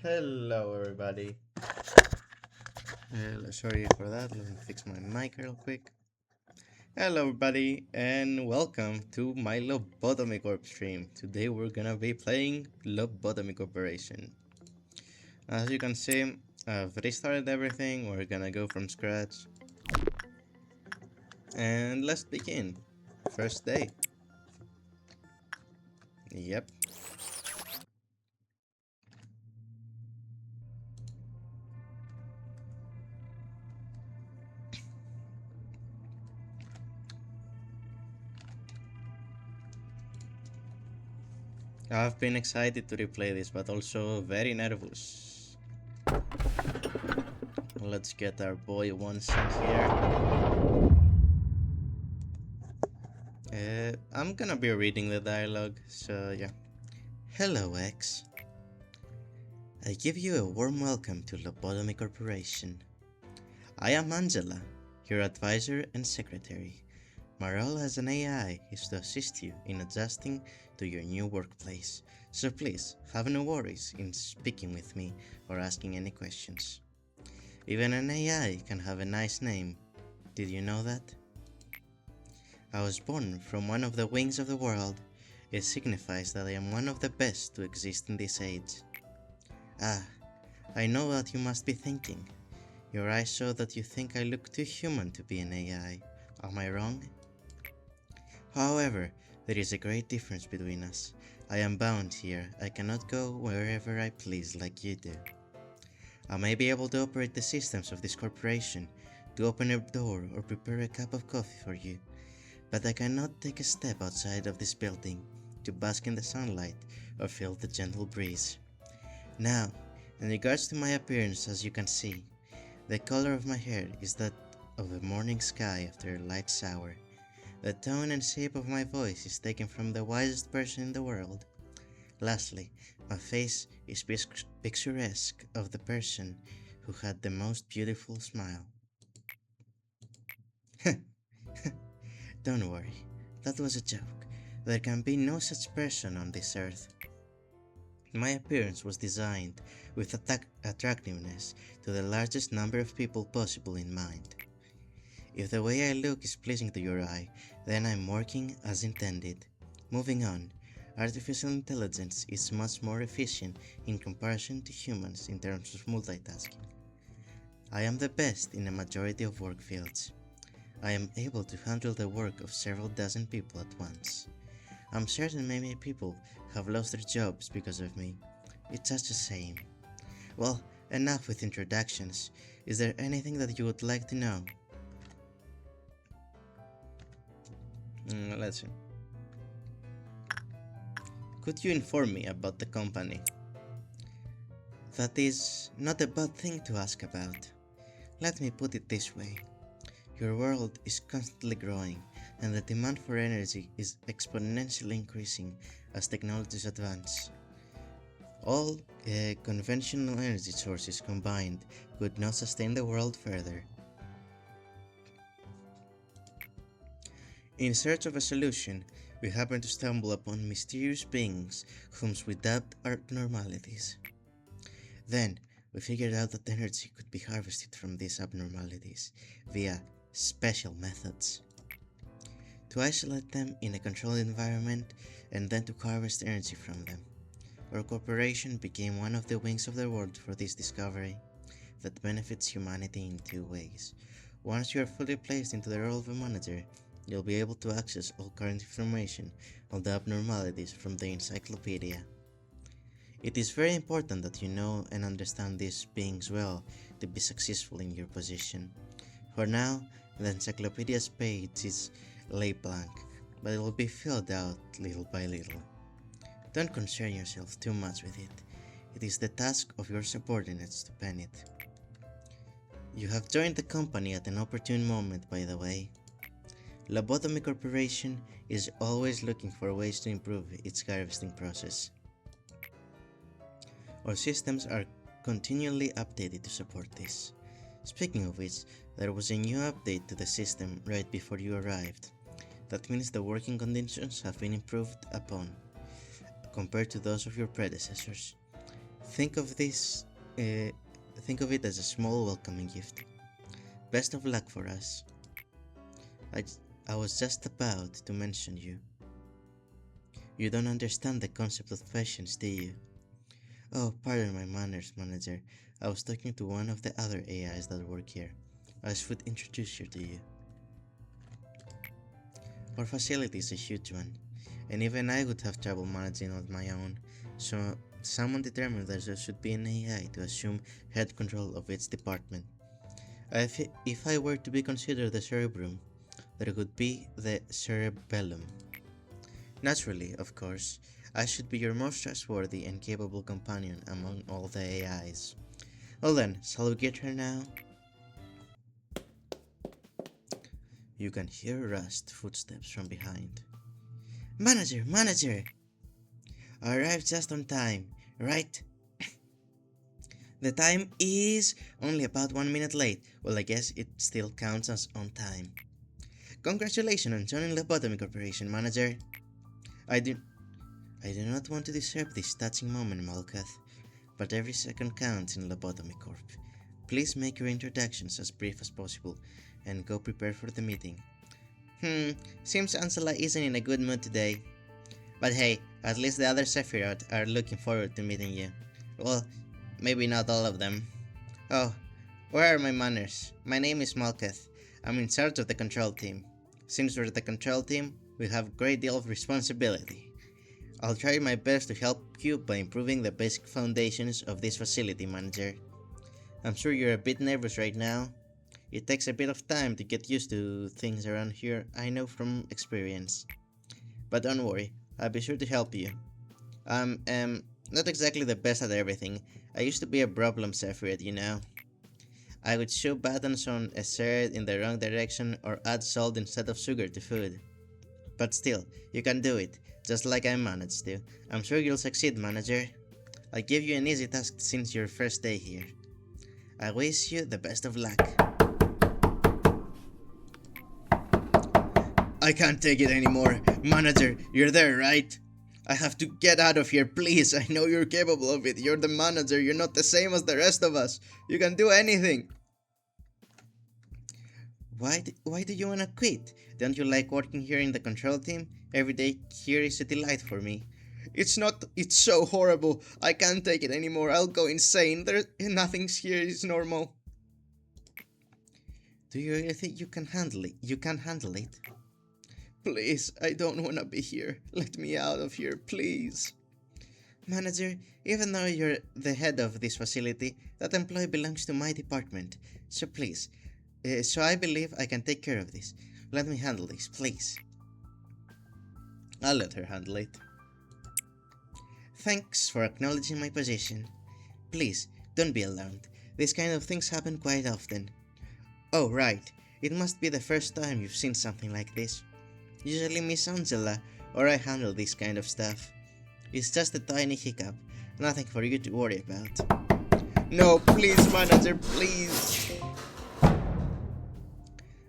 Hello, everybody. Sorry for that. Let me fix my mic real quick. Hello, everybody, and welcome to my Lobotomy Corp stream. Today, we're gonna be playing Lobotomy Corporation. As you can see, I've restarted everything. We're gonna go from scratch, and let's begin. First day. Yep. I've been excited to replay this, but also very nervous. Let's get our boy once in here. I'm gonna be reading the dialogue, so yeah. Hello, X. I give you a warm welcome to Lobotomy Corporation. I am Angela, your advisor and secretary. My role as an AI is to assist you in adjusting to your new workplace, so please have no worries in speaking with me or asking any questions. Even an AI can have a nice name. Did you know that? I was born from one of the wings of the world. It signifies that I am one of the best to exist in this age. Ah, I know what you must be thinking. Your eyes show that you think I look too human to be an AI. Am I wrong? However, there is a great difference between us. I am bound here. I cannot go wherever I please like you do. I may be able to operate the systems of this corporation, to open a door or prepare a cup of coffee for you, but I cannot take a step outside of this building to bask in the sunlight or feel the gentle breeze. Now, in regards to my appearance, as you can see, the color of my hair is that of a morning sky after a light shower. The tone and shape of my voice is taken from the wisest person in the world. Lastly, my face is picturesque of the person who had the most beautiful smile. Don't worry, that was a joke. There can be no such person on this earth. My appearance was designed with attractiveness to the largest number of people possible in mind. If the way I look is pleasing to your eye, then I'm working as intended. Moving on, artificial intelligence is much more efficient in comparison to humans in terms of multitasking. I am the best in a majority of work fields. I am able to handle the work of several dozen people at once. I'm certain many people have lost their jobs because of me. It's just a shame. Well, enough with introductions. Is there anything that you would like to know? Let's see. Could you inform me about the company? That is not a bad thing to ask about. Let me put it this way. Your world is constantly growing, and the demand for energy is exponentially increasing as technologies advance. All conventional energy sources combined could not sustain the world further. In search of a solution, we happened to stumble upon mysterious beings whom we dubbed abnormalities. Then, we figured out that energy could be harvested from these abnormalities via special methods. To isolate them in a controlled environment and then to harvest energy from them. Our corporation became one of the wings of the world for this discovery that benefits humanity in two ways. Once you are fully placed into the role of a manager, you'll be able to access all current information on the abnormalities from the encyclopedia. It is very important that you know and understand these beings well to be successful in your position. For now, the encyclopedia's page is laid blank, but it will be filled out little by little. Don't concern yourself too much with it. It is the task of your subordinates to pen it. You have joined the company at an opportune moment, by the way. Lobotomy Corporation is always looking for ways to improve its harvesting process. Our systems are continually updated to support this. Speaking of which, there was a new update to the system right before you arrived. That means the working conditions have been improved upon, compared to those of your predecessors. Think of this. Uh, think of it as a small welcoming gift. Best of luck for us. I, I was just about to mention you. You don't understand the concept of patience, do you? Oh, pardon my manners, manager. I was talking to one of the other AIs that work here. I should introduce you to you. Our facility is a huge one, and even I would have trouble managing on my own, so someone determined that there should be an AI to assume head control of its department. If I were to be considered the cerebrum, there would be the cerebellum. Naturally, of course, I should be your most trustworthy and capable companion among all the AIs. Well then, shall we get her now? You can hear Rust's footsteps from behind. Manager! Manager! I arrived just on time, right? The time is only about 1 minute late. Well, I guess it still counts as on time. Congratulations on joining Lobotomy Corporation, Manager. I do not want to disturb this touching moment, Malkath, but every second counts in Lobotomy Corp. Please make your introductions as brief as possible, and go prepare for the meeting. Seems Ansela isn't in a good mood today. But hey, at least the other Sephiroth are looking forward to meeting you. Well, maybe not all of them. Oh, where are my manners? My name is Malkath. I'm in charge of the control team. Since we're the control team, we have a great deal of responsibility. I'll try my best to help you by improving the basic foundations of this facility, Manager. I'm sure you're a bit nervous right now. It takes a bit of time to get used to things around here, I know from experience. But don't worry, I'll be sure to help you. I'm not exactly the best at everything. I used to be a problem Sephiroth, you know. I would shove buttons on a shirt in the wrong direction or add salt instead of sugar to food. But still, you can do it, just like I managed to. I'm sure you'll succeed, Manager. I'll give you an easy task since your first day here. I wish you the best of luck. I can't take it anymore. Manager, you're there, right? I have to get out of here, please. I know you're capable of it. You're the manager. You're not the same as the rest of us. You can do anything. Why do you wanna quit? Don't you like working here in the control team? Every day here is a delight for me. It's so horrible. I can't take it anymore. I'll go insane. Nothing here is normal. Do you really think you can handle it? You can handle it? Please, I don't wanna be here. Let me out of here, please. Manager, even though you're the head of this facility, that employee belongs to my department. So please, so I believe I can take care of this. Let me handle this, please. I'll let her handle it. Thanks for acknowledging my position. Please, don't be alarmed. These kind of things happen quite often. Oh, right. It must be the first time you've seen something like this. Usually Miss Angela or I handle this kind of stuff. It's just a tiny hiccup. Nothing for you to worry about. No, please, Manager, please.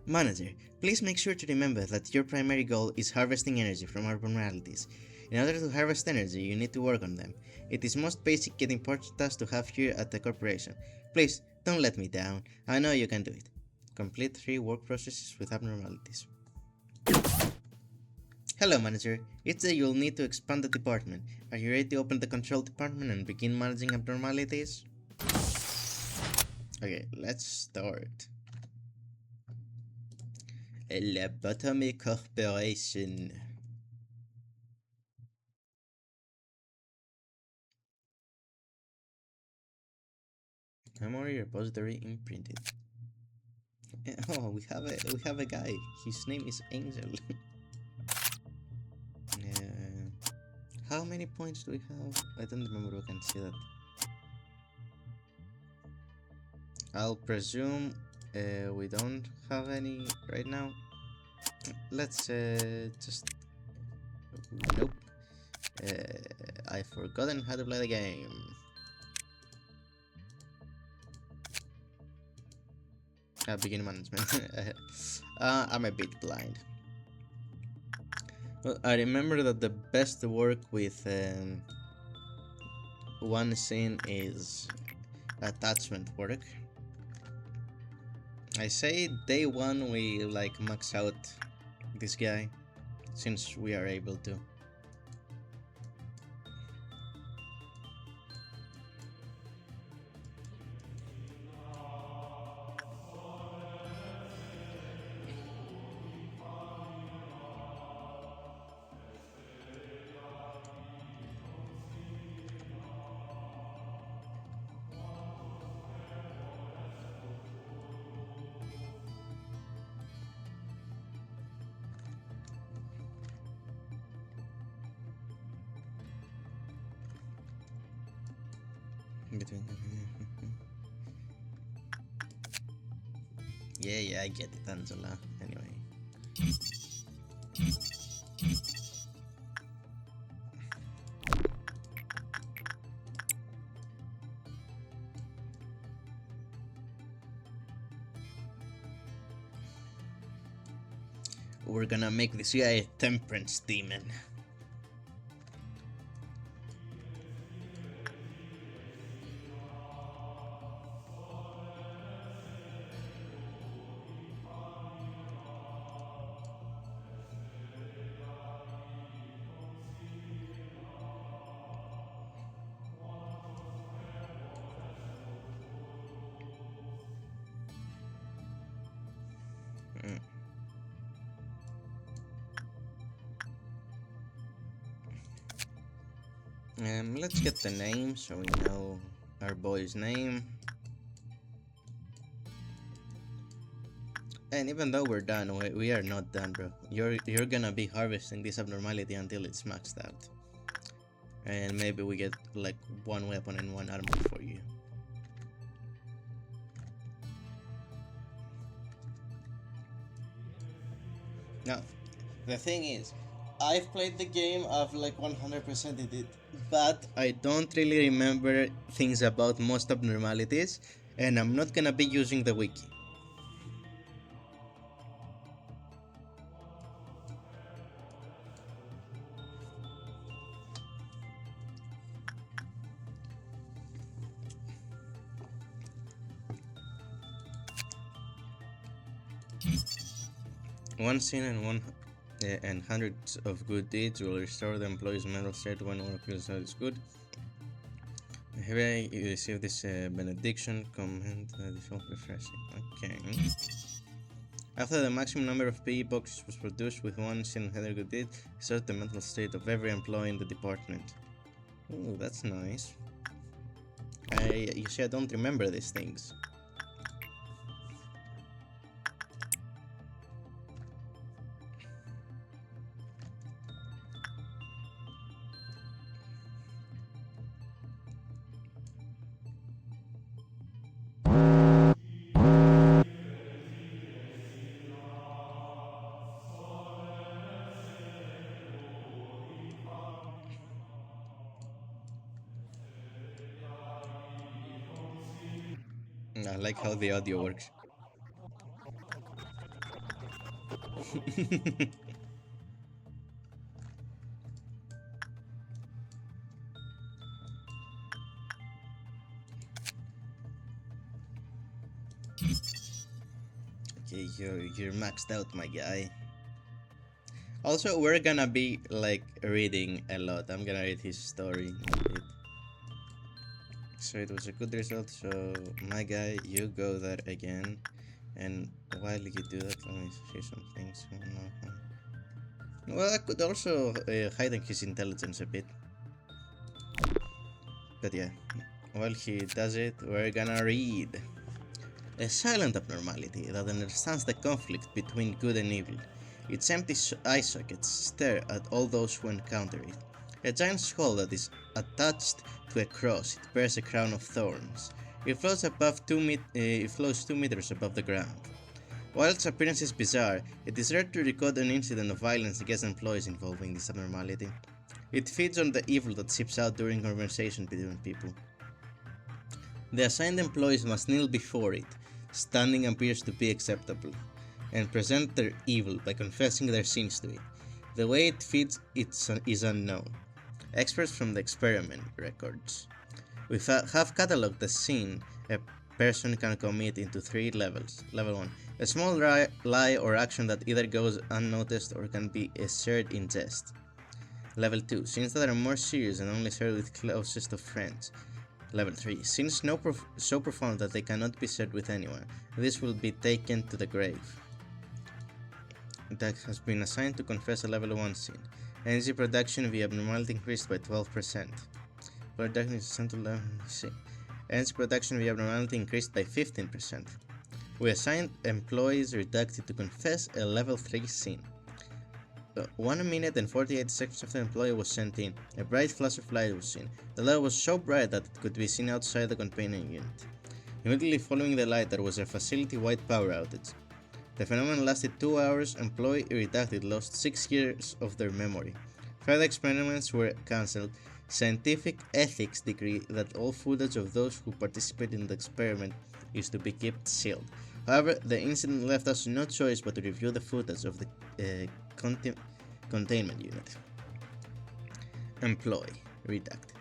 Manager, please make sure to remember that your primary goal is harvesting energy from abnormalities. In order to harvest energy, you need to work on them. It is most basic yet important task to have here at the corporation. Please, don't let me down. I know you can do it. Complete 3 work processes with abnormalities. Hello, Manager. It's that you'll need to expand the department. Are you ready to open the control department and begin managing abnormalities? Okay, let's start. Lobotomy Corporation. Memory repository imprinted. Oh, we have a guy. His name is Angel. How many points do we have? I don't remember. I can see that. I'll presume we don't have any right now. Let's just nope. I've forgotten how to play the game. Begin management. I'm a bit blind. Well, I remember that the best work with one scene is attachment work. I say day one we like max out this guy, since we are able to. Between yeah, I get it, Angela. Anyway. We're gonna make this guy a temperance demon. Let's get the name so we know our boy's name. And even though we're done, we are not done, bro. You're gonna be harvesting this abnormality until it's maxed out. And maybe we get like one weapon and one armor for you. Now, the thing is, I've played the game, I've like 100%ed it, but I don't really remember things about most abnormalities, and I'm not gonna be using the wiki. One scene and hundreds of good deeds will restore the employee's mental state when work feels that it's good. Here you receive this benediction, comment, default refreshing. Okay. After the maximum number of PE boxes was produced with one scene and other good deed, restore the mental state of every employee in the department. Ooh, that's nice. You see, I don't remember these things. I like how the audio works. Okay, you're maxed out, my guy. Also, we're gonna be like reading a lot. I'm gonna read his story a bit. So it was a good result, so my guy, you go there again, and while you do that, let me see some things. Well, I could also heighten his intelligence a bit. But yeah, while he does it, we're gonna read. A silent abnormality that understands the conflict between good and evil. Its empty eye sockets stare at all those who encounter it. A giant skull that is attached to a cross, it bears a crown of thorns. It floats 2 meters above the ground. While its appearance is bizarre, it is rare to record an incident of violence against employees involving this abnormality. It feeds on the evil that seeps out during conversation between people. The assigned employees must kneel before it, standing appears to be acceptable, and present their evil by confessing their sins to it. The way it feeds is unknown. Experts from the experiment records. We have cataloged the sin a person can commit into 3 levels. Level 1. A small lie or action that either goes unnoticed or can be shared in jest. Level 2. Sins that are more serious and only shared with closest of friends. Level 3. Sins so profound that they cannot be shared with anyone. This will be taken to the grave. That has been assigned to confess a level 1 sin. Energy production via abnormality increased by 12%. Production is central level C. Energy production via abnormality increased by 15%. We assigned employees redacted to confess a level 3 sin. 1 minute and 48 seconds after the employee was sent in, a bright flash of light was seen. The light was so bright that it could be seen outside the containment unit. Immediately following the light, there was a facility-wide power outage. The phenomenon lasted 2 hours. Employee redacted lost 6 years of their memory. Further experiments were cancelled. Scientific ethics decree that all footage of those who participated in the experiment is to be kept sealed. However, the incident left us no choice but to review the footage of the containment unit. Employee redacted.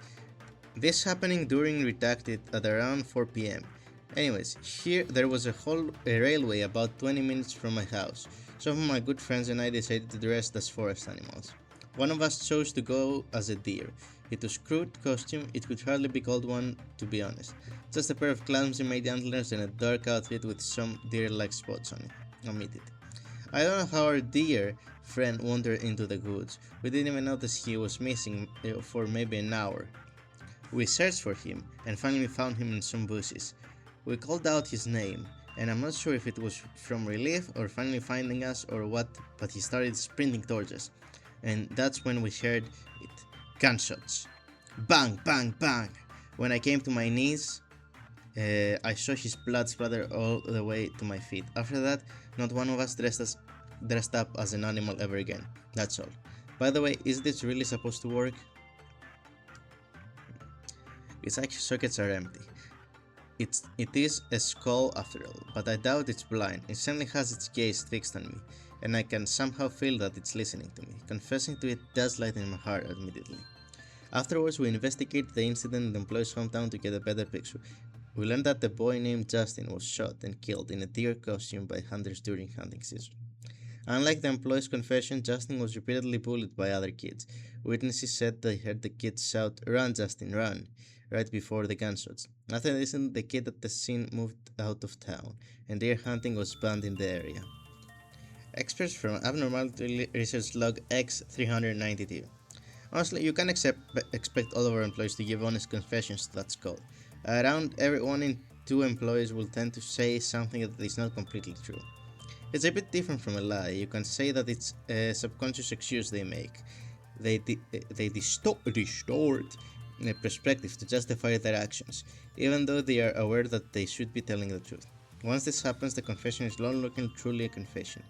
This happening during redacted at around 4 p.m. Anyways, here there was a railway about 20 minutes from my house. Some of my good friends and I decided to dress as forest animals. One of us chose to go as a deer. It was crude costume, it could hardly be called one to be honest. Just a pair of clumsy made antlers and a dark outfit with some deer-like spots on it. Omitted. I don't know how our deer friend wandered into the woods. We didn't even notice he was missing for maybe an hour. We searched for him and finally found him in some bushes. We called out his name, and I'm not sure if it was from relief or finally finding us or what, but he started sprinting towards us. And that's when we heard it. Gunshots. Bang, bang, bang. When I came to my knees, I saw his blood splatter all the way to my feet. After that, not one of us dressed up as an animal ever again. That's all. By the way, is this really supposed to work? Its actual sockets are empty. It is a skull after all, but I doubt it's blind. It certainly has its gaze fixed on me, and I can somehow feel that it's listening to me. Confessing to it does lighten my heart admittedly. Afterwards, we investigated the incident in the employee's hometown to get a better picture. We learned that the boy named Justin was shot and killed in a deer costume by hunters during hunting season. Unlike the employee's confession, Justin was repeatedly bullied by other kids. Witnesses said they heard the kids shout, "Run, Justin, run," right before the gunshots. After this, the kid at the scene moved out of town, and deer hunting was banned in the area. Experts from Abnormality Research Log X392. Honestly, you can't expect all of our employees to give honest confessions to that skull. Around every 1 in 2 employees will tend to say something that is not completely true. It's a bit different from a lie. You can say that it's a subconscious excuse they make. They distort a perspective to justify their actions, even though they are aware that they should be telling the truth. Once this happens, the confession is no longer truly a confession.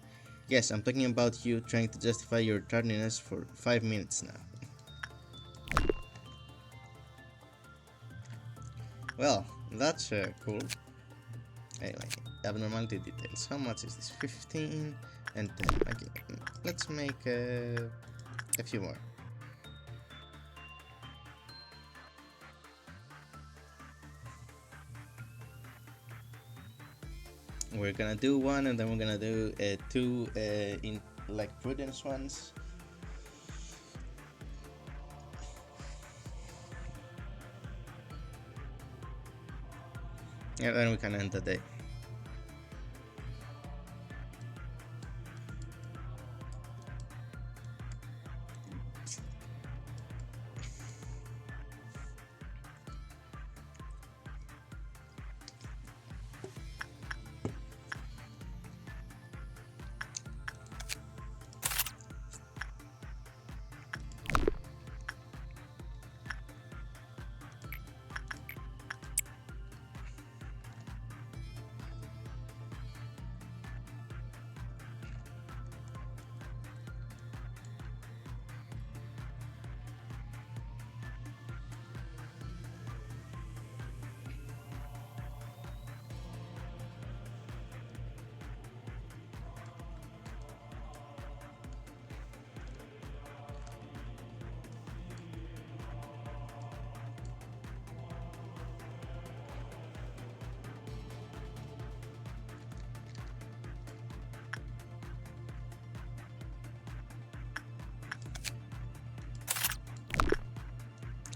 Yes, I'm talking about you trying to justify your tardiness for 5 minutes now. Well, that's cool. Anyway, abnormality details. How much is this? 15 and 10. Okay, let's make a few more. We're gonna do one and then we're gonna do two in like prudence ones. And then we can end the day.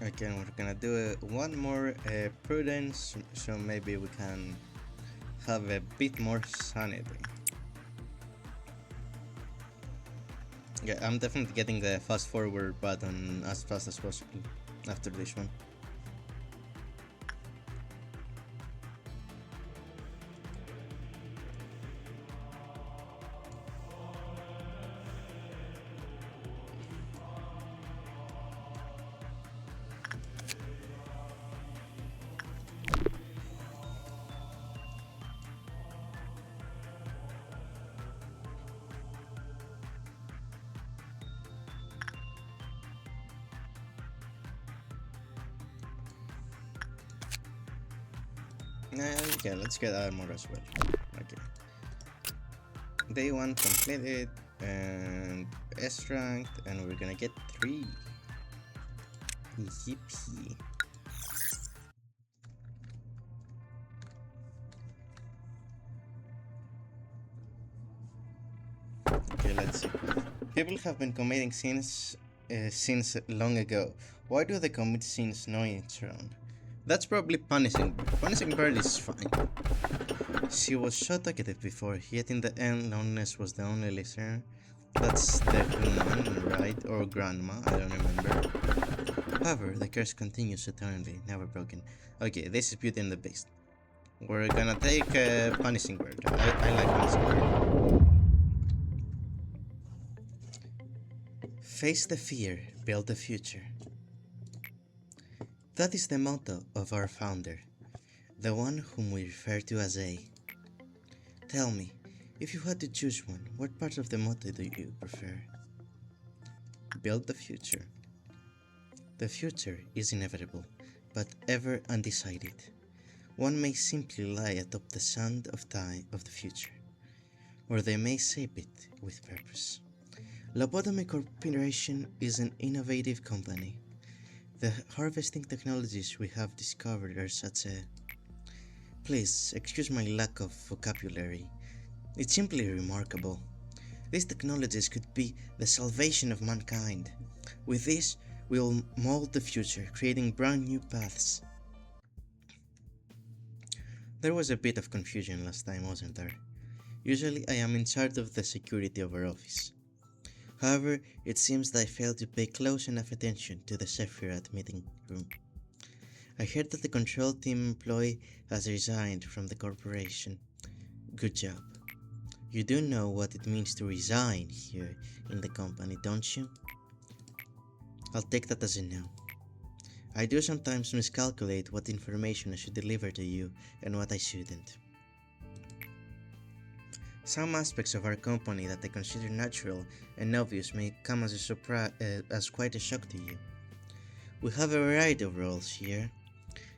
Okay, we're gonna do one more prudence, so maybe we can have a bit more sanity. Yeah, I'm definitely getting the fast forward button as fast as possible after this one. Okay, let's get armor as well. Okay. Day 1 completed, and S ranked, and we're gonna get 3. Yippee. Okay, let's see. People have been committing sins since long ago. Why do they commit sins knowing it's wrong? That's probably Punishing Bird. Punishing Bird is fine. She was so talkative before, yet in the end, loneliness was the only listener. That's the woman, right? Or grandma, I don't remember. However, the curse continues eternally, never broken. Okay, this is Beauty and the Beast. We're gonna take Punishing Bird. I like Punishing Bird. Face the fear, build the future. That is the motto of our founder, the one whom we refer to as A. Tell me, if you had to choose one, what part of the motto do you prefer? Build the future. The future is inevitable, but ever undecided. One may simply lie atop the sand of time of the future, or they may shape it with purpose. Lobotomy Corporation is an innovative company. The harvesting technologies we have discovered are such a... Please, excuse my lack of vocabulary. It's simply remarkable. These technologies could be the salvation of mankind. With this, we'll mold the future, creating brand new paths. There was a bit of confusion last time, wasn't there? Usually I am in charge of the security of our office. However, it seems that I failed to pay close enough attention to the Sephiroth meeting room. I heard that the control team employee has resigned from the corporation. Good job. You do know what it means to resign here in the company, don't you? I'll take that as a no. I do sometimes miscalculate what information I should deliver to you and what I shouldn't. Some aspects of our company that I consider natural and obvious may come as a surprise, as quite a shock to you. We have a variety of roles here.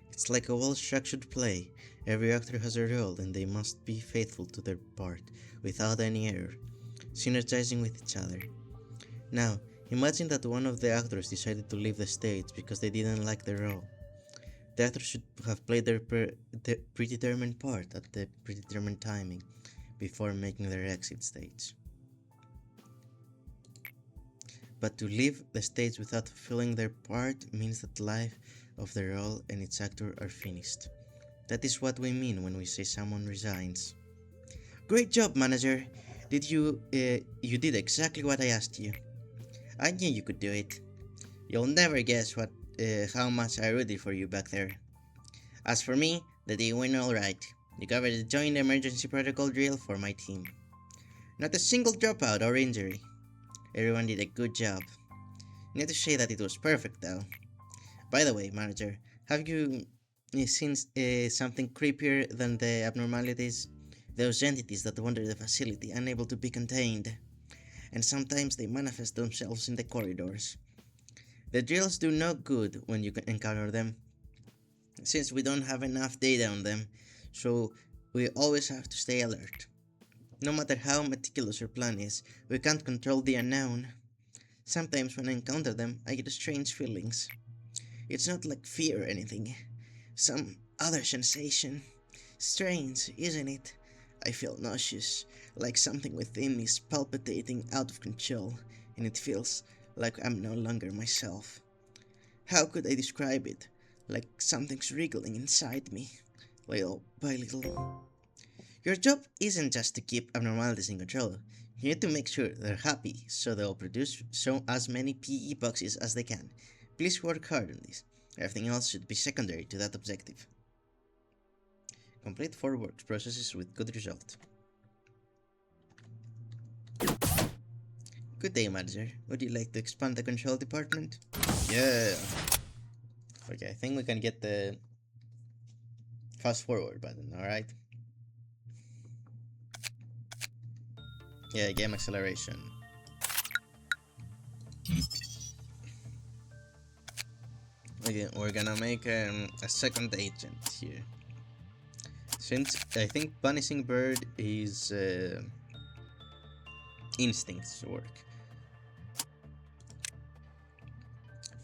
It's like a well-structured play. Every actor has a role and they must be faithful to their part, without any error, synergizing with each other. Now, imagine that one of the actors decided to leave the stage because they didn't like the role. The actor should have played their predetermined part at the predetermined timing before making their exit stage. But to leave the stage without fulfilling their part means that the life of the role and its actor are finished. That is what we mean when we say someone resigns. Great job, manager! You did exactly what I asked you. I knew you could do it. You'll never guess how much I rooted for you back there. As for me, the day went alright. You covered the joint emergency protocol drill for my team. Not a single dropout or injury. Everyone did a good job. Not to say that it was perfect though. By the way, manager, have you seen something creepier than the abnormalities? Those entities that wander the facility unable to be contained. And sometimes they manifest themselves in the corridors. The drills do no good when you encounter them, since we don't have enough data on them, so we always have to stay alert. No matter how meticulous our plan is, we can't control the unknown. Sometimes when I encounter them, I get strange feelings. It's not like fear or anything. Some other sensation. Strange, isn't it? I feel nauseous, like something within me is palpitating out of control, and it feels like I'm no longer myself. How could I describe it? Like something's wriggling inside me, little by little. Your job isn't just to keep abnormalities in control. You need to make sure they're happy, so they'll produce as many PE boxes as they can. Please work hard on this. Everything else should be secondary to that objective. Complete 4 work processes with good result. Good day, manager. Would you like to expand the control department? Yeah. Okay, I think we can get the fast forward button, alright? Yeah, game acceleration. Okay, we're gonna make a second agent here. Since I think punishing bird is instincts work.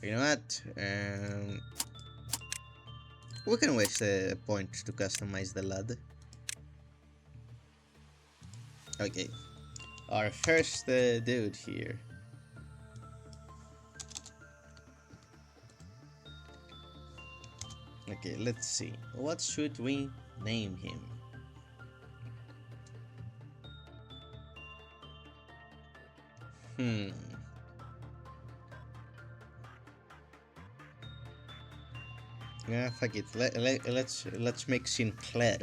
You know what? We can waste a point to customize the lad. Okay, our first dude here. Okay, let's see. What should we name him? Yeah, fuck it. Let's make Sinclair.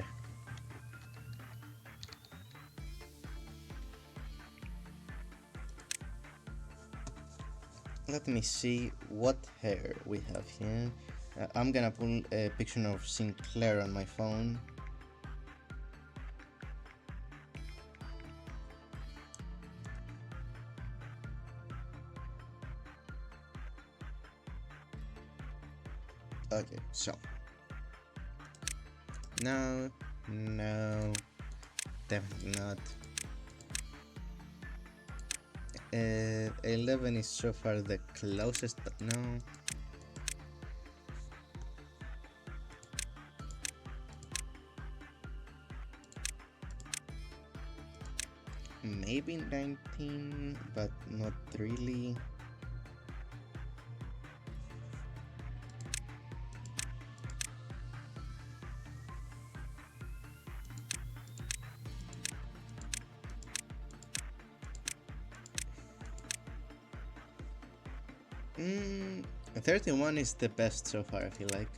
Let me see what hair we have here. I'm gonna pull a picture of Sinclair on my phone. Okay, so no, definitely not. 11 is so far the closest, but no. Maybe 19, but not really. Mm, 31 is the best so far, I feel like.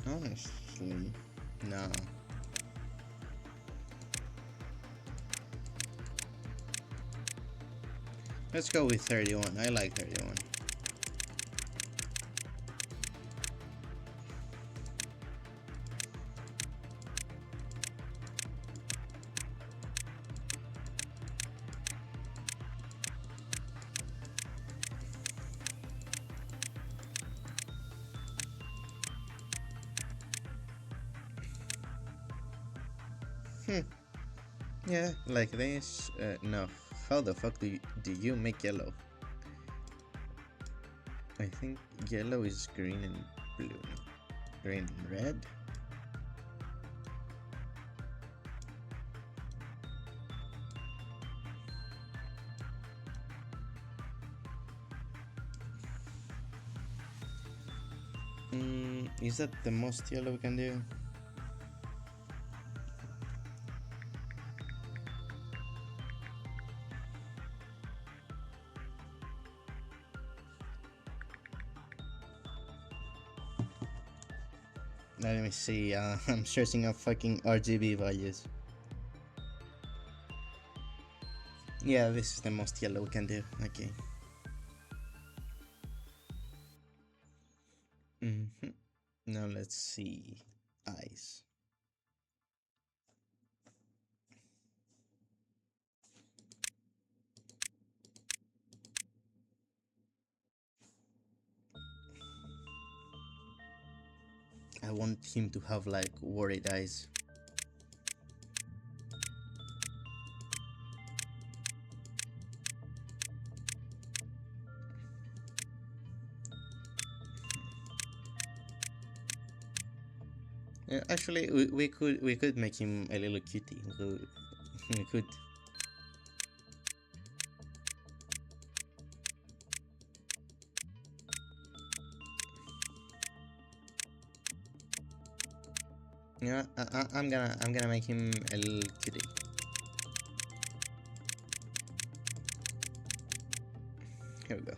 Honestly, no. Let's go with 31. I like 31. Yeah, like this. No. How the fuck do you make yellow? I think yellow is green and blue. Green and red? Is that the most yellow we can do? Let me see, I'm searching up fucking RGB values. Yeah, this is the most yellow we can do, okay. Now let's see, eyes. I want him to have like worried eyes. Actually, we could make him a little cutie. We could. You know, I'm gonna make him a little cutie. Here we go.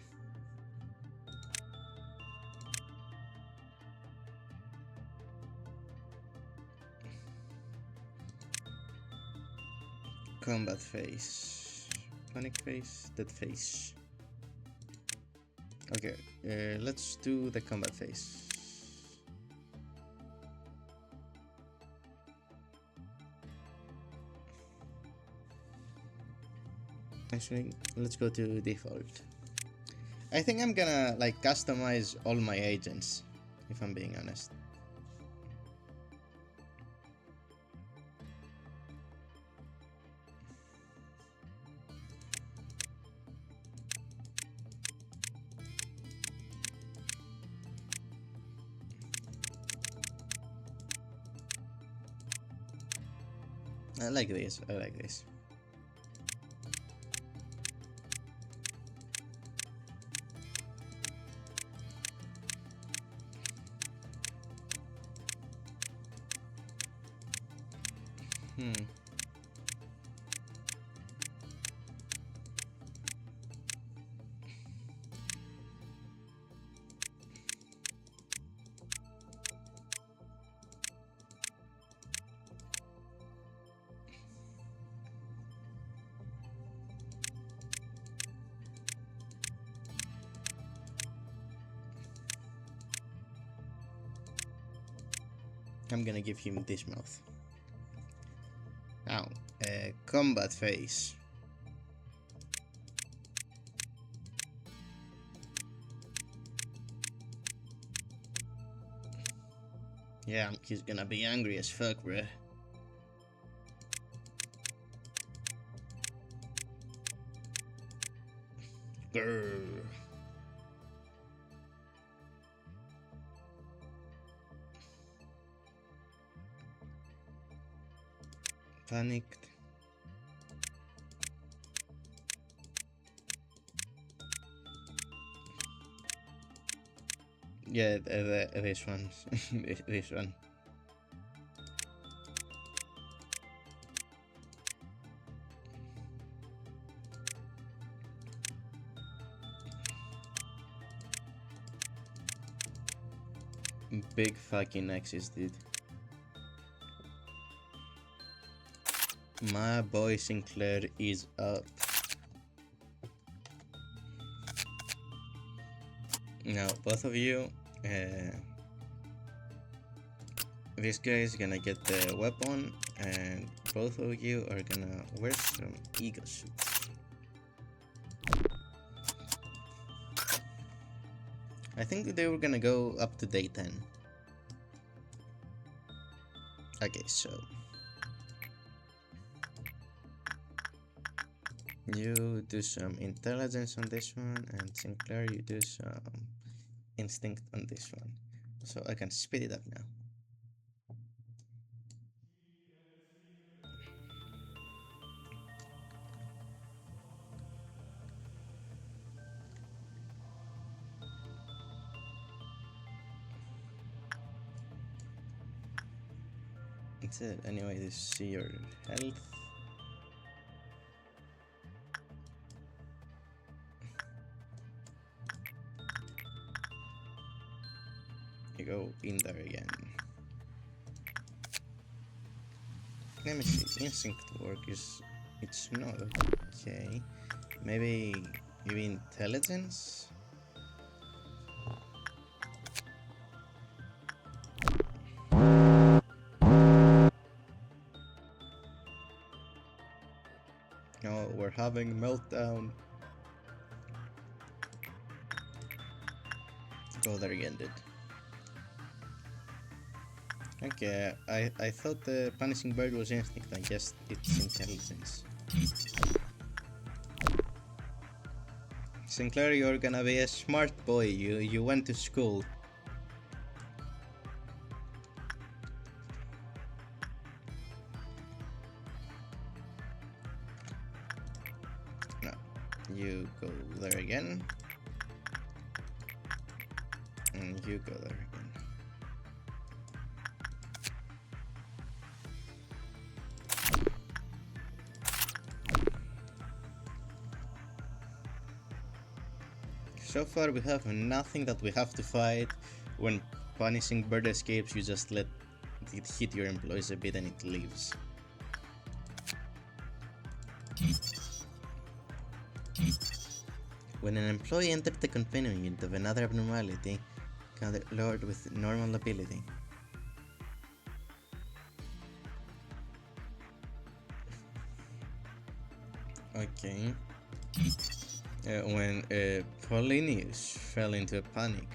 Combat face, panic face, dead face. Okay, let's do the combat face. Actually, let's go to default. I think I'm gonna like customize all my agents, if I'm being honest. I like this, I like this. I'm gonna give him this mouth. Now, combat face. Yeah, he's gonna be angry as fuck, bruh. Grrr. Panicked. Yeah, this one. This one. Big fucking axes, dude. My boy Sinclair is up. Now, both of you, this guy is gonna get the weapon, and both of you are gonna wear some ego suits. I think they were gonna go up to day 10. Okay, so you do some intelligence on this one, and Sinclair, you do some instinct on this one. So I can speed it up now. That's it. Anyway, this see your health. You go in there again. Let me see. Instinct work is. It's not okay. Maybe intelligence. No, we're having a meltdown. Go there again, dude. Okay, I thought the punishing bird was instinct. I guess it's intelligence. Sinclair, you're gonna be a smart boy. You went to school. You go there again. And you go there again. So far we have nothing that we have to fight. When punishing bird escapes, you just let it hit your employees a bit and it leaves. When an employee entered the confinement unit of another abnormality, lowered with normal ability. Okay. When Polinius fell into a panic,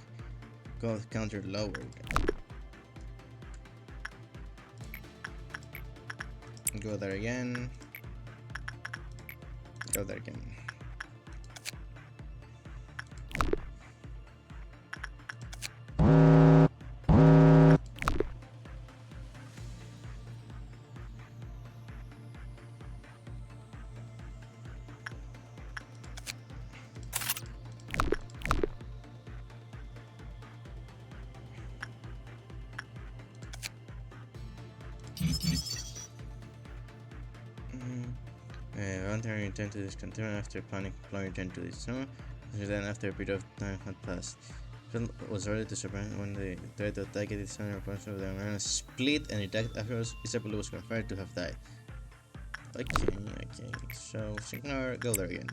God counter lowered. Go there again. Go there again. Hunter returned to this container after panic. Employee returned to this zone. Then, after a period of time had passed, Phil was ready to surprise when they tried to attack it. Its owner of the arena split and it attacked afterwards. Isabella was confirmed to have died. Okay. So, Signor, go there again.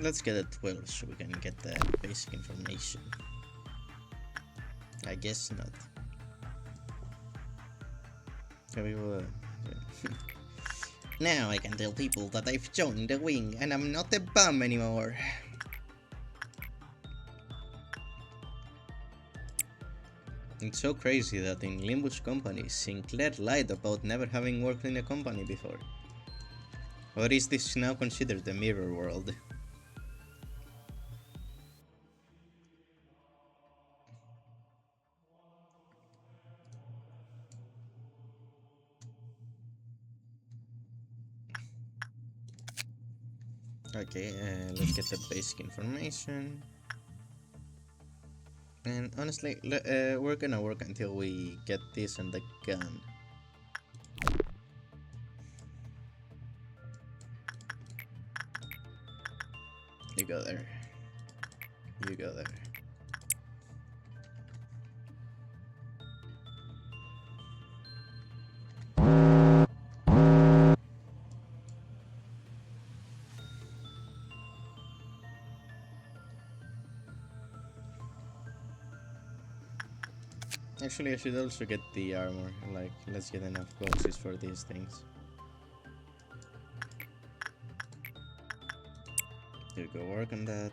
Let's get a 12 so we can get the basic information. I guess not. Now I can tell people that I've joined the wing and I'm not a bum anymore. It's so crazy that in Limbus company, Sinclair lied about never having worked in a company before. Or is this now considered the mirror world? Okay, let's get the basic information. And honestly, we're gonna work until we get this and the gun. You go there. You go there. Actually, I should also get the armor. Like, let's get enough boxes for these things. You go work on that.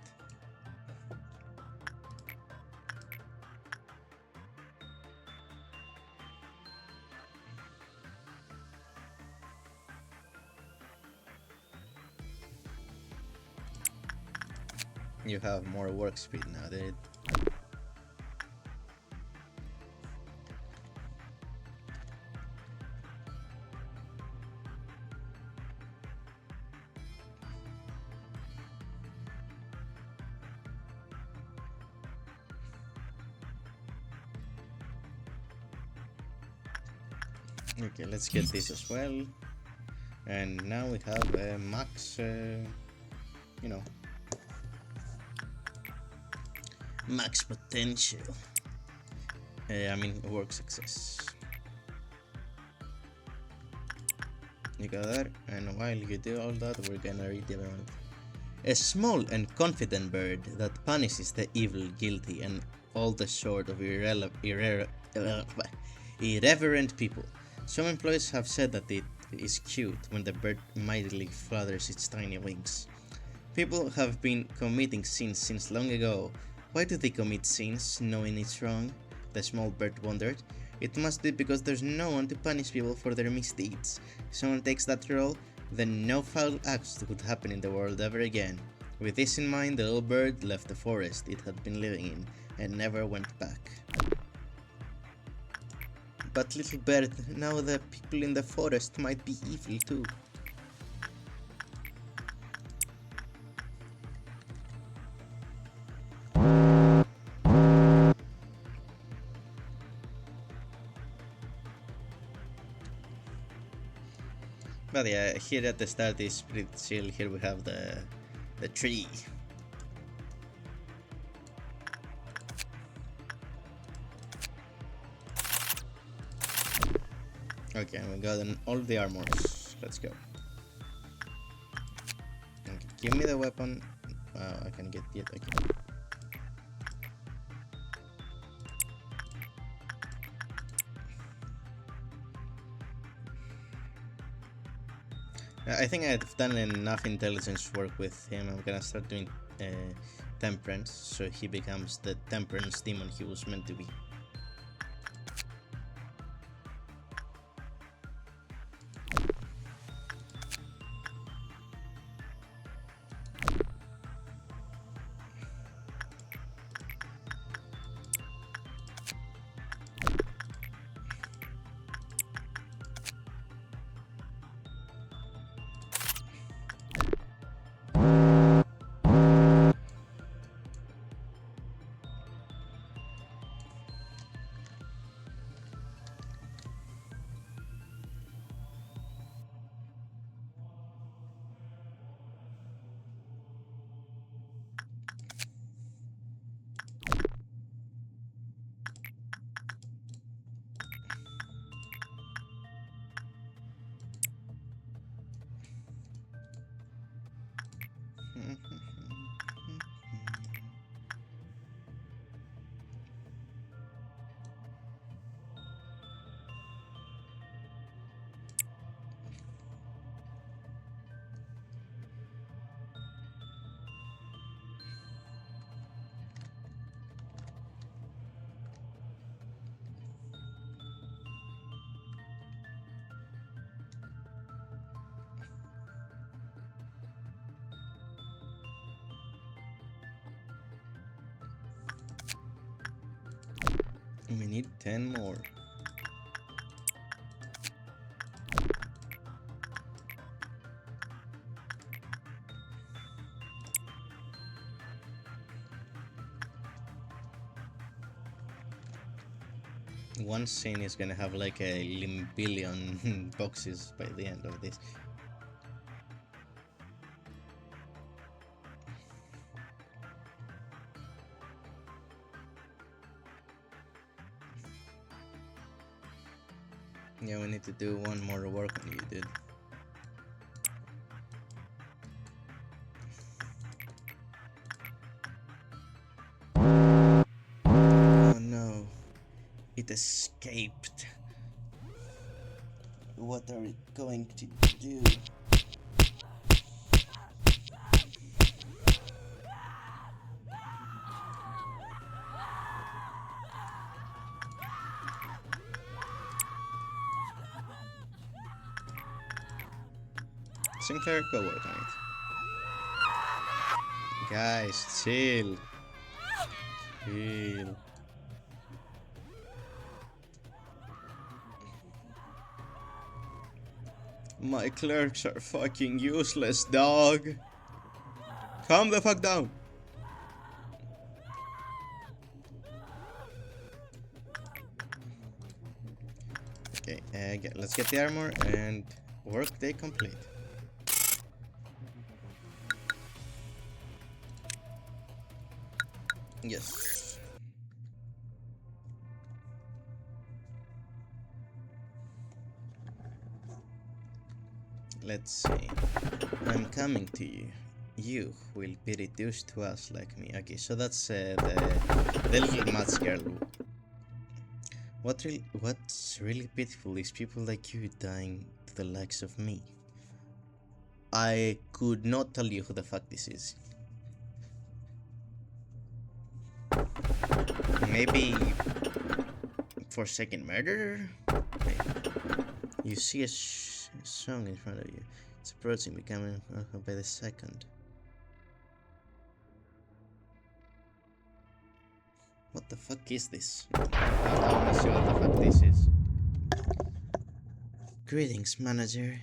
You have more work speed now, dude. Okay, let's get this as well. And now we have max, you know, max potential. I mean, work success. You go there, and while you do all that, we're gonna read the amount. A small and confident bird that punishes the evil, guilty, and all the sort of irreverent people. Some employees have said that it is cute when the bird mightily flutters its tiny wings. People have been committing sins since long ago. Why do they commit sins knowing it's wrong? The small bird wondered. It must be because there's no one to punish people for their misdeeds. If someone takes that role, then no foul acts could happen in the world ever again. With this in mind, the little bird left the forest it had been living in and never went back. But little bird, now the people in the forest might be evil too. But yeah, here at the start is pretty chill. Here we have the tree. Okay, and we got all the armors. Let's go. Okay, give me the weapon. I can get it. Okay. I think I've done enough intelligence work with him. I'm gonna start doing temperance, so he becomes the temperance demon he was meant to be. We need 10 more. One scene is gonna have like a billion boxes by the end of this. Yeah, we need to do one more work on you, dude. Oh no. It escaped. What are we going to do? Sinclair, go work on it. Guys, chill. Chill. My clerks are fucking useless, dog. Calm the fuck down. Okay, let's get the armor and work day complete. Yes. Let's see. I'm coming to you. You will be reduced to us like me. Okay, so that's the little match girl. What's really pitiful is people like you dying to the likes of me. I could not tell you who the fuck this is. Maybe Forsaken murderer? Okay. You see a song in front of you. It's approaching, becoming by the second. What the fuck is this? I wanna see what the fuck this is. Greetings, manager.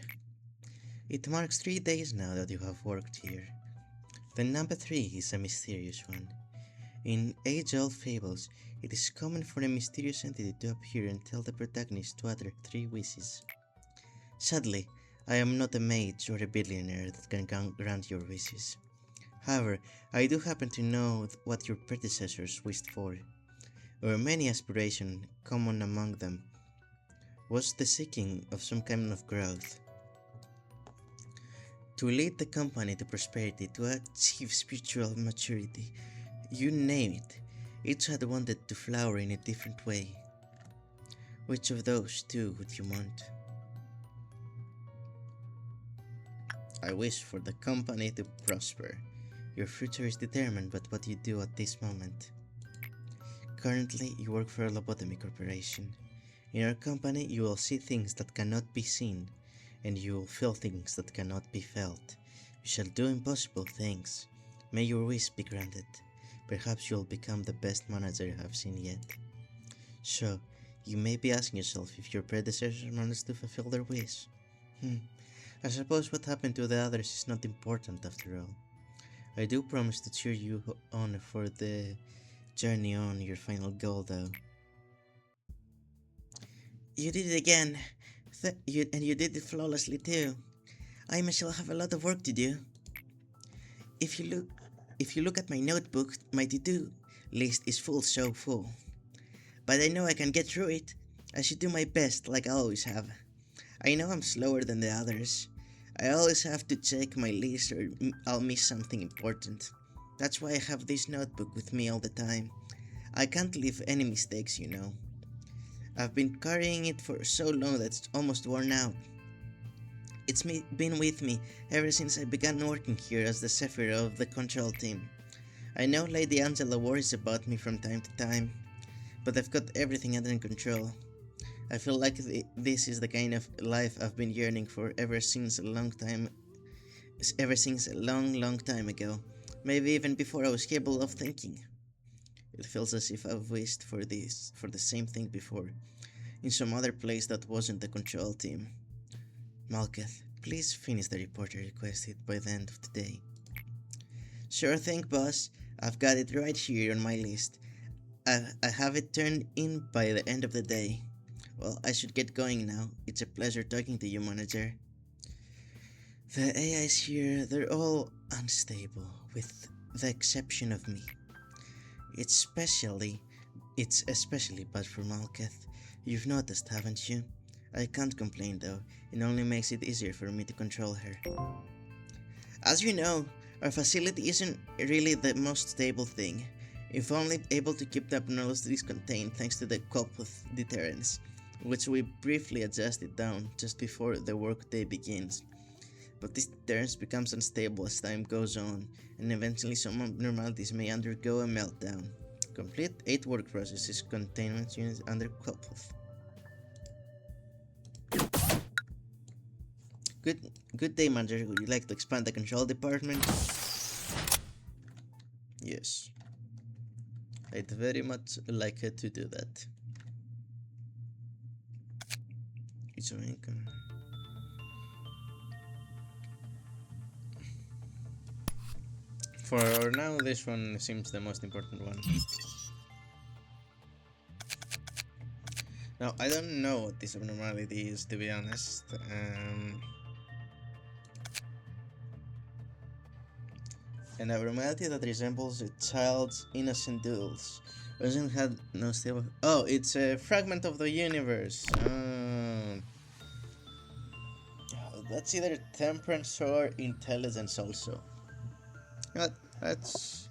It marks 3 days now that you have worked here. The number 3 is a mysterious one. In age-old fables, it is common for a mysterious entity to appear and tell the protagonist to utter 3 wishes. Sadly, I am not a mage or a billionaire that can grant your wishes. However, I do happen to know what your predecessors wished for. There were many aspirations, common among them was the seeking of some kind of growth. To lead the company to prosperity, to achieve spiritual maturity, you name it, each had wanted to flower in a different way. Which of those 2 would you want? I wish for the company to prosper. Your future is determined by what you do at this moment. Currently, you work for a Lobotomy Corporation. In our company, you will see things that cannot be seen, and you will feel things that cannot be felt. You shall do impossible things. May your wish be granted. Perhaps you will become the best manager you have seen yet. So, you may be asking yourself if your predecessors managed to fulfill their wish. I suppose what happened to the others is not important after all. I do promise to cheer you on for the journey on your final goal though. You did it again, and you did it flawlessly too. I myself have a lot of work to do. If you look at my notebook, my to-do list is so full. But I know I can get through it. I should do my best like I always have. I know I'm slower than the others. I always have to check my list or I'll miss something important. That's why I have this notebook with me all the time. I can't leave any mistakes, you know. I've been carrying it for so long that it's almost worn out. It's been with me ever since I began working here as the Zephyr of the control team. I know Lady Angela worries about me from time to time, but I've got everything under control. I feel like this is the kind of life I've been yearning for ever since a long time ago. Maybe even before I was capable of thinking. It feels as if I've wished for the same thing before, in some other place that wasn't the control team. Malkath, please finish the report I requested by the end of the day. Sure thing, boss. I've got it right here on my list. I have it turned in by the end of the day. Well, I should get going now. It's a pleasure talking to you, manager. The AIs here, they're all unstable, with the exception of me. It's especially bad for Malkath. You've noticed, haven't you? I can't complain though. It only makes it easier for me to control her. As you know, our facility isn't really the most stable thing. We've only able to keep the abnormalities contained thanks to the Copwood deterrence, which we briefly adjusted down just before the workday begins. But this deterrence becomes unstable as time goes on, and eventually some abnormalities may undergo a meltdown. Complete 8 work processes containment units under Copwood. Good day, manager. Would you like to expand the control department? Yes. I'd very much like her to do that. It's an income. For now, this one seems the most important one. Now, I don't know what this abnormality is, to be honest. An abnormality that resembles a child's innocent doodles. Doesn't have no stable. Oh, it's a fragment of the universe. That's either temperance or intelligence, also. But that's.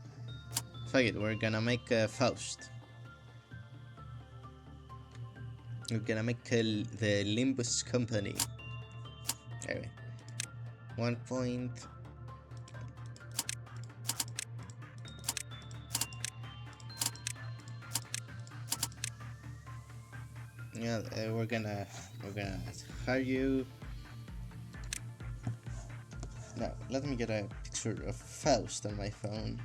Fuck it, we're gonna make Faust. We're gonna make the Limbus Company. Anyway. 1 point. Yeah, we're gonna hire you. Now let me get a picture of Faust on my phone.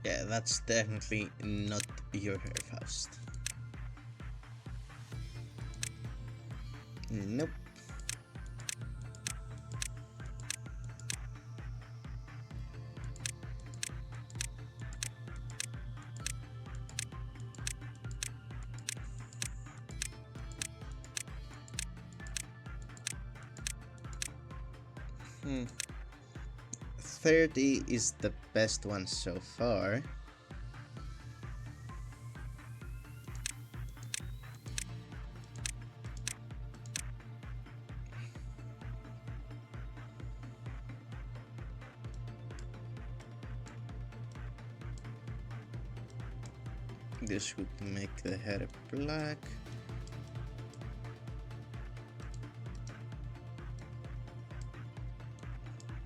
Yeah, that's definitely not your hair, Faust. Nope. Hmm. 30 is the best one so far. This would make the hair black.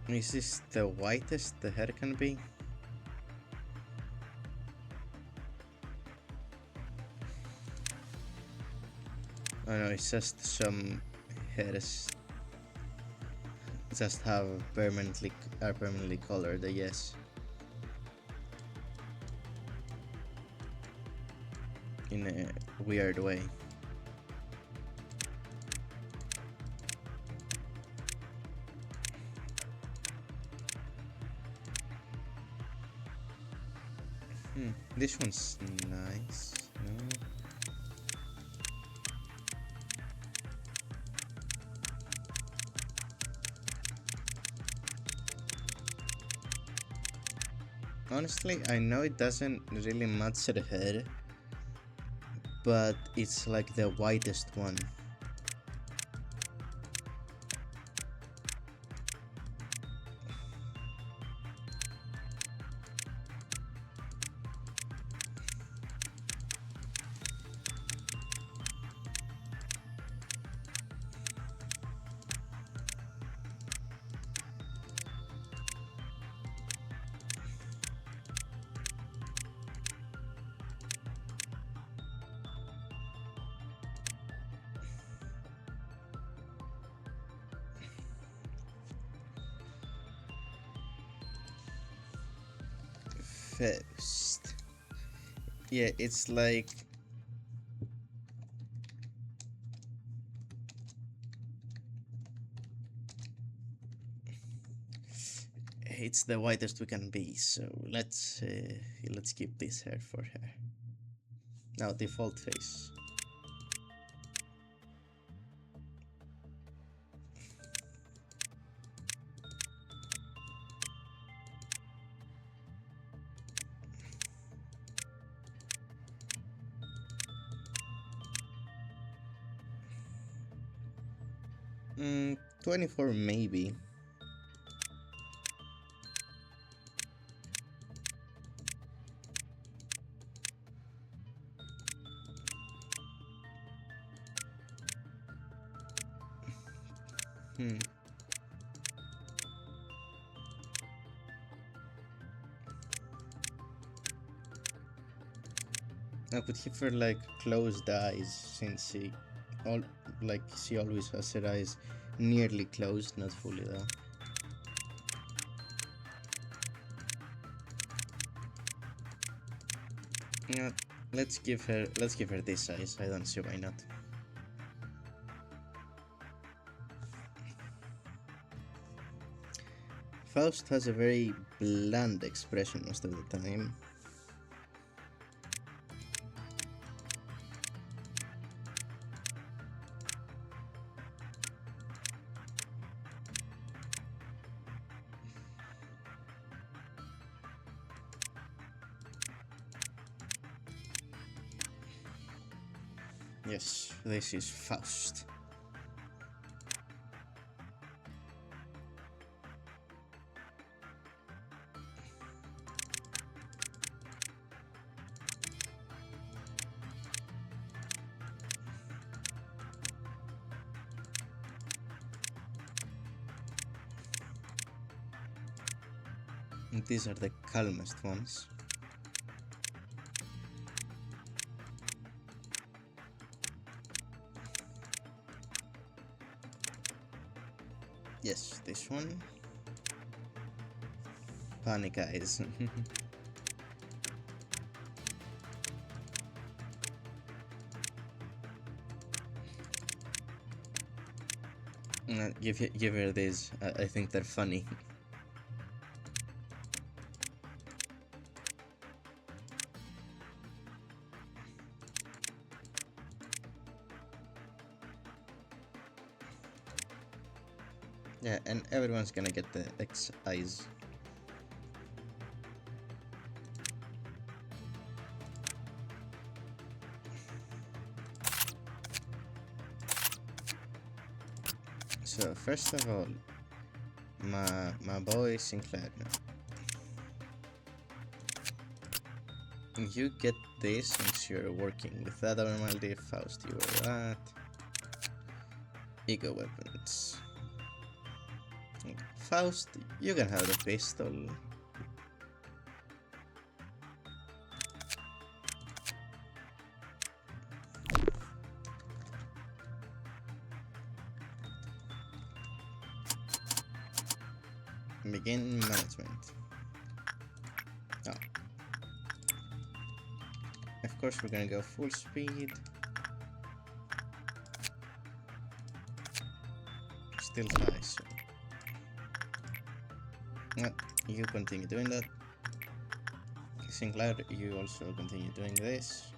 Is this the whitest the hair can be? Oh no, it's just some hairs just have are permanently colored, I guess. In a weird way. This one's nice. No. Honestly, I know it doesn't really match the hair, but it's like the whitest one. First. Yeah, it's like it's the whitest we can be, so let's keep this hair for her. Now default face. Mm, 24 maybe. Hmm. I could give her like closed eyes since she always has her eyes nearly closed, not fully though. Yeah, let's give her this size. I don't see why not. Faust has a very bland expression most of the time. Yes, this is Faust. these are the calmest ones. Yes, this one. Panic eyes. Give her these. I think they're funny. Yeah, and everyone's gonna get the X eyes. So first of all, my boy Sinclair, you get this since you're working with that abnormality. Faust, you were that. Ego weapons. Faust, you can have the pistol. Begin management. Oh. Of course we're gonna go full speed. Still high, so... you continue doing that. Sinclair, you also continue doing this.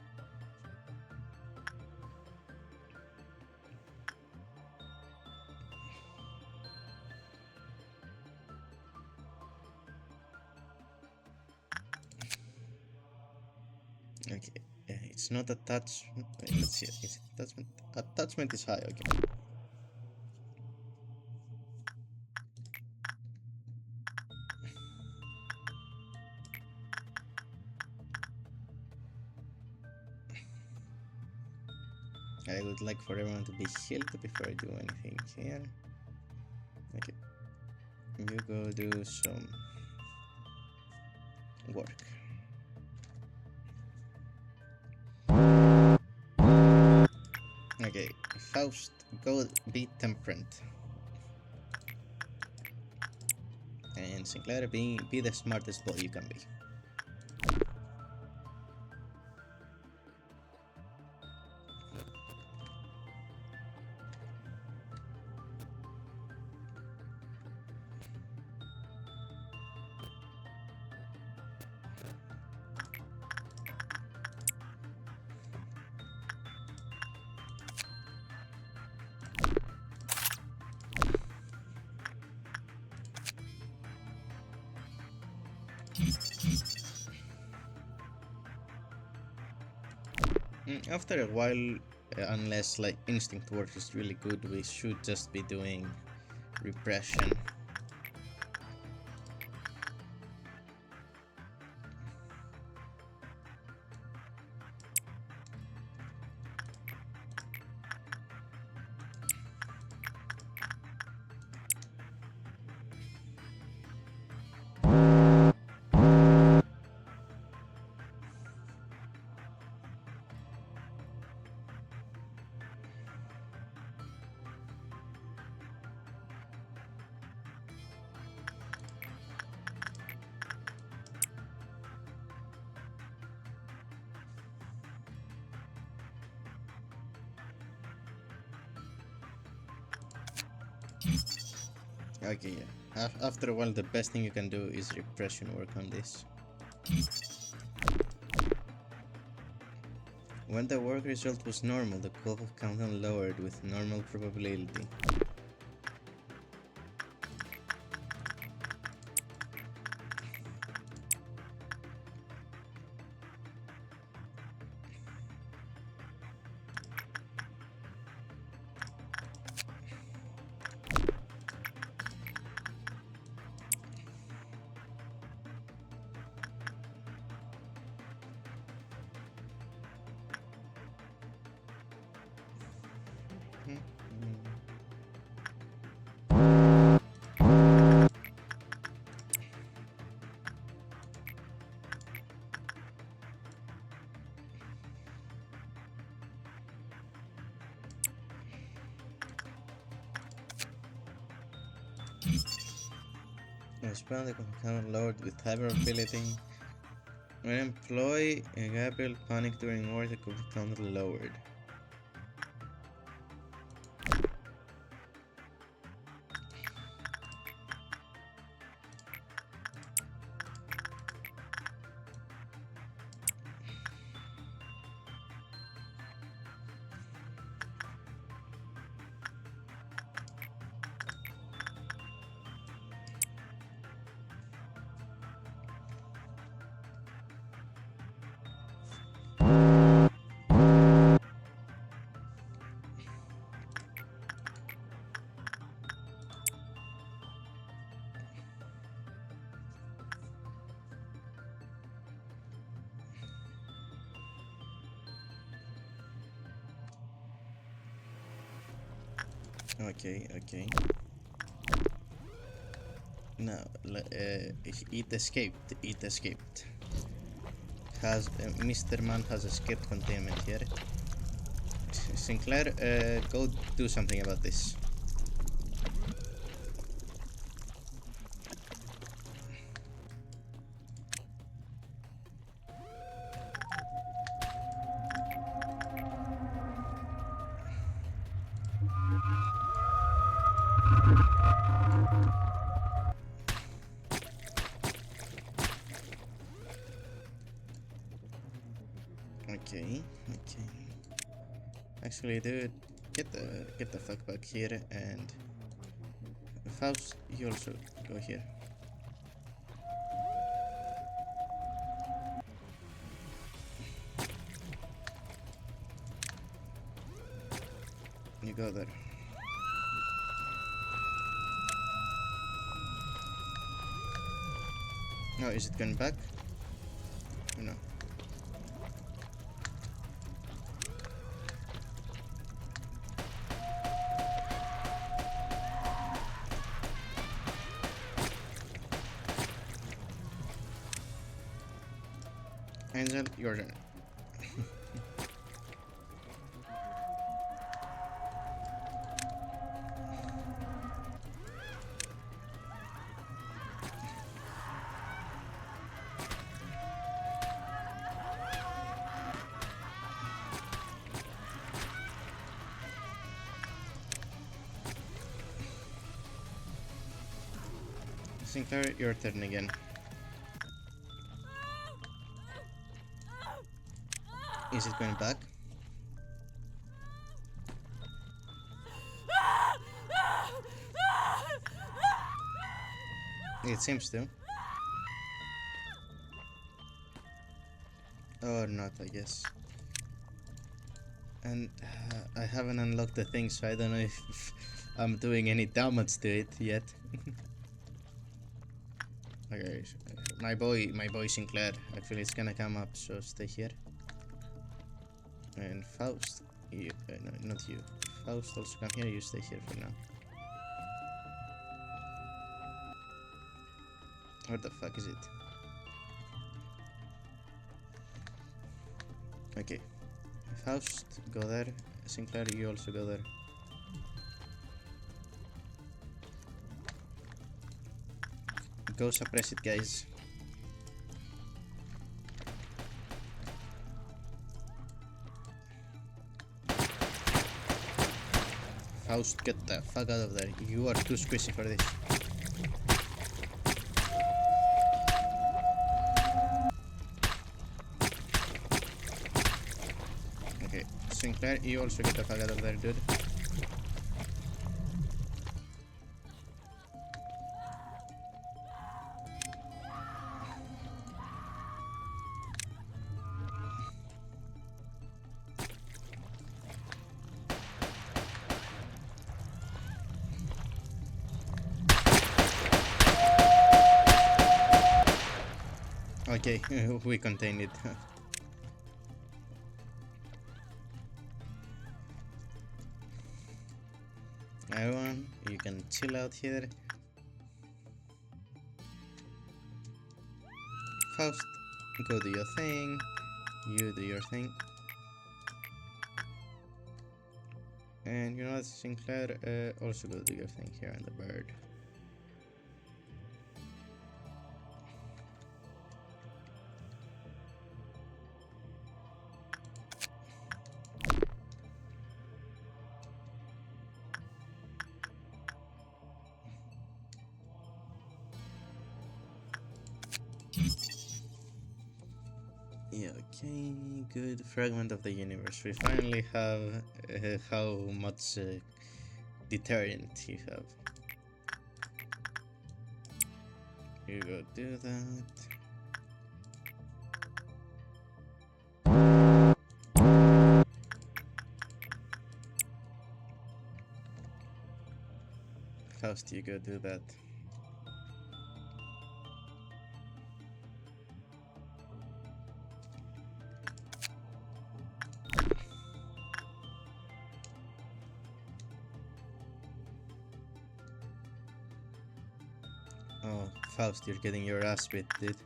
Okay, it's not attachment. Let's see, it's attachment. Attachment is high, okay. I would like for everyone to be healed before I do anything here. Okay, you go do some work. Okay, Faust, go be temperate. And Sinclair, be the smartest boy you can be. After a while, unless like instinct work is really good, we should just be doing repression. Okay, yeah. After a while, the best thing you can do is repression work on this. When the work result was normal, the curve of countdown lowered with normal probability. Spell the compound lowered with hyperability. When employ a Gabriel panic during war, the compound lowered. Okay. Now, it escaped. Mr. Man has escaped containment here. Sinclair, go do something about this. Okay. Actually, dude, get the fuck back here, and Faust, you also go here. You go there. No, is it going back? Or no? Angel, your turn. Sinclair, your turn again. Is it going back? It seems to. Or not, I guess. And I haven't unlocked the thing, so I don't know if I'm doing any damage to it yet. Okay, my boy Sinclair. Actually, it's gonna come up, so stay here. And Faust, you, no, not you. Faust, also come here. You stay here for now. What the fuck is it? Okay, Faust, go there. Sinclair, you also go there. Go suppress it, guys. Faust, get the fuck out of there. You are too squishy for this. Okay, Sinclair, you also get the fuck out of there, dude. Okay, we contained it. Everyone, you can chill out here. Faust, go do your thing. You do your thing. And you know what, Sinclair, also go do your thing here on the bird. Yeah, okay, good. Fragment of the universe. We finally have how much deterrent you have. You go do that. Faust, you go do that. Oh, Faust, you're getting your ass beat, dude.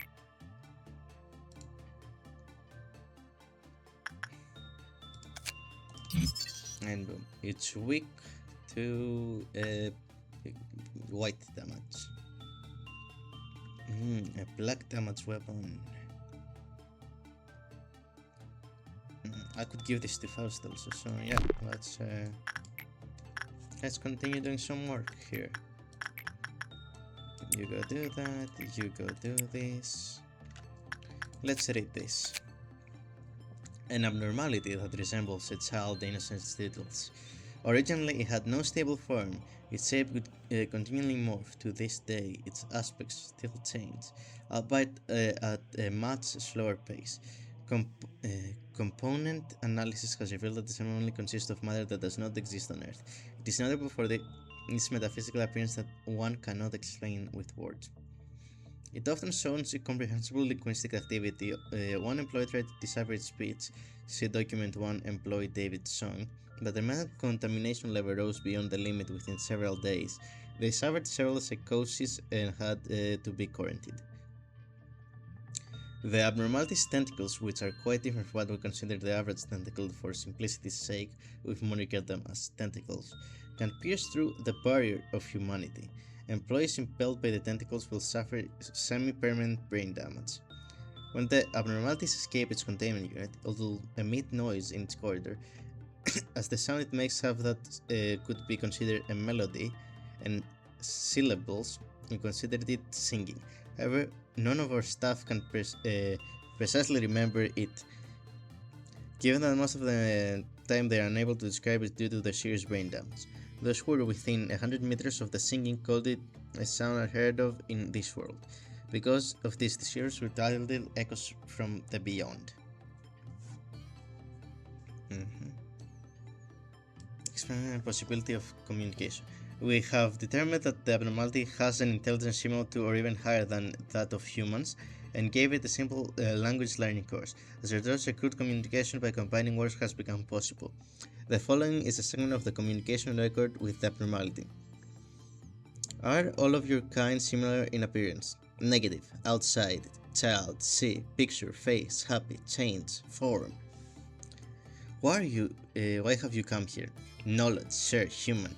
And boom, it's weak to white damage. A black damage weapon. I could give this to Faust also, so yeah, let's continue doing some work here. You go do that, you go do this. Let's read this. An abnormality that resembles a child innocent's titles. Originally, it had no stable form. Its shape would continually morph. To this day, its aspects still change, albeit at a much slower pace. Component analysis has revealed that the same only consists of matter that does not exist on Earth. It is notable for its metaphysical appearance that one cannot explain with words. It often shows incomprehensible linguistic activity. One employee tried to decipher its speech, see document 1 employee David Song, but the method contamination level rose beyond the limit within several days. They suffered several psychoses and had to be quarantined. The abnormality's tentacles, which are quite different from what we consider the average tentacle for simplicity's sake, we've monitored them as tentacles, can pierce through the barrier of humanity. Employees impelled by the tentacles will suffer semi-permanent brain damage. When the abnormalities escape its containment unit, it will emit noise in its corridor, as the sound it makes have that could be considered a melody, and syllables, we considered it singing. However, none of our staff can precisely remember it, given that most of the time they are unable to describe it due to the serious brain damage. Those who were within 100 meters of the singing called it a sound unheard of in this world. Because of this, the series were titled Echoes from the Beyond. Experiment and possibility of communication. We have determined that the abnormality has an intelligence similar to or even higher than that of humans, and gave it a simple language learning course. As a result, a crude communication by combining words has become possible. The following is a segment of the communication record with the abnormality. Are all of your kind similar in appearance? Negative, outside, child, see, picture, face, happy, change, form. Why have you come here? Knowledge, share, human.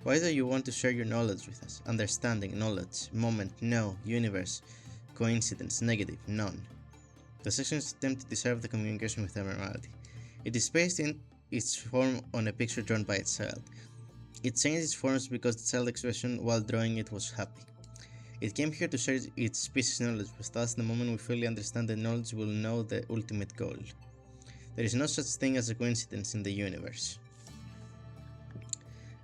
Why do you want to share your knowledge with us? Understanding, knowledge, moment, no, universe, coincidence, negative, none. The sections attempt to describe the communication with abnormality. It is based in its form on a picture drawn by a child. It changed its forms because the child's expression while drawing it was happy. It came here to share its species knowledge with us. The moment we fully understand the knowledge, we will know the ultimate goal. There is no such thing as a coincidence in the universe.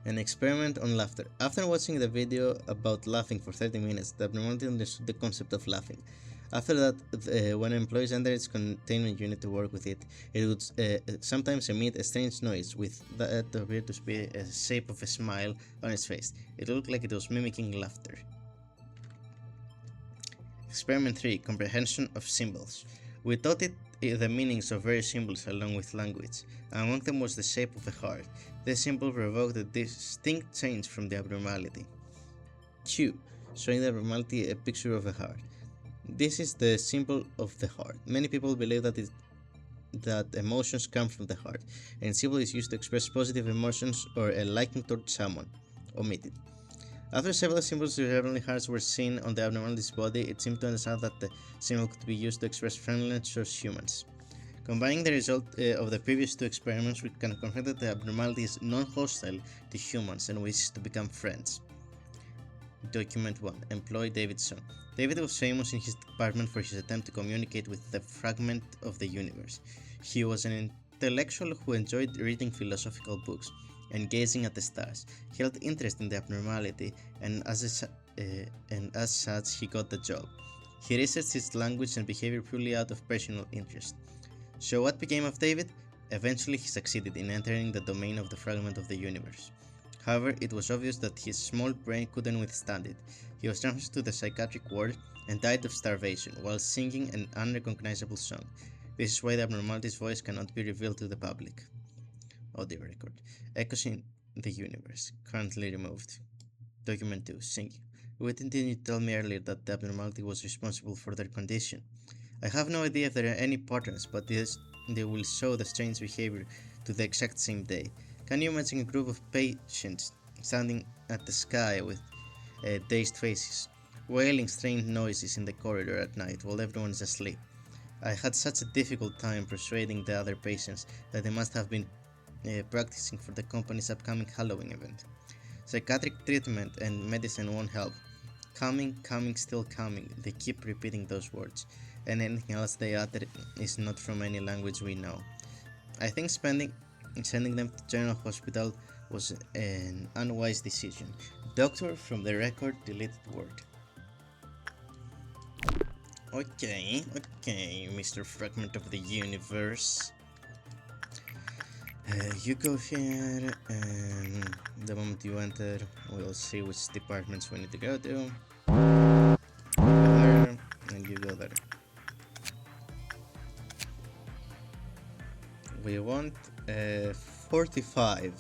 An experiment on laughter. After watching the video about laughing for 30 minutes, the abnormality understood the concept of laughing. After that, when employees entered its containment unit to work with it, it would sometimes emit a strange noise with that appeared to be a shape of a smile on its face. It looked like it was mimicking laughter. Experiment 3. Comprehension of symbols. We taught it the meanings of various symbols along with language. Among them was the shape of a heart. This symbol provoked a distinct change from the abnormality. Q. Showing the abnormality a picture of a heart. This is the symbol of the heart. Many people believe that emotions come from the heart, and the symbol is used to express positive emotions or a liking towards someone. Omitted. After several symbols resembling hearts were seen on the abnormality's body, it seemed to understand that the symbol could be used to express friendliness towards humans. Combining the result of the previous two experiments, we can confirm that the abnormality is non-hostile to humans and wishes to become friends. Document 1. Employee David Song. David was famous in his department for his attempt to communicate with the fragment of the universe. He was an intellectual who enjoyed reading philosophical books and gazing at the stars. He held interest in the abnormality, and as such, he got the job. He researched its language and behavior purely out of personal interest. So, what became of David? Eventually, he succeeded in entering the domain of the fragment of the universe. However, it was obvious that his small brain couldn't withstand it. He was transferred to the psychiatric ward and died of starvation while singing an unrecognizable song. This is why the abnormality's voice cannot be revealed to the public. Audio record. Echoes in the universe. Currently removed. Document 2. Singing. Why didn't you tell me earlier that the abnormality was responsible for their condition? I have no idea if there are any patterns, but they will show the strange behavior to the exact same day. Can you imagine a group of patients standing at the sky with dazed faces, wailing strange noises in the corridor at night while everyone is asleep? I had such a difficult time persuading the other patients that they must have been practicing for the company's upcoming Halloween event. Psychiatric treatment and medicine won't help. Coming, coming, still coming. They keep repeating those words, and anything else they utter is not from any language we know. I think sending them to General Hospital was an unwise decision. Doctor from the record deleted word. Okay, Mr. Fragment of the Universe. You go here, and the moment you enter, we'll see which departments we need to go to. There, and you go there. We want 45.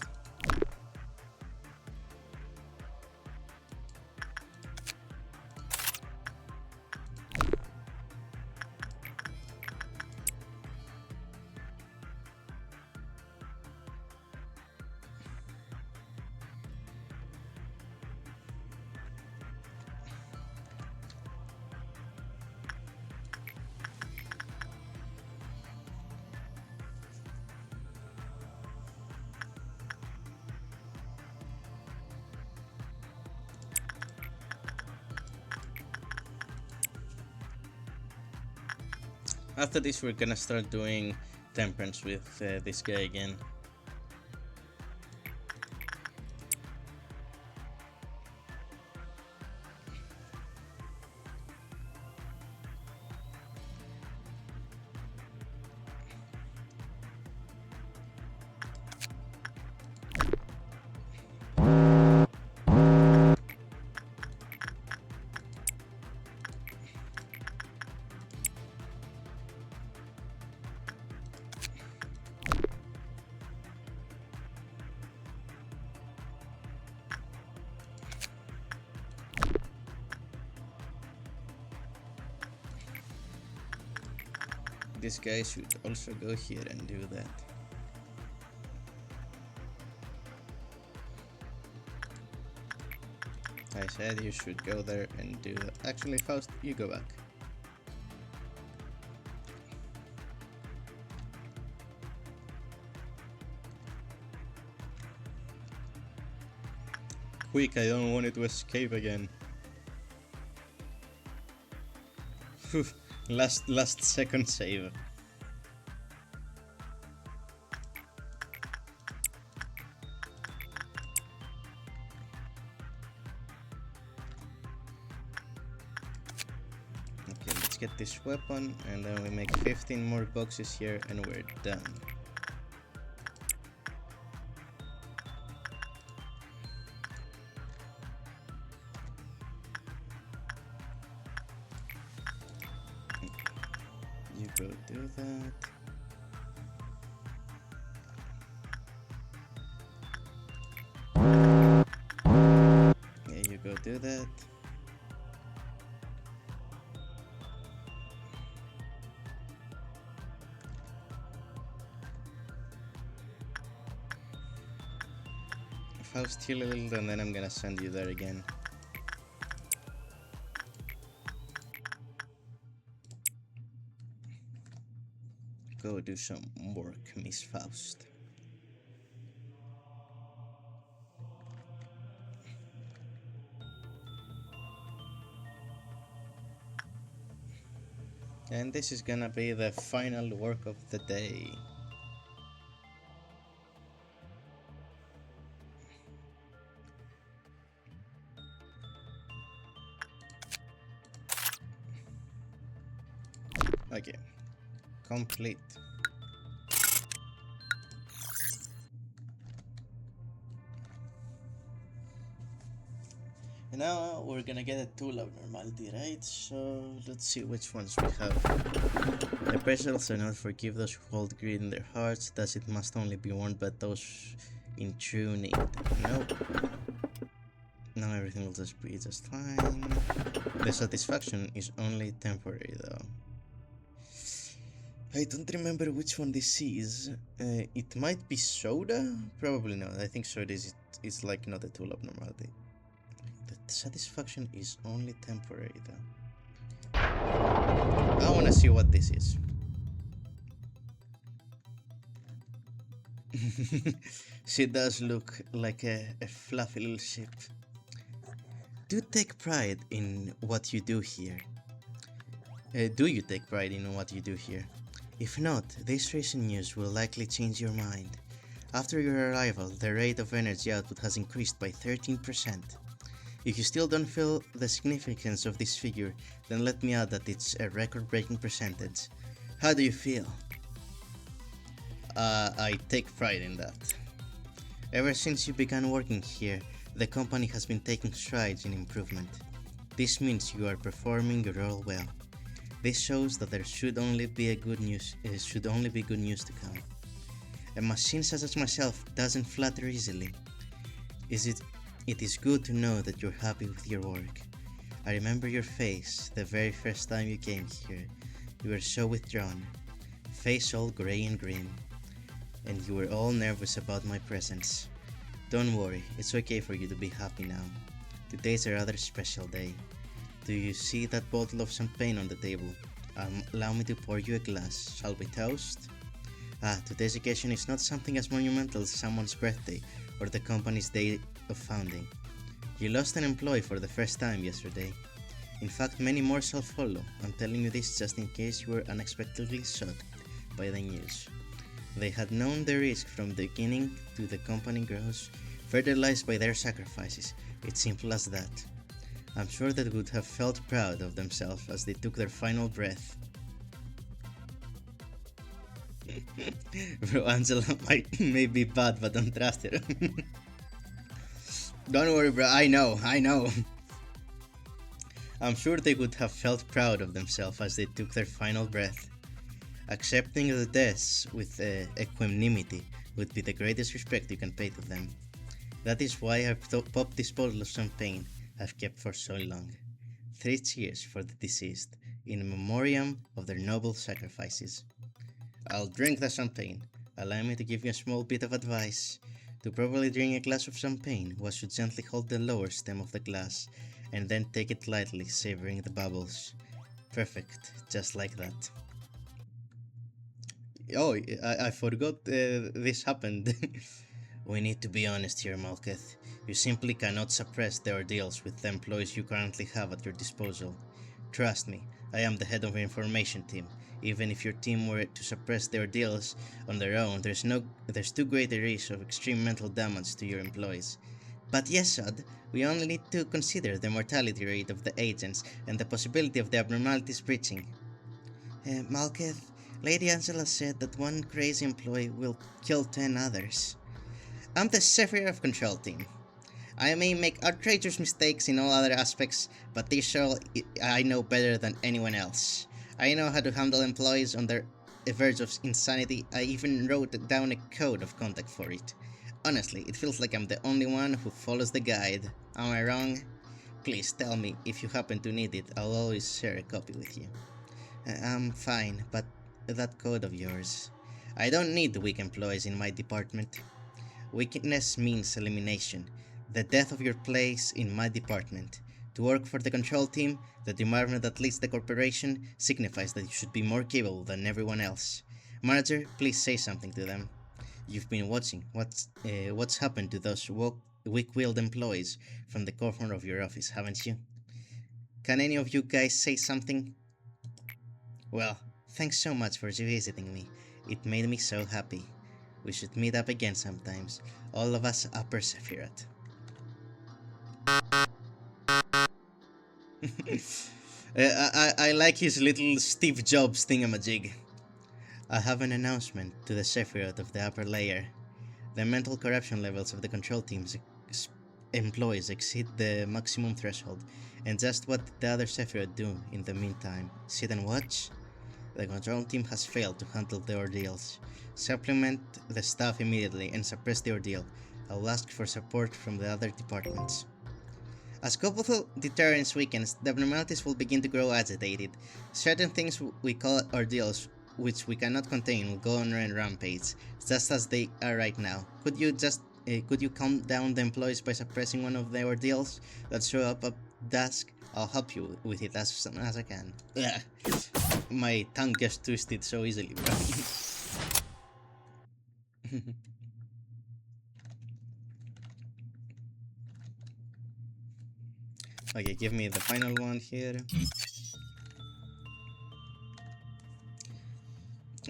After this, we're gonna start doing temperance with this guy again. This guy should also go here and do that. I said you should go there and do that. Actually, Faust, you go back. Quick, I don't want it to escape again. last second save. Okay, let's get this weapon, and then we make 15 more boxes here, and we're done. You go do that. Yeah, you go do that. Faust, heal a little, and then I'm gonna send you there again. Go do some work, Miss Faust. And this is gonna be the final work of the day. Okay, complete. And now we're gonna get a tool of normality, right? So let's see which ones we have. The pearls are not forgive those who hold greed in their hearts, thus it must only be worn by those in true need. Nope. Now everything will just be just fine. The satisfaction is only temporary though. I don't remember which one this is. It might be soda? Probably not. I think soda is like not a tool of normality. The satisfaction is only temporary though. I wanna see what this is. She does look like a fluffy little ship. Do take pride in what you do here. Do you take pride in what you do here? If not, this recent news will likely change your mind. After your arrival, the rate of energy output has increased by 13%. If you still don't feel the significance of this figure, then let me add that it's a record-breaking percentage. How do you feel? I take pride in that. Ever since you began working here, the company has been taking strides in improvement. This means you are performing your role well. This shows that there should only be good news to come. A machine such as myself doesn't flatter easily. It is good to know that you're happy with your work. I remember your face the very first time you came here. You were so withdrawn, face all grey and grim, and you were all nervous about my presence. Don't worry, it's okay for you to be happy now. Today's a rather special day. Do you see that bottle of champagne on the table? Allow me to pour you a glass. Shall we toast? Today's occasion is not something as monumental as someone's birthday or the company's day of founding. You lost an employee for the first time yesterday. In fact, many more shall follow. I'm telling you this just in case you were unexpectedly shocked by the news. They had known the risk from the beginning to the company grows, fertilized by their sacrifices. It's simple as that. I'm sure they would have felt proud of themselves as they took their final breath. Bro, Angela may be bad, but don't trust her. Don't worry, bro. I know. I'm sure they would have felt proud of themselves as they took their final breath. Accepting the deaths with equanimity would be the greatest respect you can pay to them. That is why I've popped this bottle of champagne I've kept for so long. 3 cheers for the deceased, in memoriam of their noble sacrifices. I'll drink the champagne. Allow me to give you a small bit of advice. To properly drink a glass of champagne, one should gently hold the lower stem of the glass, and then take it lightly, savoring the bubbles. Perfect, just like that. Oh, I forgot this happened. We need to be honest here, Malketh. You simply cannot suppress the ordeals with the employees you currently have at your disposal. Trust me, I am the head of the information team. Even if your team were to suppress the ordeals on their own, there's too great a risk of extreme mental damage to your employees. But yes, Odd, we only need to consider the mortality rate of the agents and the possibility of the abnormalities breaching. Malketh, Lady Angela said that one crazy employee will kill 10 others. I'm the Sephiroth of Control Team. I may make outrageous mistakes in all other aspects, but this show I know better than anyone else. I know how to handle employees on their verge of insanity. I even wrote down a code of conduct for it. Honestly, it feels like I'm the only one who follows the guide. Am I wrong? Please tell me if you happen to need it. I'll always share a copy with you. I'm fine, but that code of yours. I don't need weak employees in my department. Weakness means elimination. The death of your place in my department. To work for the control team, the department that leads the corporation, signifies that you should be more capable than everyone else. Manager, please say something to them. You've been watching. What's happened to those weak-willed employees from the corner of your office, haven't you? Can any of you guys say something? Well, thanks so much for visiting me. It made me so happy. We should meet up again sometimes, all of us Upper Sephiroth. I like his little Steve Jobs thingamajig. I have an announcement to the Sephiroth of the upper layer. The mental corruption levels of the control team's employees exceed the maximum threshold, and just what did the other Sephiroth do in the meantime? Sit and watch? The control team has failed to handle the ordeals. Supplement the staff immediately and suppress the ordeal. I'll ask for support from the other departments. As Kobothal deterrence weakens, the abnormalities will begin to grow agitated. Certain things we call ordeals, which we cannot contain, will go on a rampage, just as they are right now. Could you calm down the employees by suppressing one of the ordeals that show up at dusk? I'll help you with it as soon as I can. Ugh. My tongue gets twisted so easily, bro. Okay, give me the final one here.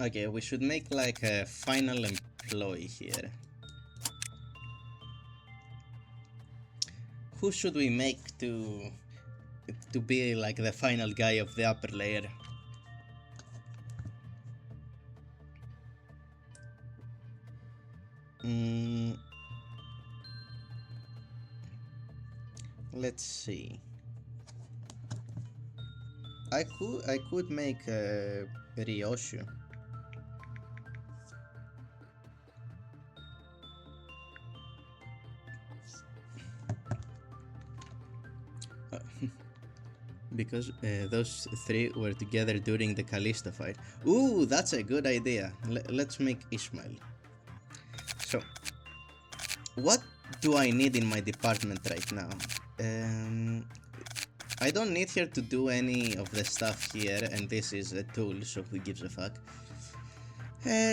Okay, we should make like a final employee here. Who should we make to be like the final guy of the upper layer? Let's see. I could make Ryoshu. Because those three were together during the Callisto fight. Ooh, that's a good idea. Let's make Ishmael. So, what do I need in my department right now? I don't need her to do any of the stuff here, and this is a tool, so who gives a fuck?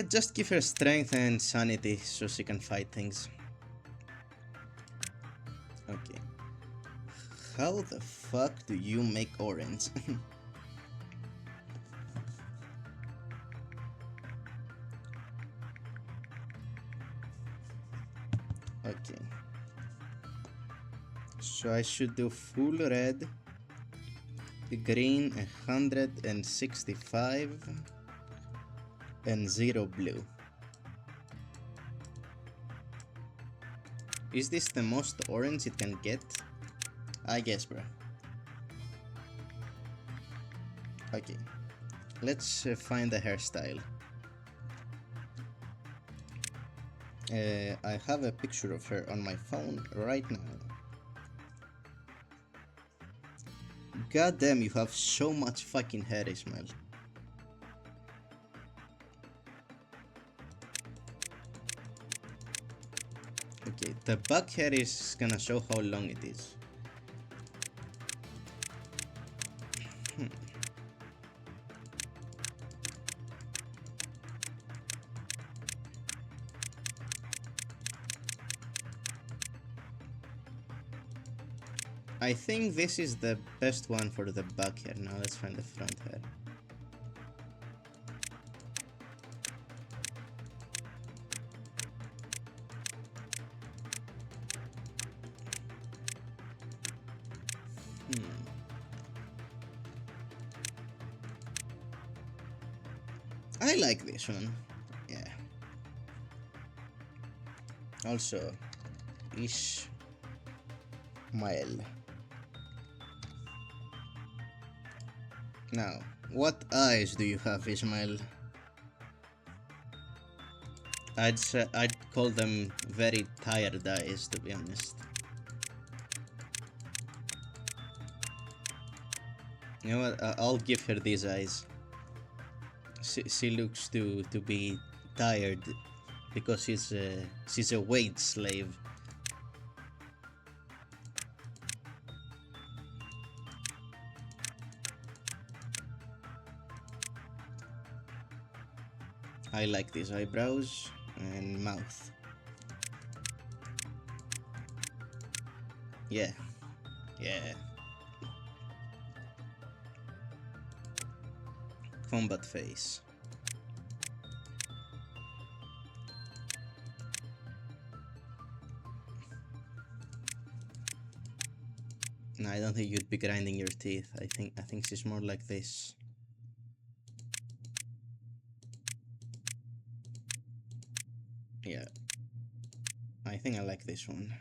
Just give her strength and sanity so she can fight things. Okay. How the fuck do you make orange? Okay. So I should do full red, green 165, and 0 blue. Is this the most orange it can get? I guess, bro. Okay. Let's find the hairstyle. I have a picture of her on my phone right now. God damn, you have so much fucking hair, Ismail. Okay, the back hair is gonna show how long it is. I think this is the best one for the back hair. Now let's find the front hair. I like this one. Yeah. Also, Ishmael. Now, what eyes do you have, Ishmael? I'd call them very tired eyes, to be honest. You know what? I'll give her these eyes. She looks to be tired because she's a wage slave. I like these eyebrows and mouth. Yeah. combat phase. No, I don't think you'd be grinding your teeth. I think she's more like this. Yeah. I think I like this one.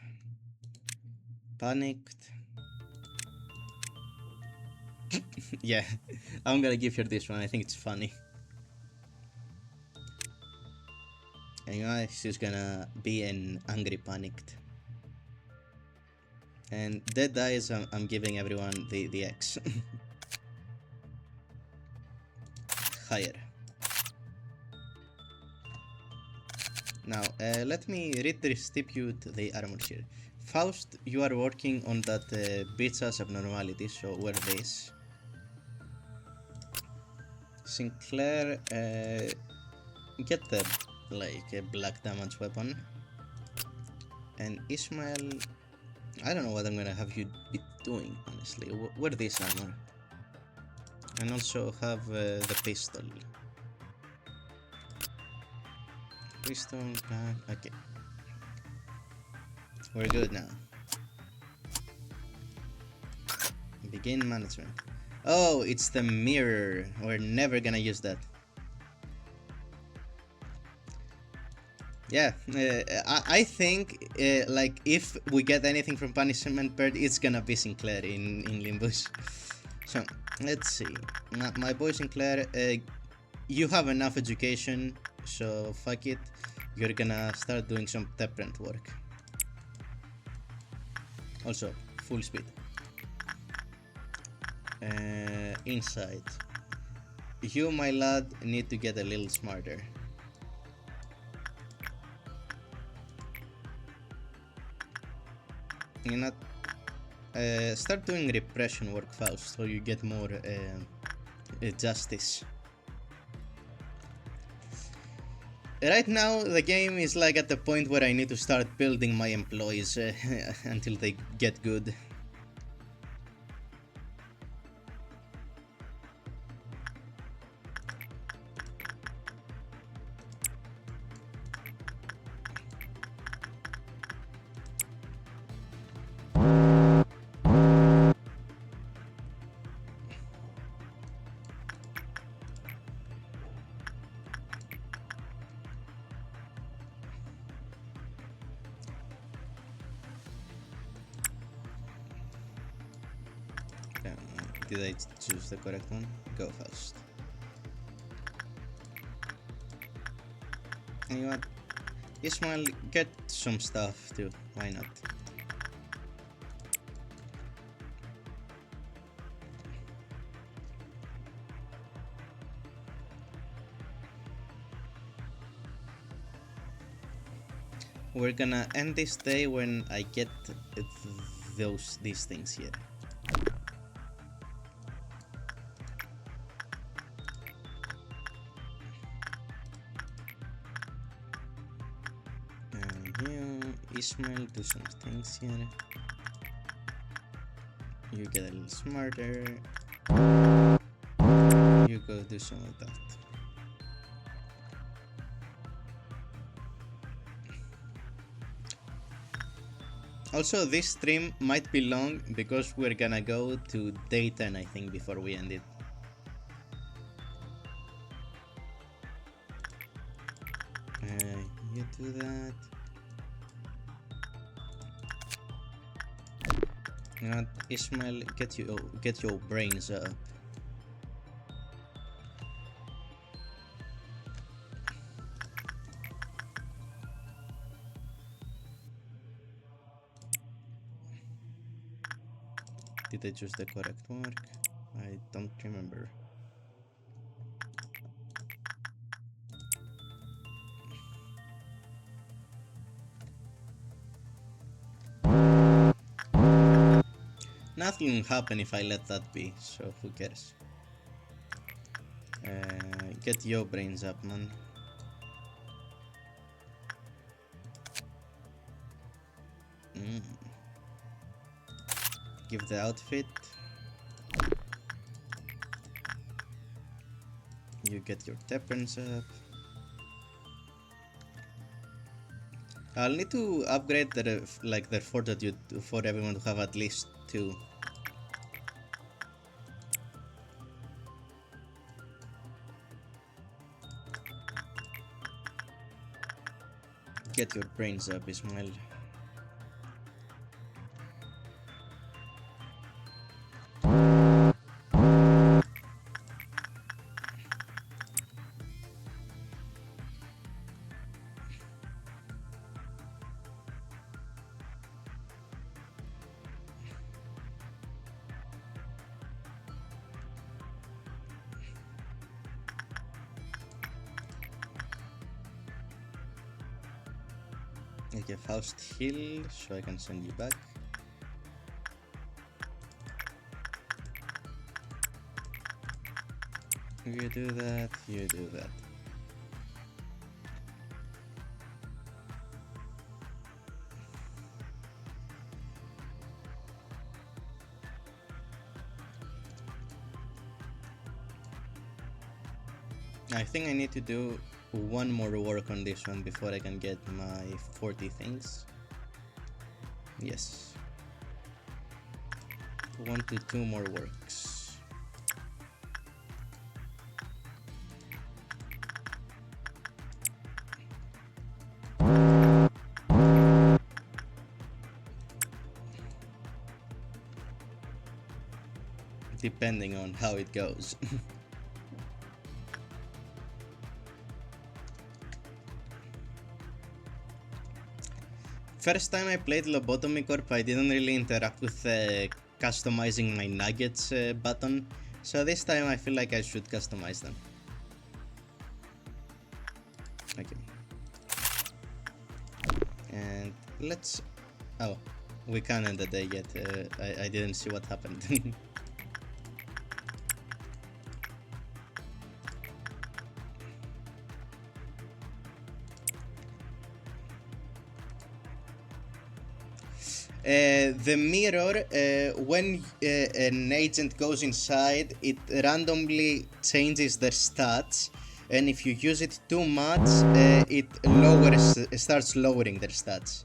Panicked. Yeah, I'm gonna give her this one. I think it's funny. Anyway, she's gonna be an angry panicked. And dead eyes, I'm giving everyone the X. Higher. Now, let me redistribute the armor here. Faust, you are working on that bitch-ass abnormality, so wear this. Sinclair, get the, like, a black damage weapon. And Ismail, I don't know what I'm gonna have you be doing, honestly. Wear this armor. And also have the pistol. Pistol, back, okay. We're good now. Begin management. Oh, it's the mirror. We're never gonna use that. Yeah, I think like if we get anything from Punishment Bird, it's gonna be Sinclair in Limbus. So let's see. My boy Sinclair, you have enough education, so fuck it. You're gonna start doing some temperament work. Also, full speed. Inside. You, my lad, need to get a little smarter. You know, start doing repression work fast, so you get more justice. Right now, the game is like at the point where I need to start building my employees until they get good. Did I choose the correct one? Go fast. You know what? Ismail, get some stuff too. Why not? We're gonna end this day when I get these things here. Ismail, do some things here. You get a little smarter. You go do some of that. Also, this stream might be long because we're gonna go to day 10, I think, before we end it. You do that. You know what, Ismail, get your brains up. Did I choose the correct work? I don't remember. Nothing will happen if I let that be, so who cares? Get your brains up, man. Give the outfit. You get your weapons up. I'll need to upgrade the fortitude for everyone to have at least 2. Get your brains up, Ismail. Okay, Faust heal, so I can send you back. You do that, you do that. I think I need to do one more work on this one before I can get my 40 things. Yes. 1 to 2 more works. Depending on how it goes. First time I played Lobotomy Corp, I didn't really interact with customizing my nuggets button, so this time I feel like I should customize them. Okay. And let's... Oh, we can't end the day yet. I didn't see what happened. The mirror, when an agent goes inside, it randomly changes their stats, and if you use it too much, it starts lowering their stats.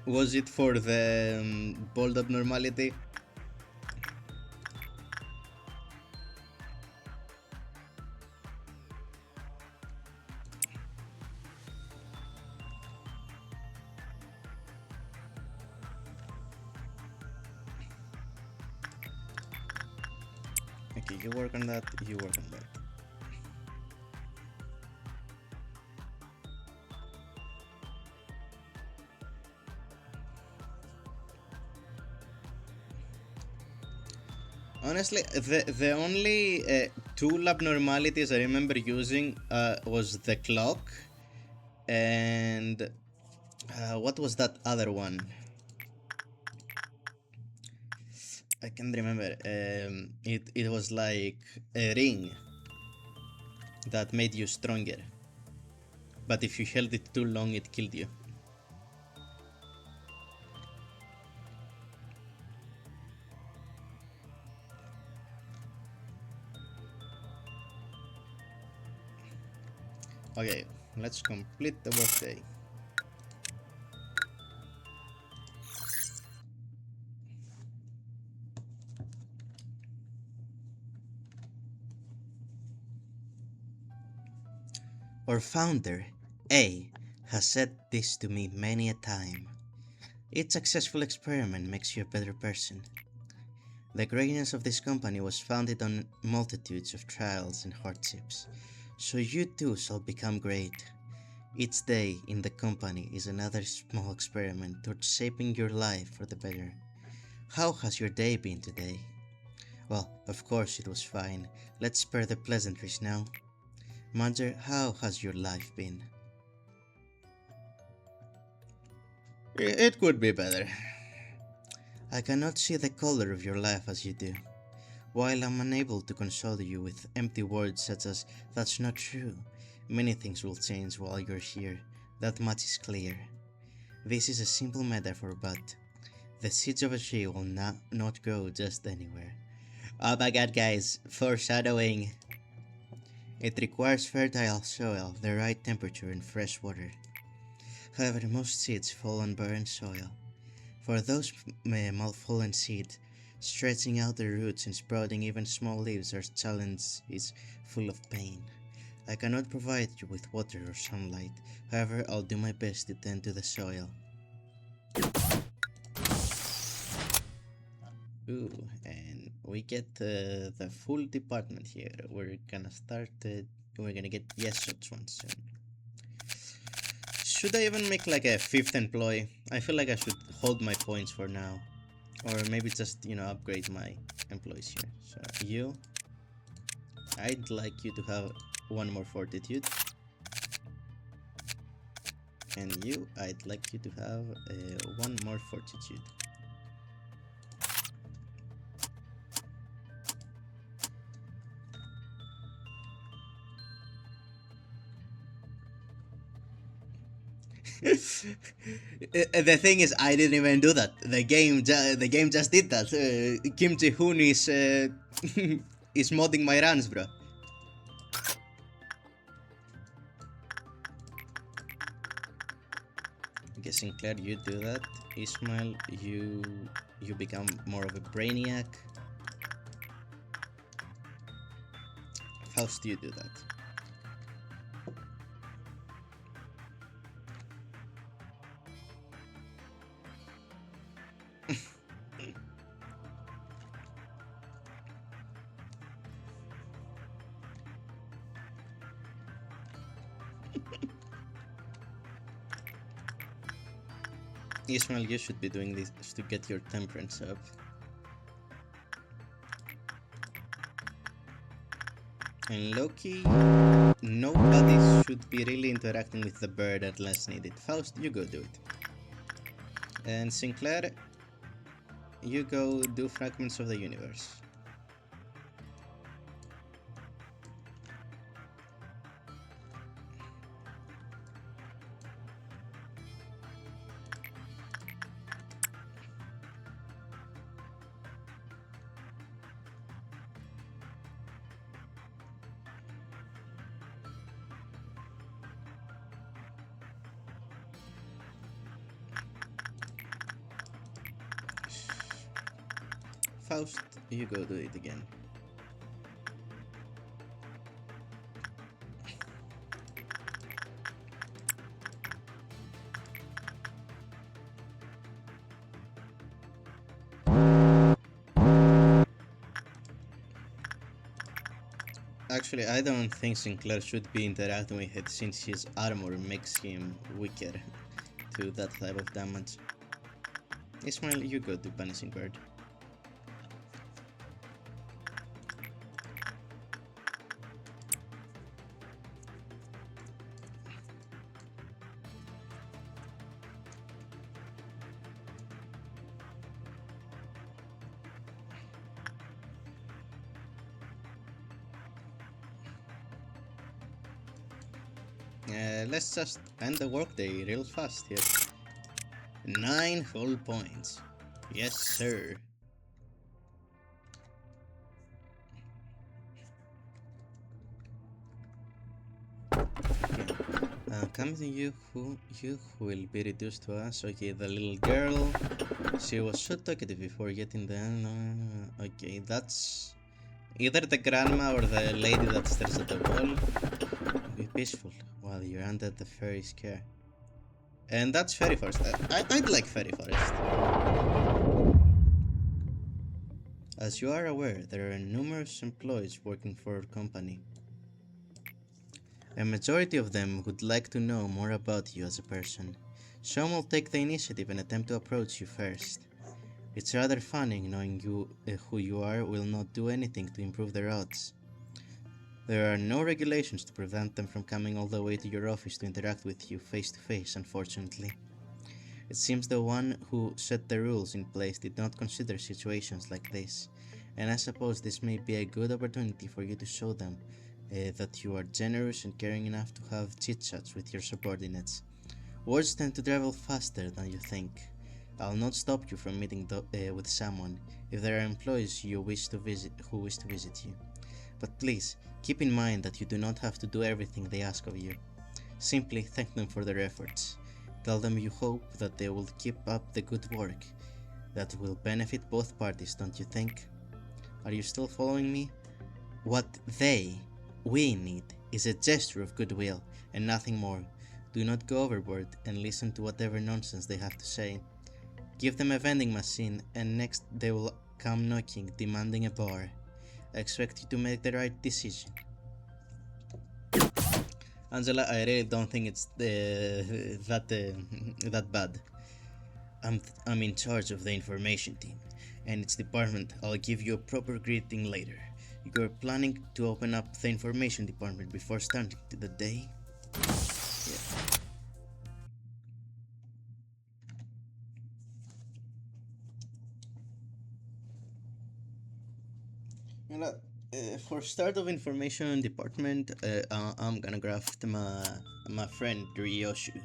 Was it for the bold abnormality? Okay, you work on that, you work on that. Honestly, the only tool abnormalities I remember using was the clock, and what was that other one? I can't remember. It was like a ring that made you stronger, but if you held it too long, it killed you. Okay, let's complete the workday. Our founder, A, has said this to me many a time. Each successful experiment makes you a better person. The greatness of this company was founded on multitudes of trials and hardships, so you too shall become great. Each day in the company is another small experiment towards shaping your life for the better. How has your day been today? Well, of course it was fine. Let's spare the pleasantries now. Mudger, how has your life been? It could be better. I cannot see the color of your life as you do. While I'm unable to console you with empty words such as, "That's not true," many things will change while you're here. That much is clear. This is a simple metaphor, but the seeds of a tree will not grow just anywhere. Oh my god, guys, foreshadowing. It requires fertile soil, the right temperature, and fresh water. However, most seeds fall on barren soil. For those malfallen seeds, stretching out their roots and sprouting even small leaves are challenges full of pain. I cannot provide you with water or sunlight, however, I'll do my best to tend to the soil. Ooh, and we get the full department here. We're gonna get yes shots one soon. Should I even make like a 5th employee? I feel like I should hold my points for now. Or maybe just, upgrade my employees here. So, I'd like you to have 1 more fortitude. And I'd like you to have 1 more fortitude. The thing is, I didn't even do that. The game just did that. Kim Ji-hoon is is modding my runs, bro. Okay, Sinclair, you do that. Ismail, you become more of a brainiac. Faust, you do that. Ismail, you should be doing this to get your temperance up. And Loki, nobody should be really interacting with the bird unless needed. Faust, you go do it. And Sinclair, you go do fragments of the universe. Faust, you go do it again. Actually, I don't think Sinclair should be interacting with it since his armor makes him weaker to that type of damage. Ismail, you go do Punishing Bird. Let's just end the workday real fast here. 9 whole points. Yes, sir. Okay. Coming to you who will be reduced to us. Okay, the little girl. She was so talkative before getting the... Okay, that's either the grandma or the lady that stares at the wall. Be peaceful while you're under the fairy's care. And that's Fairy Forest. I'd like Fairy Forest. As you are aware, there are numerous employees working for our company. A majority of them would like to know more about you as a person. Some will take the initiative and attempt to approach you first. It's rather funny knowing who you are will not do anything to improve their odds. There are no regulations to prevent them from coming all the way to your office to interact with you face to face, unfortunately. It seems the one who set the rules in place did not consider situations like this, and I suppose this may be a good opportunity for you to show them that you are generous and caring enough to have chit-chats with your subordinates. Words tend to travel faster than you think. I'll not stop you from meeting with someone if there are employees you wish to visit who wish to visit you. But please, keep in mind that you do not have to do everything they ask of you. Simply thank them for their efforts. Tell them you hope that they will keep up the good work. That will benefit both parties, don't you think? Are you still following me? What we need is a gesture of goodwill and nothing more. Do not go overboard and listen to whatever nonsense they have to say. Give them a vending machine and next they will come knocking, demanding a bar. I expect you to make the right decision. Angela, I really don't think it's that bad. I'm in charge of the information team, and its department. I'll give you a proper greeting later. You're planning to open up the information department before starting the day? You know, for start of information department, I'm gonna graft my friend Ryoshu.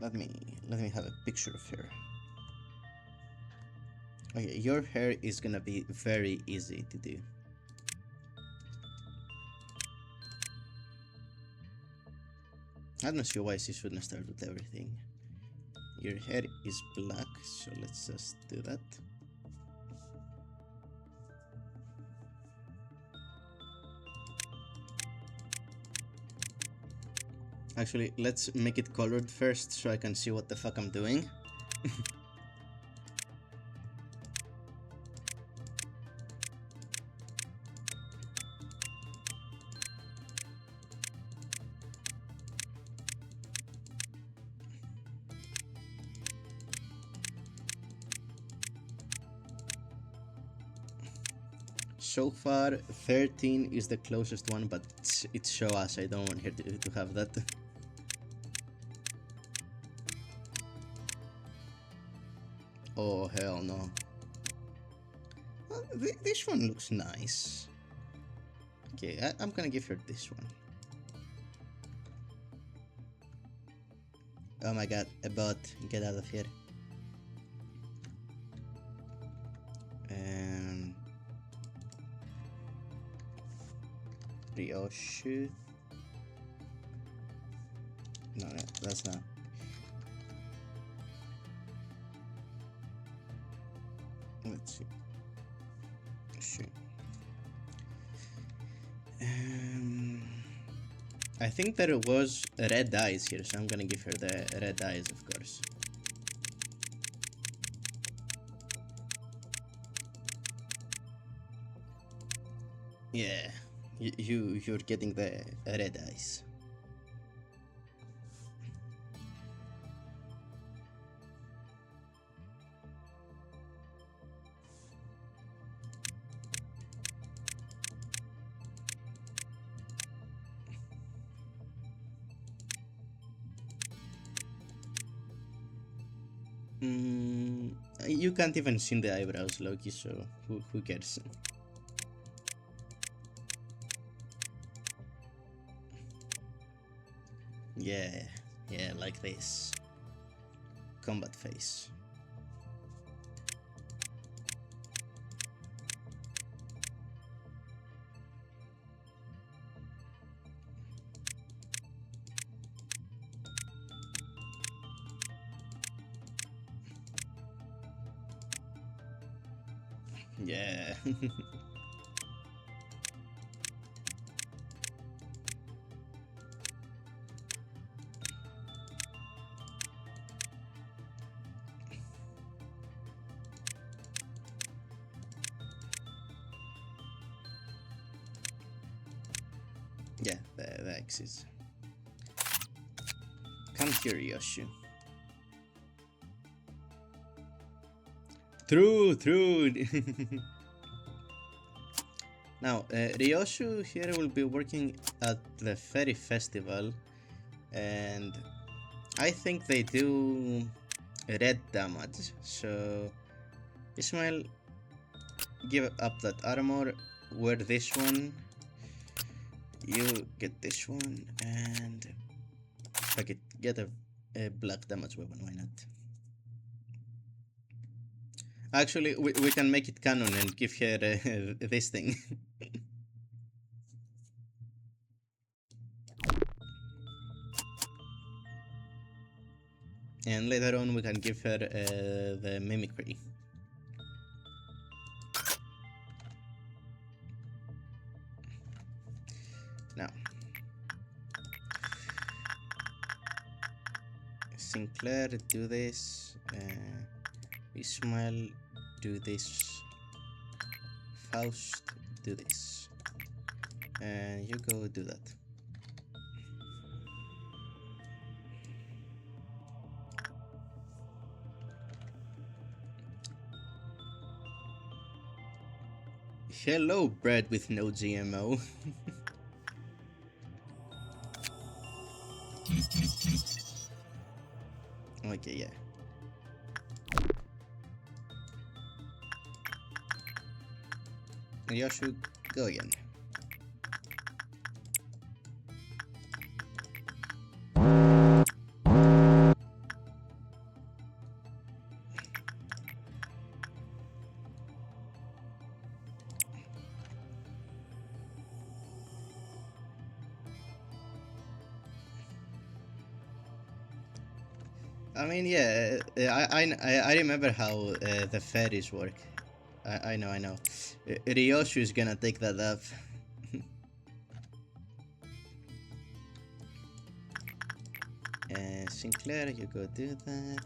Let me have a picture of her. Okay, your hair is gonna be very easy to do. I'm not sure why she shouldn't start with everything. Your hair is black, so let's just do that. Actually, let's make it colored first so I can see what the fuck I'm doing. So far, 13 is the closest one, but it's show us. I don't want her to have that. Oh, hell no. Well, this one looks nice. Okay, I'm gonna give her this one. Oh my god, a bot. Get out of here. Ryoshu. No, that's not. Let's see. Sure. I think there was red eyes here, so I'm gonna give her the red eyes, of course. Yeah, you're getting the red eyes. You can't even see the eyebrows, Loki, so who cares? Yeah, like this. Combat face. Yeah. Yeah, the axis. Come here, Yoshu. True. Now, Ryoshu here will be working at the Fairy Festival, and I think they do red damage, so Ismail, give up that armor, wear this one, you get this one, and fuck it, get a black damage weapon, why not? Actually, we can make it canon and give her this thing. And later on we can give her the mimicry. Now, Sinclair, do this. Ismail, do this. Faust, do this. And you go do that. Hello, bread with no GMO. Okay, yeah. Yoshu, go again. I mean, yeah, I remember how the fairies work. I know. Ryoshu is gonna take that up. Sinclair, you go do that.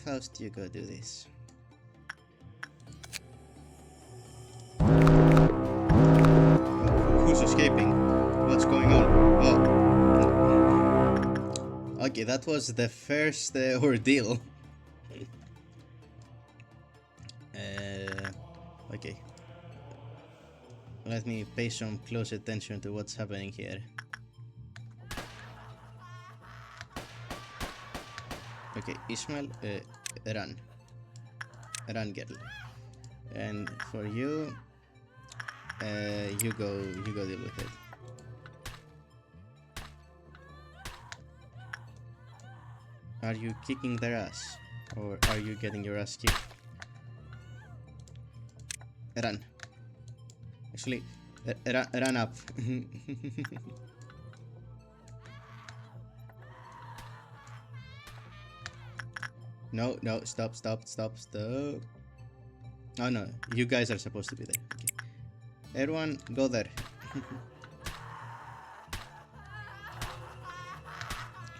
Faust, you go do this. Who's escaping? What's going on? Oh. Okay, that was the first ordeal. Okay. Let me pay some close attention to what's happening here. Okay, Ismail, run. Run, girl. And for you, you go deal with it. Are you kicking their ass? Or are you getting your ass kicked? Run. Actually, run up. No, stop. Oh no, you guys are supposed to be there. Okay. Everyone, go there.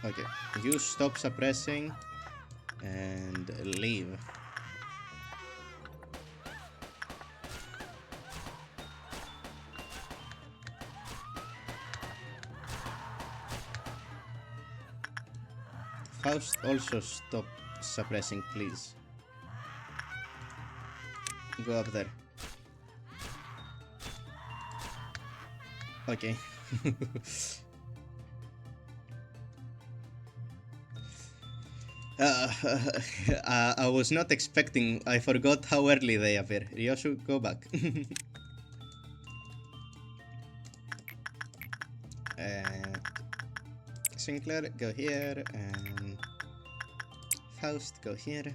Okay, you stop suppressing and leave. Faust, also stop suppressing, please. Go up there. Okay. I was not expecting. I forgot how early they appear. Ryoshu, go back. Sinclair, go here, and Faust, go here.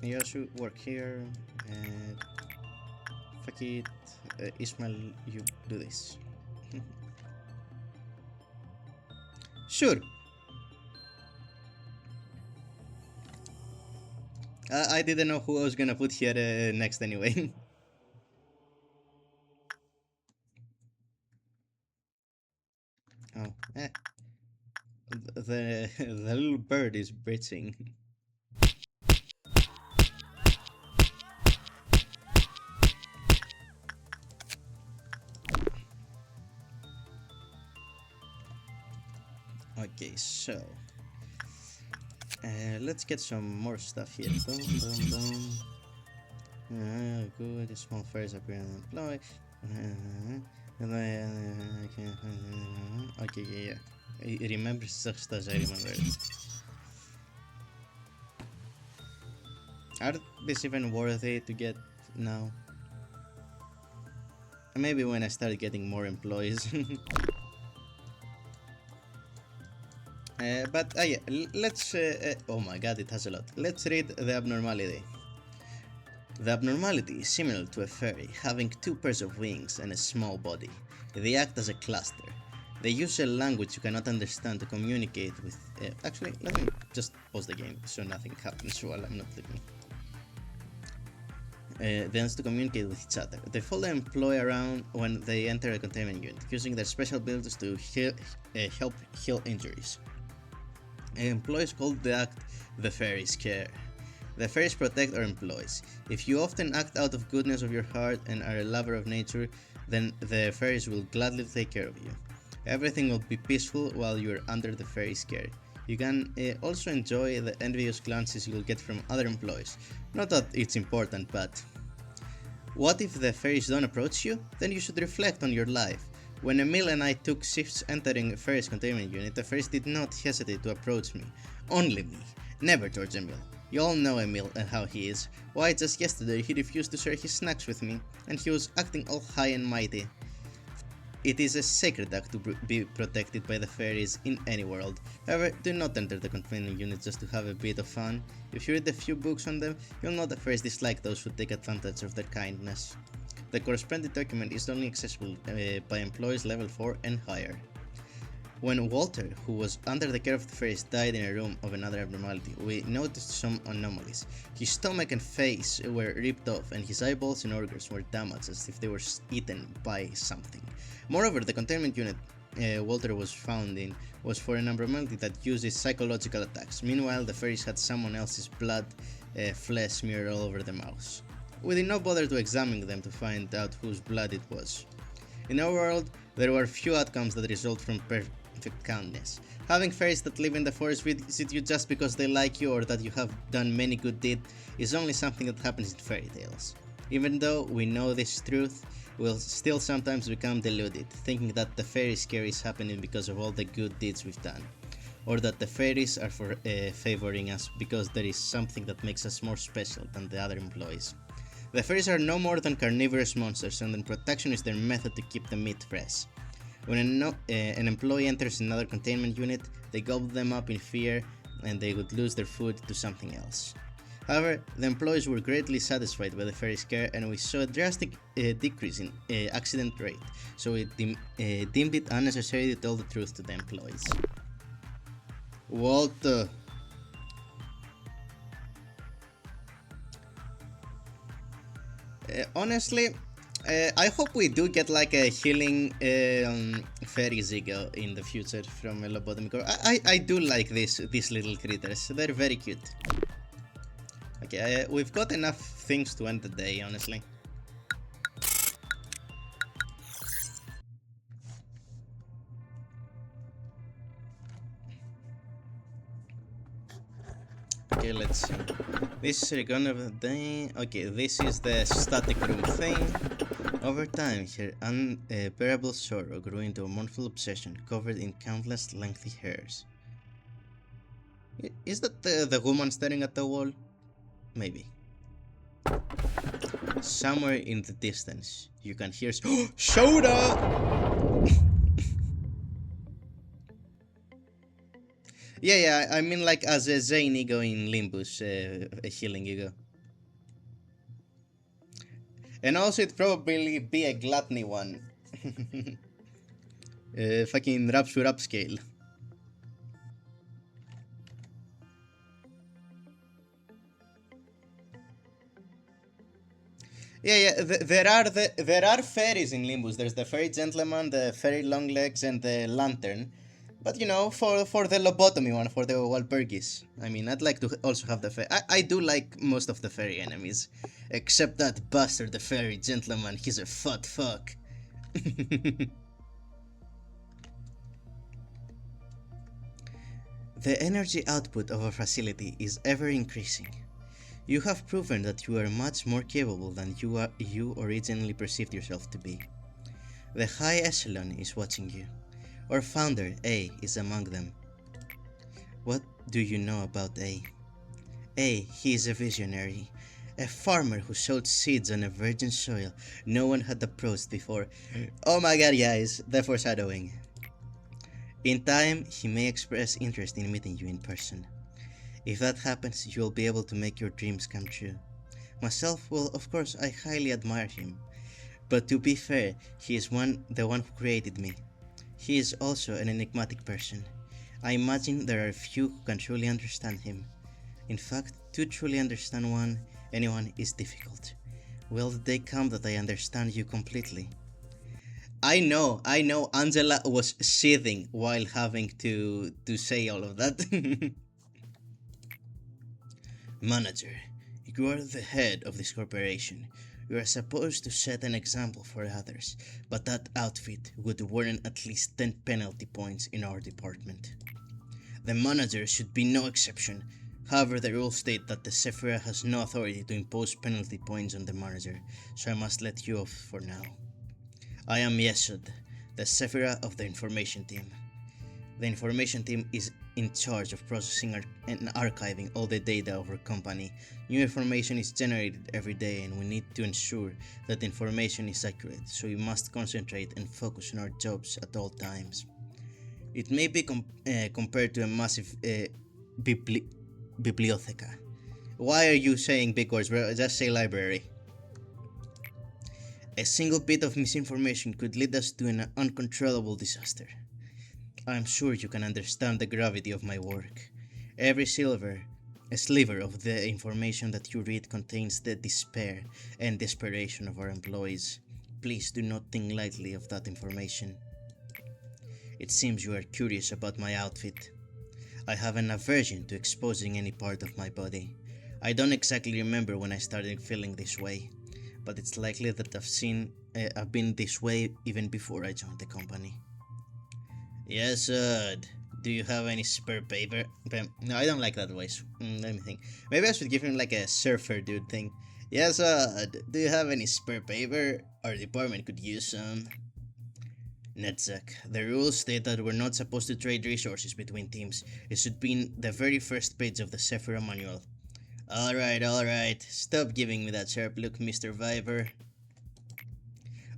Yoshu, work here, and fuck it. Ismail, you do this. Sure. I didn't know who I was gonna put here next anyway. Oh, the little bird is breathing. Okay, so let's get some more stuff here. Boom. Good. Small fires appear on the employee. Okay, yeah. It remembers just as I remember it. Are these even worthy to get now? Maybe when I start getting more employees. But yeah, let's. Oh my god, it has a lot. Let's read the abnormality. The abnormality is similar to a fairy, having two pairs of wings and a small body. They act as a cluster. They use a language you cannot understand to communicate with. Actually, let me just pause the game so nothing happens while I'm not looking. They to communicate with each other. They follow the employee around when they enter a containment unit, using their special abilities to help heal injuries. Employees call the act the fairies care. The fairies protect our employees. If you often act out of goodness of your heart and are a lover of nature, then the fairies will gladly take care of you. Everything will be peaceful while you are under the fairies' care. You can also enjoy the envious glances you will get from other employees. Not that it's important, but what if the fairies don't approach you? Then you should reflect on your life. When Emil and I took shifts entering Ferry's containment unit, the fairies did not hesitate to approach me. Only me. Never towards Emil. You all know Emil and how he is. Why, just yesterday he refused to share his snacks with me, and he was acting all high and mighty. It is a sacred act to be protected by the fairies in any world. However, do not enter the containment unit just to have a bit of fun. If you read a few books on them, you'll know the fairies dislike those who take advantage of their kindness. The corresponding document is only accessible by employees level 4 and higher. When Walter, who was under the care of the fairies, died in a room of another abnormality, we noticed some anomalies. His stomach and face were ripped off, and his eyeballs and organs were damaged as if they were eaten by something. Moreover, the containment unit Walter was found in was for an abnormality that uses psychological attacks. Meanwhile, the fairies had someone else's blood flesh smeared all over the mouse. We did not bother to examine them to find out whose blood it was. In our world, there were few outcomes that result from perfect kindness. Having fairies that live in the forest visit you just because they like you or that you have done many good deeds is only something that happens in fairy tales. Even though we know this truth, we'll still sometimes become deluded, thinking that the fairies' care is happening because of all the good deeds we've done, or that the fairies are favoring us because there is something that makes us more special than the other employees. The fairies are no more than carnivorous monsters, and protection is their method to keep the meat fresh. When an employee enters another containment unit, they gobble them up in fear and they would lose their food to something else. However, the employees were greatly satisfied by the fairies' care, and we saw a drastic decrease in accident rate, so we deemed it unnecessary to tell the truth to the employees. What the... honestly, I hope we do get like a healing fairy Zigo in the future from Lobotomy Corporation. I do like these little critters. They're very cute. Okay, we've got enough things to end the day, honestly. Okay, let's see. This is recon of the day. Okay, this is the static room thing. Over time, her unbearable sorrow grew into a mournful obsession covered in countless lengthy hairs. Is that the woman staring at the wall? Maybe. Somewhere in the distance, you can hear Shoda! Yeah, I mean like as a Zane ego in Limbus, a healing ego. And also it'd probably be a gluttony one. Fucking rapture upscale. Yeah, there are fairies in Limbus. There's the fairy gentleman, the fairy long legs, and the lantern. But you know, for the lobotomy one, for the Walpurgis. I mean, I'd like to also have the fairy. I do like most of the fairy enemies, except that bastard, the fairy gentleman. He's a fat fuck. The energy output of our facility is ever increasing. You have proven that you are much more capable than you originally perceived yourself to be. The high echelon is watching you. Our founder, A, is among them. What do you know about A? He is a visionary. A farmer who sowed seeds on a virgin soil no one had approached before. Oh my god, guys, the foreshadowing. In time, he may express interest in meeting you in person. If that happens, you will be able to make your dreams come true. Myself, well, of course, I highly admire him. But to be fair, he is the one who created me. He is also an enigmatic person. I imagine there are few who can truly understand him. In fact, to truly understand anyone is difficult. Will the day come that I understand you completely? I know, Angela was seething while having to say all of that. Manager, you are the head of this corporation. You are supposed to set an example for others, but that outfit would warrant at least 10 penalty points in our department. The manager should be no exception. However, the rules state that the Sephira has no authority to impose penalty points on the manager, so I must let you off for now. I am Yesod, the Sephira of the information team. The information team is in charge of processing and archiving all the data of our company. New information is generated every day and we need to ensure that the information is accurate, so we must concentrate and focus on our jobs at all times. It may be compared to a massive bibliotheca. Why are you saying big words, bro? Just say library. A single bit of misinformation could lead us to an uncontrollable disaster. I am sure you can understand the gravity of my work. Every sliver of the information that you read contains the despair and desperation of our employees. Please do not think lightly of that information. It seems you are curious about my outfit. I have an aversion to exposing any part of my body. I don't exactly remember when I started feeling this way, but it's likely that I've been this way even before I joined the company. Yes, do you have any spare paper? No, I don't like that voice. Let me think. Maybe I should give him like a surfer dude thing. Yes, do you have any spare paper? Our department could use some. Netzak, the rules state that we're not supposed to trade resources between teams. It should be in the very first page of the Sephira manual. Alright. Stop giving me that sharp look, Mr. Viver.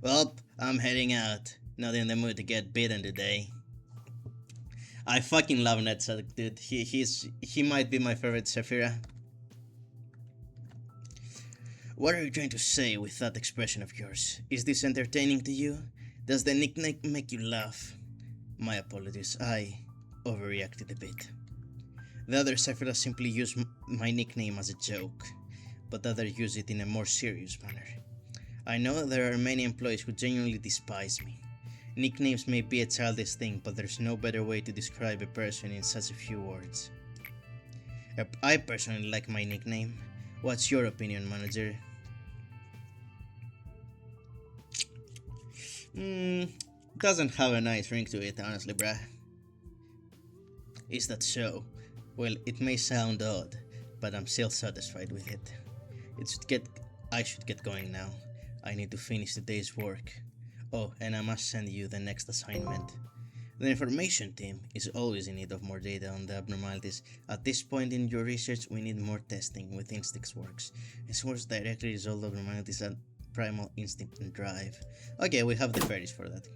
Well, I'm heading out. Not in the mood to get beaten today. I fucking love Netzak, dude. He might be my favorite Sephira. What are you trying to say with that expression of yours? Is this entertaining to you? Does the nickname make you laugh? My apologies, I overreacted a bit. The other Sephiroth simply use my nickname as a joke, but others use it in a more serious manner. I know there are many employees who genuinely despise me. Nicknames may be a childish thing, but there's no better way to describe a person in such a few words. I personally like my nickname. What's your opinion, manager? Doesn't have a nice ring to it, honestly, bruh. Is that so? Well, it may sound odd, but I'm still satisfied with it. I should get going now. I need to finish the day's work. Oh, and I must send you the next assignment. The information team is always in need of more data on the abnormalities. At this point in your research, we need more testing with Instincts Works. It source directly resolve abnormalities at primal instinct and drive. Okay, we have the fairies for that.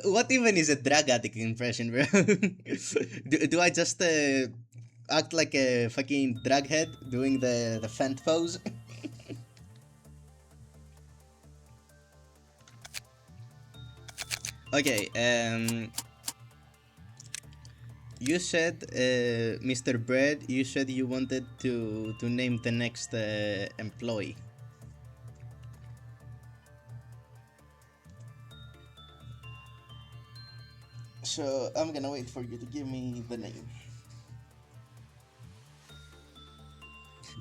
What even is a drug addict impression, bro? do I just act like a fucking drug head doing the fent pose? Okay, you said, Mr. Bread, you said you wanted to name the next employee. So I'm gonna wait for you to give me the name.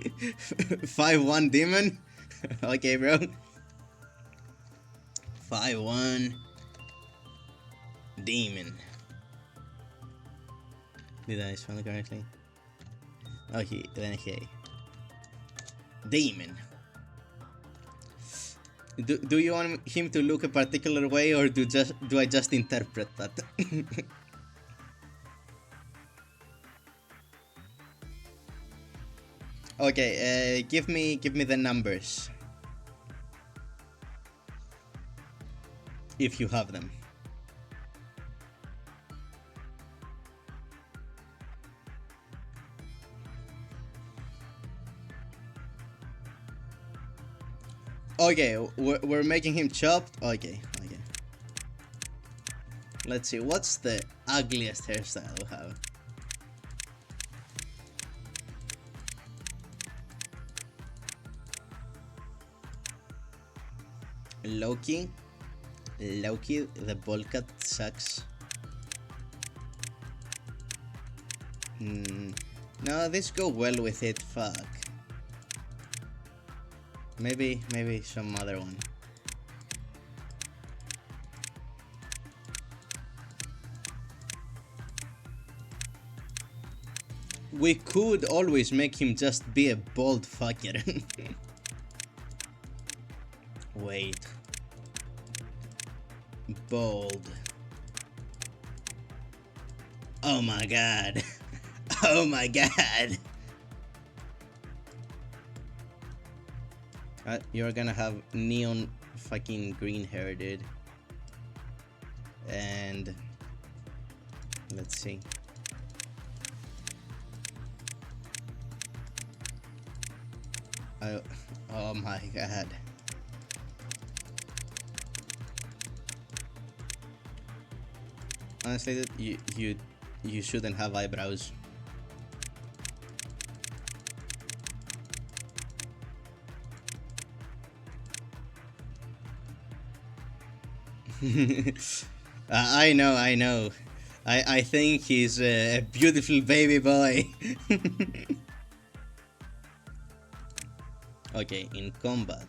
5-1 demon? Okay, bro. 5-1 demon. Did I spell it correctly? Okay. Demon. Do you want him to look a particular way, or do I just interpret that? Okay, give me the numbers if you have them. Okay, we're making him chopped. Okay. Let's see, what's the ugliest hairstyle we have? Loki, the ball cut sucks. No, this go well with it. Fuck. Maybe some other one. We could always make him just be a bald fucker. Wait. Bald. Oh my god. Oh my god. You're gonna have neon fucking green hair, dude. And let's see. Oh my god. Honestly, you shouldn't have eyebrows. I know. I think he's a beautiful baby boy. Okay, in combat.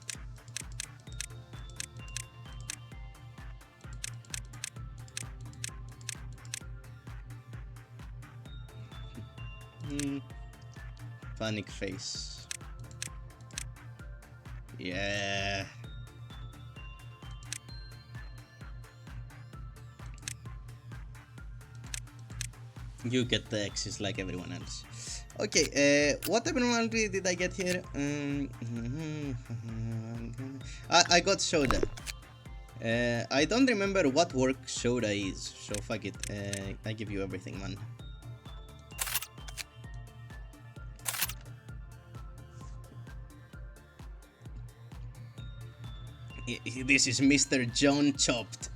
Panic face. Yeah. You get the X's like everyone else. Okay, what abnormality did I get here? I got soda. I don't remember what work soda is, so fuck it. I give you everything, man. This is Mr. John Chopped.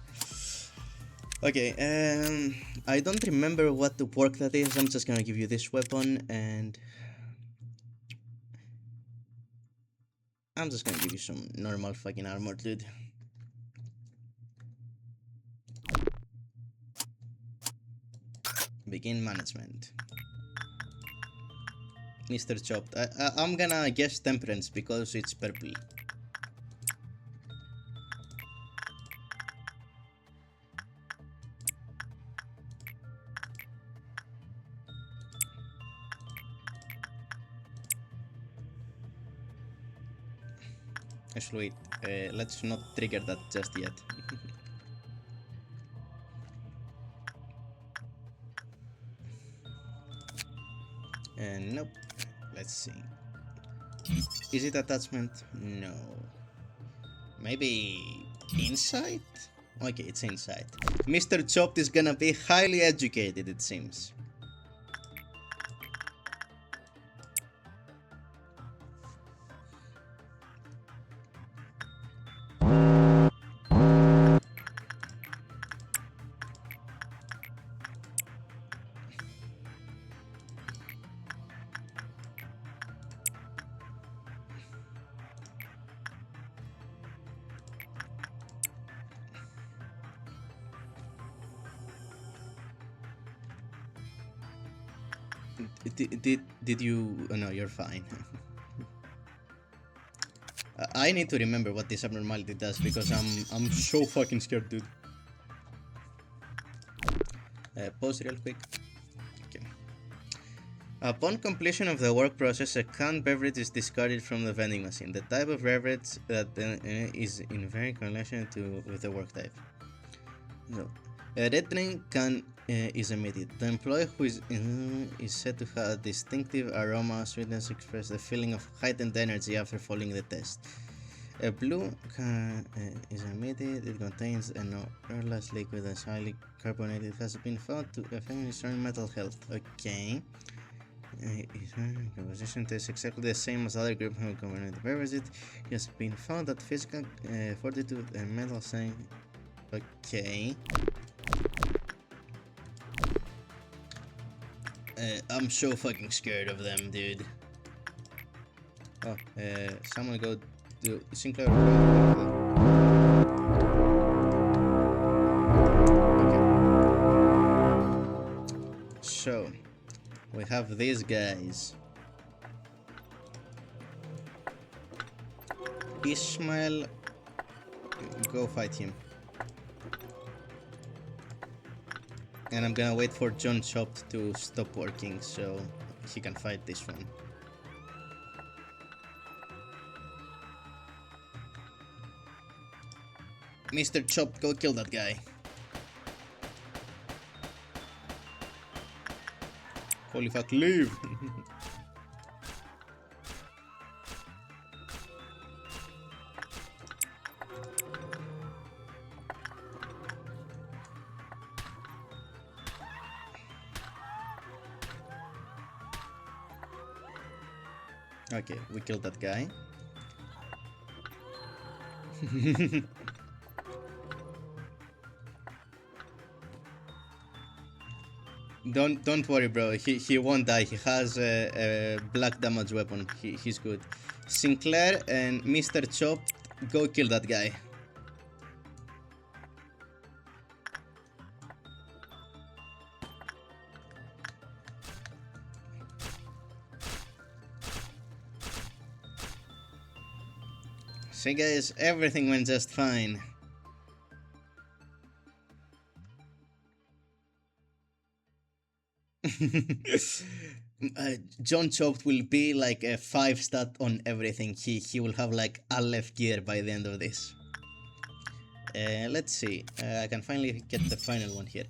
Okay, I don't remember what the work that is. I'm just gonna give you this weapon, and I'm just gonna give you some normal fucking armor, dude. Begin management. Mr. Chopped. I'm gonna guess temperance because it's purple. Actually, wait, let's not trigger that just yet. Nope. Let's see. Is it attachment? No. Maybe inside? Okay, it's inside. Mr. Chopped is gonna be highly educated, it seems. Did you? Oh, no, you're fine. I need to remember what this abnormality does because I'm so fucking scared, dude. Pause real quick. Okay. Upon completion of the work process, a canned beverage is discarded from the vending machine. The type of beverage that is in very correlation with the work type. So, a red drink can is emitted. The employee who is said to have a distinctive aroma, sweetness, express the feeling of heightened energy after following the test. A blue can is emitted. It contains an odorless liquid that's highly carbonated. It has been found to affect destroying mental health. Okay. Composition tastes exactly the same as other group who carbonated beverages. It has been found that physical fortitude and mental strength. Okay. I'm so fucking scared of them, dude. Oh, someone go to Sinclair. Okay. So, we have these guys. Ishmael, go fight him. And I'm gonna wait for John Chopped to stop working so he can fight this one. Mr. Chopped, go kill that guy. Holy fuck, leave! Okay, we killed that guy. Don't worry, bro. He won't die. He has a black damage weapon. He's good. Sinclair and Mr. Chopped, go kill that guy. See guys, everything went just fine. John Chopped will be like a 5-stat on everything. He will have like a left gear by the end of this. Let's see. I can finally get the final one here.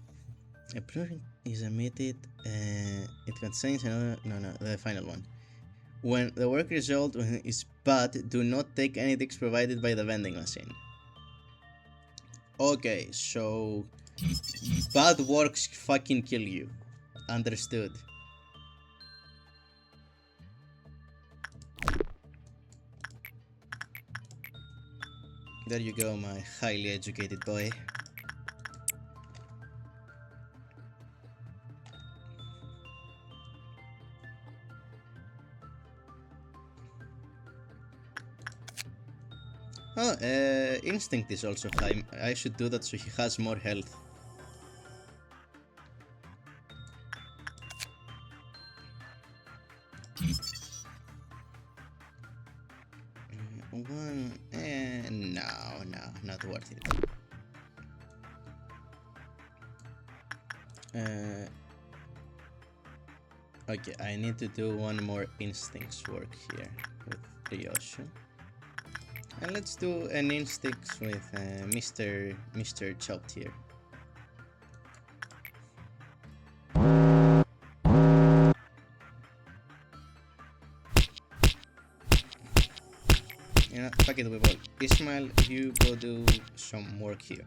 A blueprint is emitted. It contains another. No, the final one. When the work result is bad, do not take any dicks provided by the vending machine. Okay, so bad works fucking kill you. Understood. There you go, my highly educated boy. Oh, instinct is also high. I should do that so he has more health. One, no, not worth it. Okay, I need to do one more instincts work here with Ryoshu. And let's do an instincts with Mr. Chopped here. Yeah, fuck it, we will. Ismail, you go do some work here.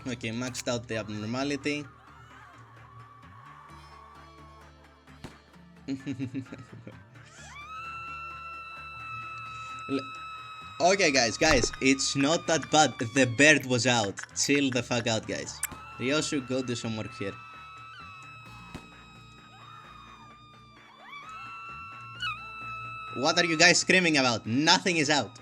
Okay, maxed out the abnormality. Okay guys, it's not that bad. The bird was out. Chill the fuck out, guys. Ryosu, go do some work here. What are you guys screaming about? Nothing is out.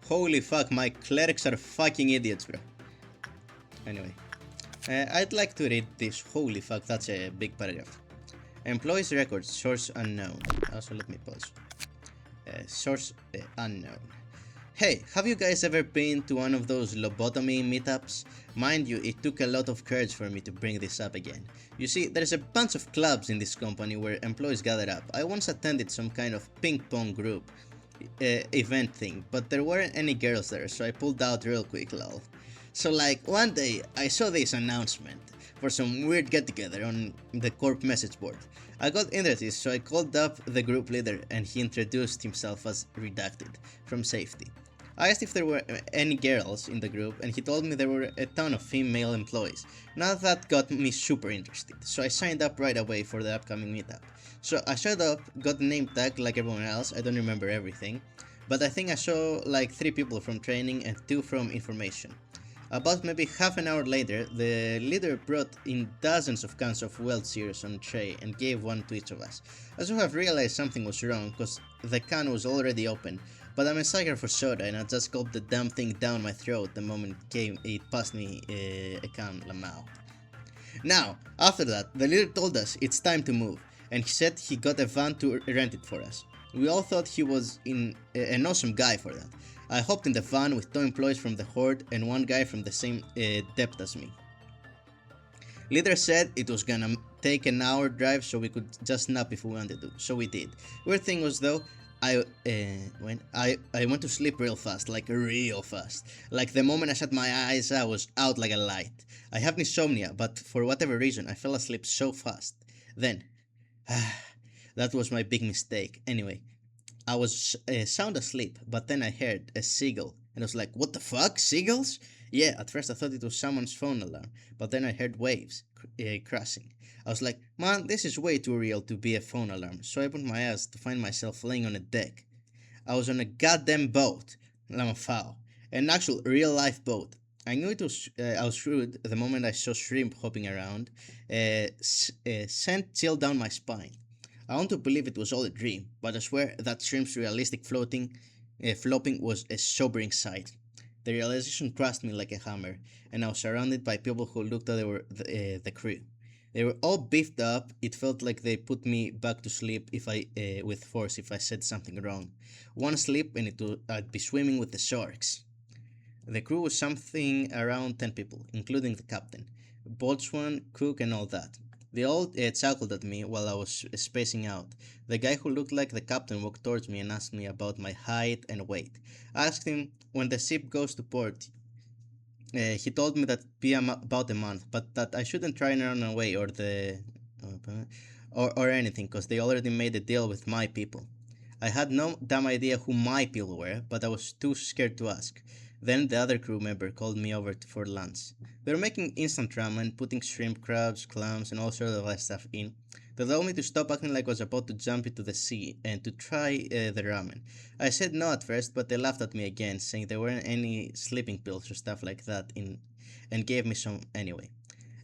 Holy fuck, my clerics are fucking idiots, bro. Anyway. I'd like to read this. Holy fuck, that's a big paragraph. Employees records, source unknown. Also, let me pause. Source unknown. Hey, have you guys ever been to one of those lobotomy meetups? Mind you, it took a lot of courage for me to bring this up again. You see, there's a bunch of clubs in this company where employees gather up. I once attended some kind of ping pong group event thing, but there weren't any girls there, so I pulled out real quick, lol. So like one day I saw this announcement for some weird get together on the corp message board. I got interested, so I called up the group leader and he introduced himself as redacted from safety. I asked if there were any girls in the group and he told me there were a ton of female employees. Now that got me super interested, so I signed up right away for the upcoming meetup. So I showed up, got the name tag like everyone else, I don't remember everything, but I think I saw like 3 people from training and 2 from information. About maybe half an hour later, the leader brought in dozens of cans of Wild Sears on a tray and gave one to each of us. I should have realized something was wrong because the can was already open, but I'm a sucker for soda and I just gulped the damn thing down my throat the moment it passed me a can lamau. Now, after that, the leader told us it's time to move, and he said he got a van to rent it for us. We all thought he was an awesome guy for that. I hopped in the van with 2 employees from the Horde and 1 guy from the same depth as me. Leader said it was gonna take an hour drive so we could just nap if we wanted to, so we did. Weird thing was though, I went to sleep real fast, like real fast. Like the moment I shut my eyes, I was out like a light. I have insomnia, but for whatever reason, I fell asleep so fast. Then, that was my big mistake. Anyway, I was sound asleep, but then I heard a seagull, and I was like, "What the fuck, seagulls?" Yeah, at first I thought it was someone's phone alarm, but then I heard waves crashing. I was like, "Man, this is way too real to be a phone alarm." So I opened my eyes to find myself laying on a deck. I was on a goddamn boat, Lamafao, an actual real life boat. I knew it was I was screwed the moment I saw shrimp hopping around. Sent chill down my spine. I want to believe it was all a dream, but I swear that shrimp's realistic flopping was a sobering sight. The realization crushed me like a hammer, and I was surrounded by people who looked like they were the crew. They were all beefed up. It felt like they put me back to sleep if I with force if I said something wrong. One slip and I'd be swimming with the sharks. The crew was something around 10 people, including the captain, boatswain, cook, and all that. They all chuckled at me while I was spacing out. The guy who looked like the captain walked towards me and asked me about my height and weight. I asked him, when the ship goes to port, he told me that be about a month, but that I shouldn't try and run away or anything, because they already made a deal with my people. I had no damn idea who my people were, but I was too scared to ask. Then the other crew member called me over for lunch. They were making instant ramen, putting shrimp, crabs, clams, and all sorts of other stuff in. They told me to stop acting like I was about to jump into the sea and to try the ramen. I said no at first, but they laughed at me again, saying there weren't any sleeping pills or stuff like that in, and gave me some anyway.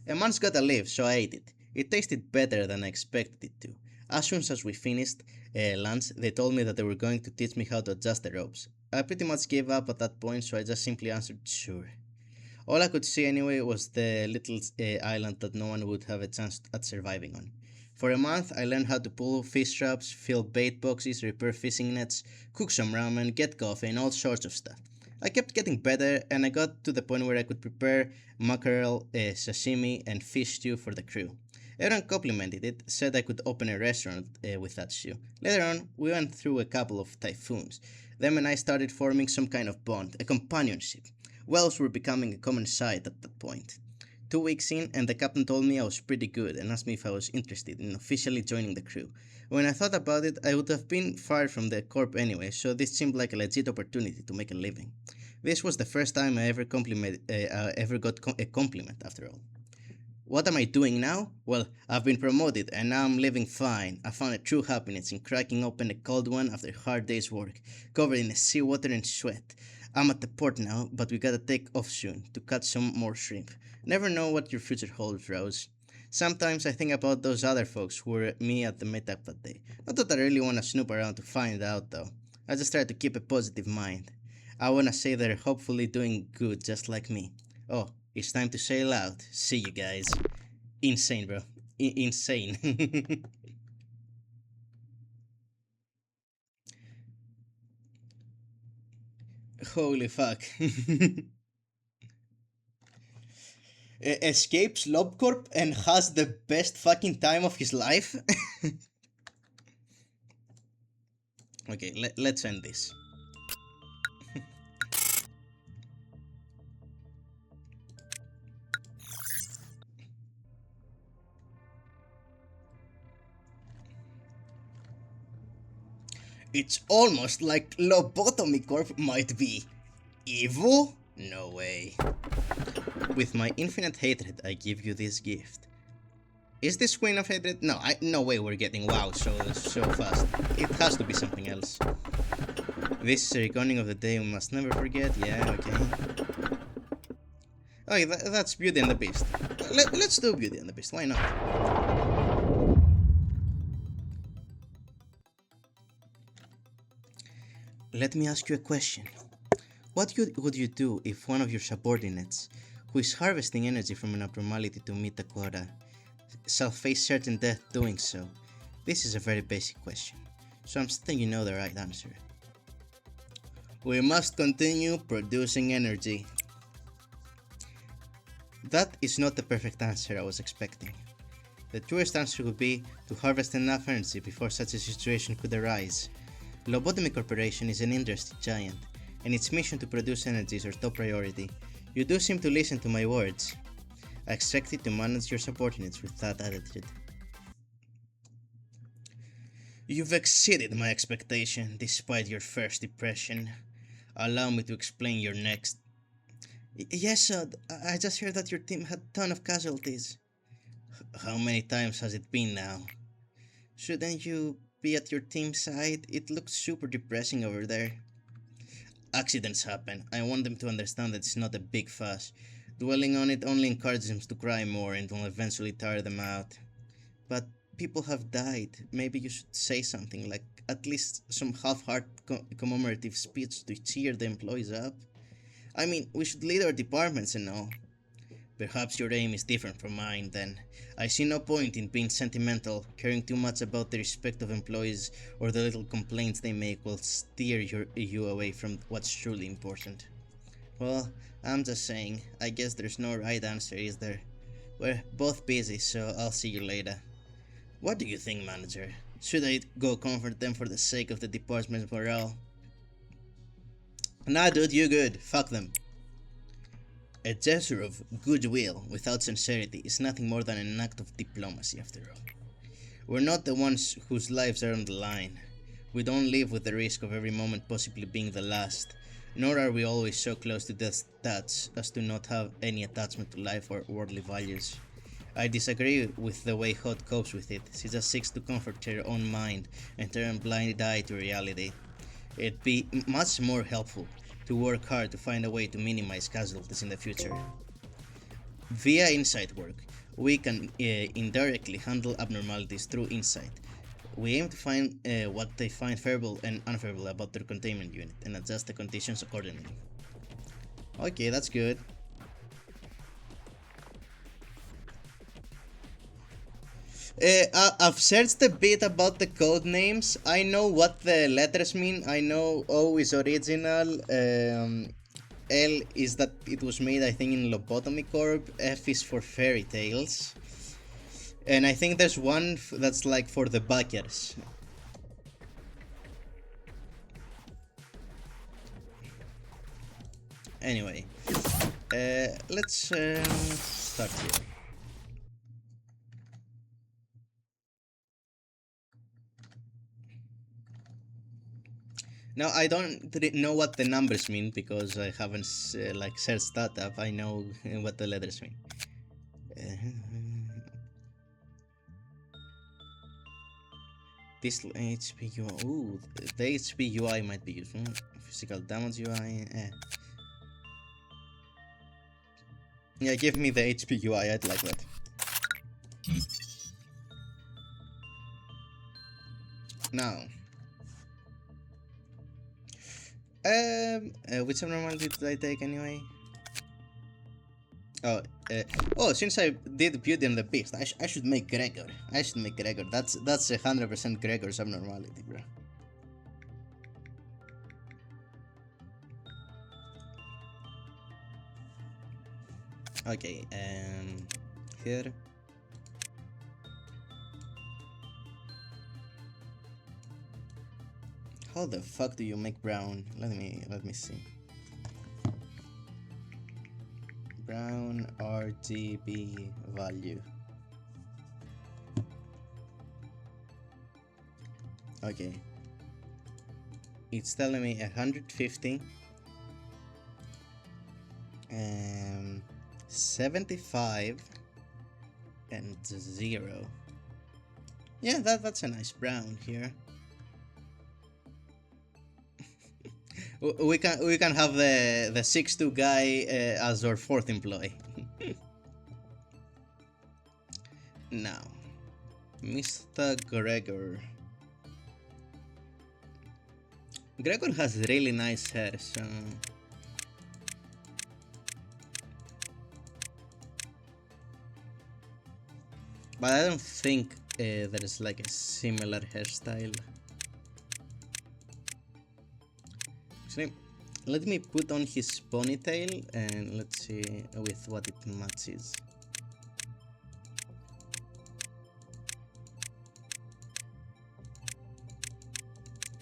A man's gotta live, so I ate it. It tasted better than I expected it to. As soon as we finished lunch, they told me that they were going to teach me how to adjust the ropes. I pretty much gave up at that point, so I just simply answered sure. All I could see anyway was the little island that no one would have a chance at surviving on. For a month, I learned how to pull fish traps, fill bait boxes, repair fishing nets, cook some ramen, get coffee, and all sorts of stuff. I kept getting better, and I got to the point where I could prepare mackerel, sashimi, and fish stew for the crew. Everyone complimented it, said I could open a restaurant with that stew. Later on, we went through a couple of typhoons. Them and I started forming some kind of bond, a companionship. Whales were becoming a common sight at that point. 2 weeks in, and the captain told me I was pretty good and asked me if I was interested in officially joining the crew. When I thought about it, I would have been fired from the corp anyway, so this seemed like a legit opportunity to make a living. This was the first time I ever got a compliment after all. What am I doing now? Well, I've been promoted and now I'm living fine. I found a true happiness in cracking open a cold one after a hard day's work, covered in seawater and sweat. I'm at the port now, but we gotta take off soon to catch some more shrimp. Never know what your future holds, Rose. Sometimes I think about those other folks who were me at the meetup that day. Not that I really wanna snoop around to find out though. I just try to keep a positive mind. I wanna say they're hopefully doing good just like me. Oh, it's time to sail out. See you guys. Insane, bro. Insane. Holy fuck. Escapes LobCorp and has the best fucking time of his life? Okay, let's end this. It's almost like Lobotomy Corp might be evil? No way. With my infinite hatred, I give you this gift. Is this Queen of Hatred? No, no way we're getting WoW so fast. It has to be something else. This is a recording of the day we must never forget. Yeah, okay. Okay, that's Beauty and the Beast. Let's do Beauty and the Beast, why not? Let me ask you a question. What would you do if one of your subordinates, who is harvesting energy from an abnormality to meet the quota, shall face certain death doing so? This is a very basic question, so I'm certain you know the right answer. We must continue producing energy. That is not the perfect answer I was expecting. The truest answer would be to harvest enough energy before such a situation could arise. Lobotomy Corporation is an industry giant, and its mission to produce energy is our top priority. You do seem to listen to my words. I expect you to manage your subordinates with that attitude. You've exceeded my expectation, despite your first impression. Allow me to explain your next. Yes, sir. I just heard that your team had a ton of casualties. How many times has it been now? Shouldn't you be at your team's side? It looks super depressing over there. Accidents happen. I want them to understand that it's not a big fuss. Dwelling on it only encourages them to cry more and will eventually tire them out. But people have died. Maybe you should say something, like at least some half-hearted commemorative speech to cheer the employees up. I mean, we should lead our departments and all. Perhaps your aim is different from mine, then. I see no point in being sentimental. Caring too much about the respect of employees or the little complaints they make will steer you away from what's truly important. Well, I'm just saying, I guess there's no right answer, is there? We're both busy, so I'll see you later. What do you think, manager? Should I go comfort them for the sake of the department's morale? Nah, dude, you good. Fuck them. A gesture of goodwill without sincerity is nothing more than an act of diplomacy, after all. We're not the ones whose lives are on the line. We don't live with the risk of every moment possibly being the last, nor are we always so close to death's touch as to not have any attachment to life or worldly values. I disagree with the way Hot copes with it. She just seeks to comfort her own mind and turn a blind eye to reality. It'd be much more helpful to work hard to find a way to minimize casualties in the future. Via insight work, we can indirectly handle abnormalities through insight. We aim to find what they find favorable and unfavorable about their containment unit and adjust the conditions accordingly. Okay, that's good. I've searched a bit about the code names. I know what the letters mean. I know O is original. L is that it was made, I think, in Lobotomy Corp. F is for fairy tales. And I think there's one that's like for the backers. Anyway, let's start here. Now I don't know what the numbers mean because I haven't like searched that up. I know what the letters mean. This HP UI. Ooh, the HP UI might be useful. Physical damage UI. Yeah, give me the HP UI. I'd like that. Now. Which abnormality did I take anyway? Oh, since I did Beauty and the Beast, I should make Gregor. That's 100% Gregor's abnormality, bro. Okay, here. How the fuck do you make brown? Let me see. Brown RGB value. Okay. It's telling me 150 and 75 and 0. Yeah, that's a nice brown here. We can have the 6'2" guy as our 4th employee. Now, Mr. Gregor. Gregor has really nice hair, so but I don't think there's like a similar hairstyle. Actually, let me put on his ponytail and let's see with what it matches.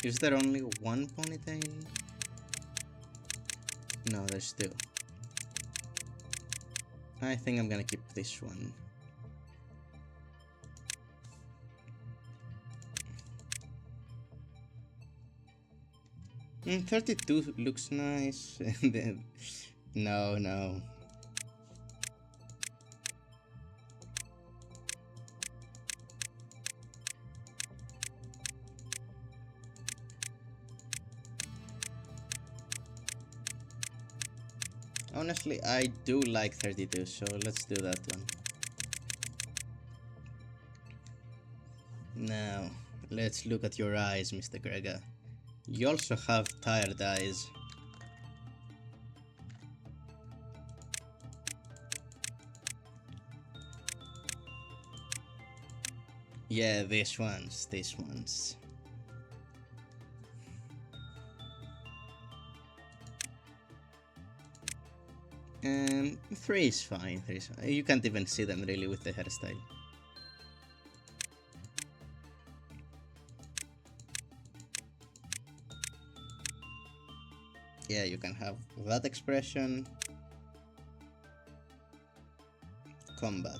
Is there only one ponytail? No, there's two. I think I'm gonna keep this one. Mm, 32 looks nice. And then, no. Honestly, I do like 32, so let's do that one. Now, let's look at your eyes, Mr. Gregor. You also have tired eyes. Yeah, these ones. Three is fine. You can't even see them really with the hairstyle. Yeah, you can have that expression. Combat.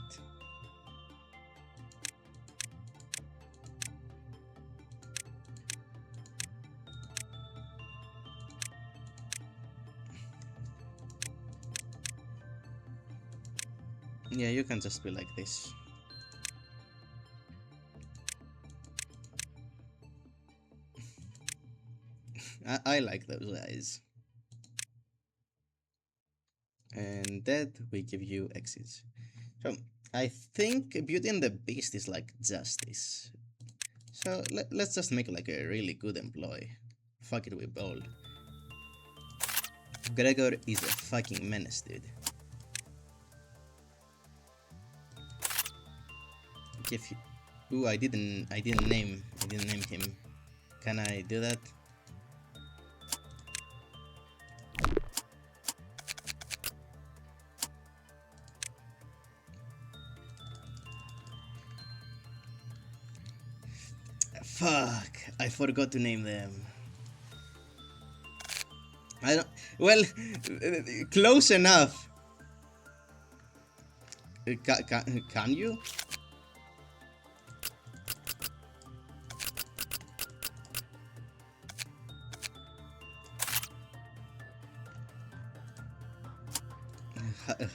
Yeah, you can just be like this. I like those eyes. And that we give you X's. So I think Beauty and the Beast is like justice. So let's just make like a really good employee. Fuck it, we bold. Gregor is a fucking menace, dude. If you, ooh, I didn't name him. Can I do that? Fuck, I forgot to name them. I don't. Well, close enough. Can you?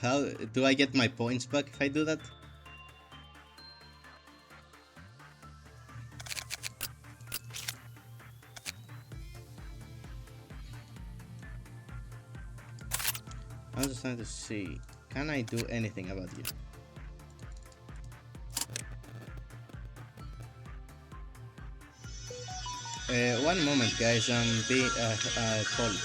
How do I get my points back if I do that? I'm just trying to see. Can I do anything about you? One moment, guys. I'm being called.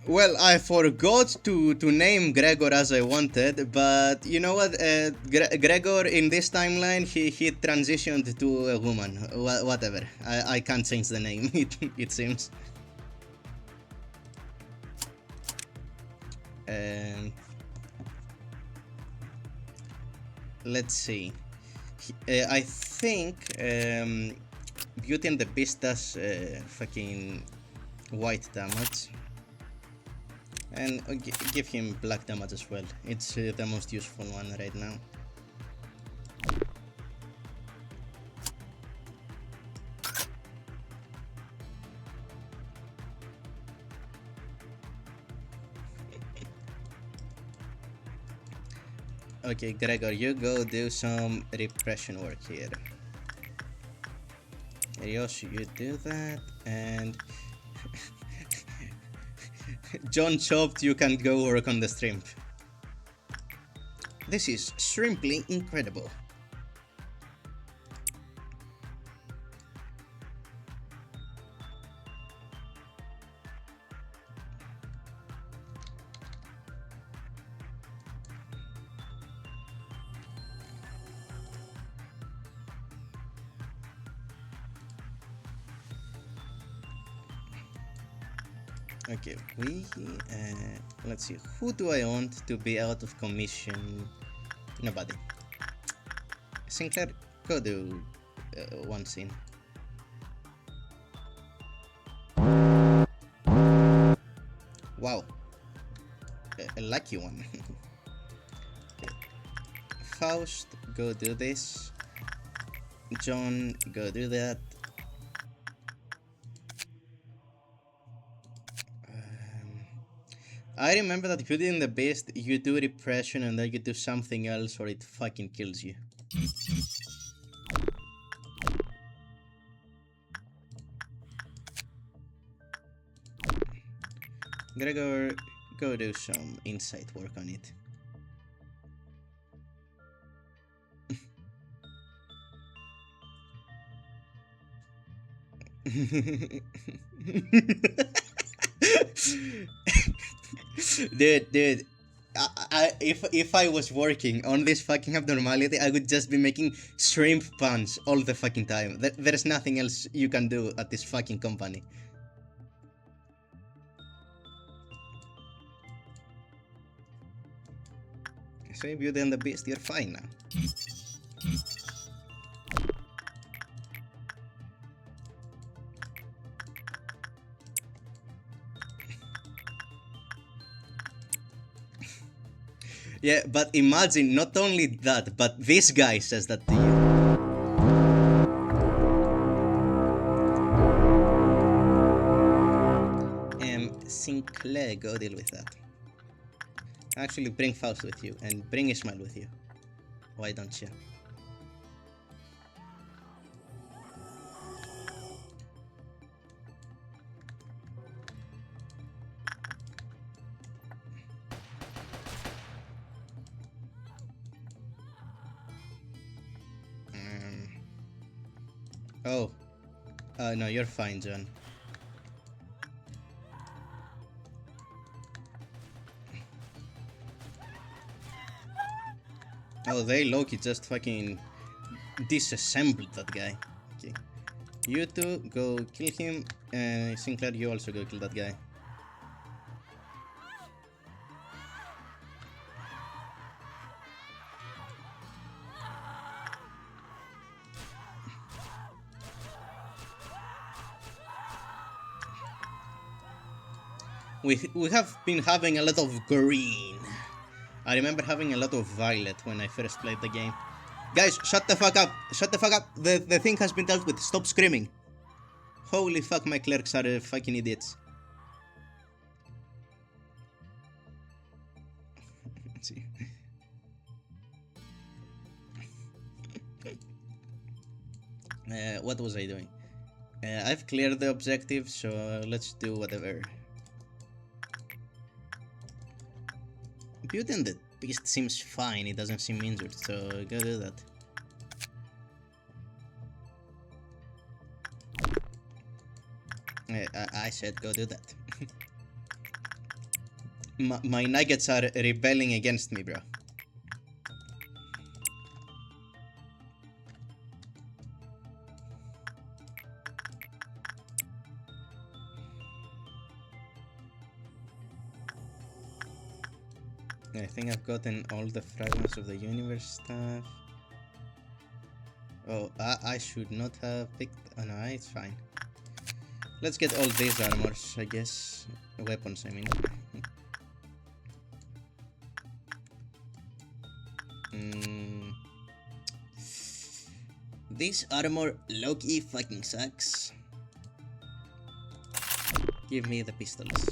Well, I forgot to name Gregor as I wanted, but you know what? Gregor in this timeline, he transitioned to a woman. Whatever. I can't change the name. It seems. Um, let's see. I think Beauty and the Beast does fucking white damage. And give him black damage as well. It's the most useful one right now. Okay, Gregor, you go do some repression work here. Ryoshi, you do that, and John Chopped, you can go work on the shrimp. This is shrimply incredible. Okay, let's see, who do I want to be out of commission? Nobody. Sinclair, go do one scene. Wow, a lucky one. Okay. Faust, go do this. John, go do that. I remember that Beauty and the Beast, you do repression and then you do something else or it fucking kills you. Gregor, go do some insight work on it. Dude, if I was working on this fucking abnormality, I would just be making shrimp puns all the fucking time. There's nothing else you can do at this fucking company. So Beauty and the Beast, you're fine now. Yeah, but imagine not only that, but this guy says that to you. Sinclair, go deal with that. Actually, bring Faust with you, and bring Ismail with you. Why don't you? Oh. No, you're fine, John. Oh, they Loki just fucking disassembled that guy. Okay. You two go kill him, and Sinclair, you also go kill that guy. We have been having a lot of green. I remember having a lot of violet when I first played the game. Guys, shut the fuck up! Shut the fuck up! The thing has been dealt with. Stop screaming! Holy fuck, my clerks are fucking idiots. Let's see. What was I doing? I've cleared the objective, so let's do whatever. Beauty and the Beast seems fine, it doesn't seem injured, so go do that. I said go do that. My nuggets are rebelling against me, bro. I think I've gotten all the fragments of the universe stuff. Oh, I should not have picked... Oh no, it's fine. Let's get all these armors, I guess. Weapons, I mean. This armor low-key fucking sucks. Give me the pistols.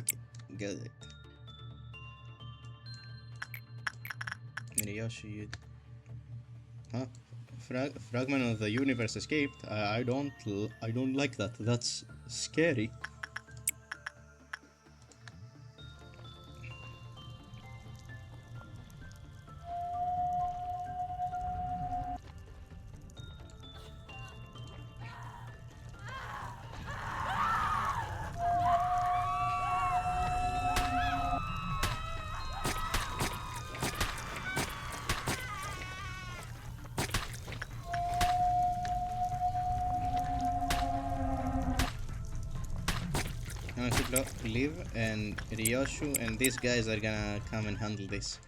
Okay, got it. Ryoshi, huh? Fragment of the universe escaped. I don't like that. That's scary. I should leave, and Ryoshu and these guys are gonna come and handle this.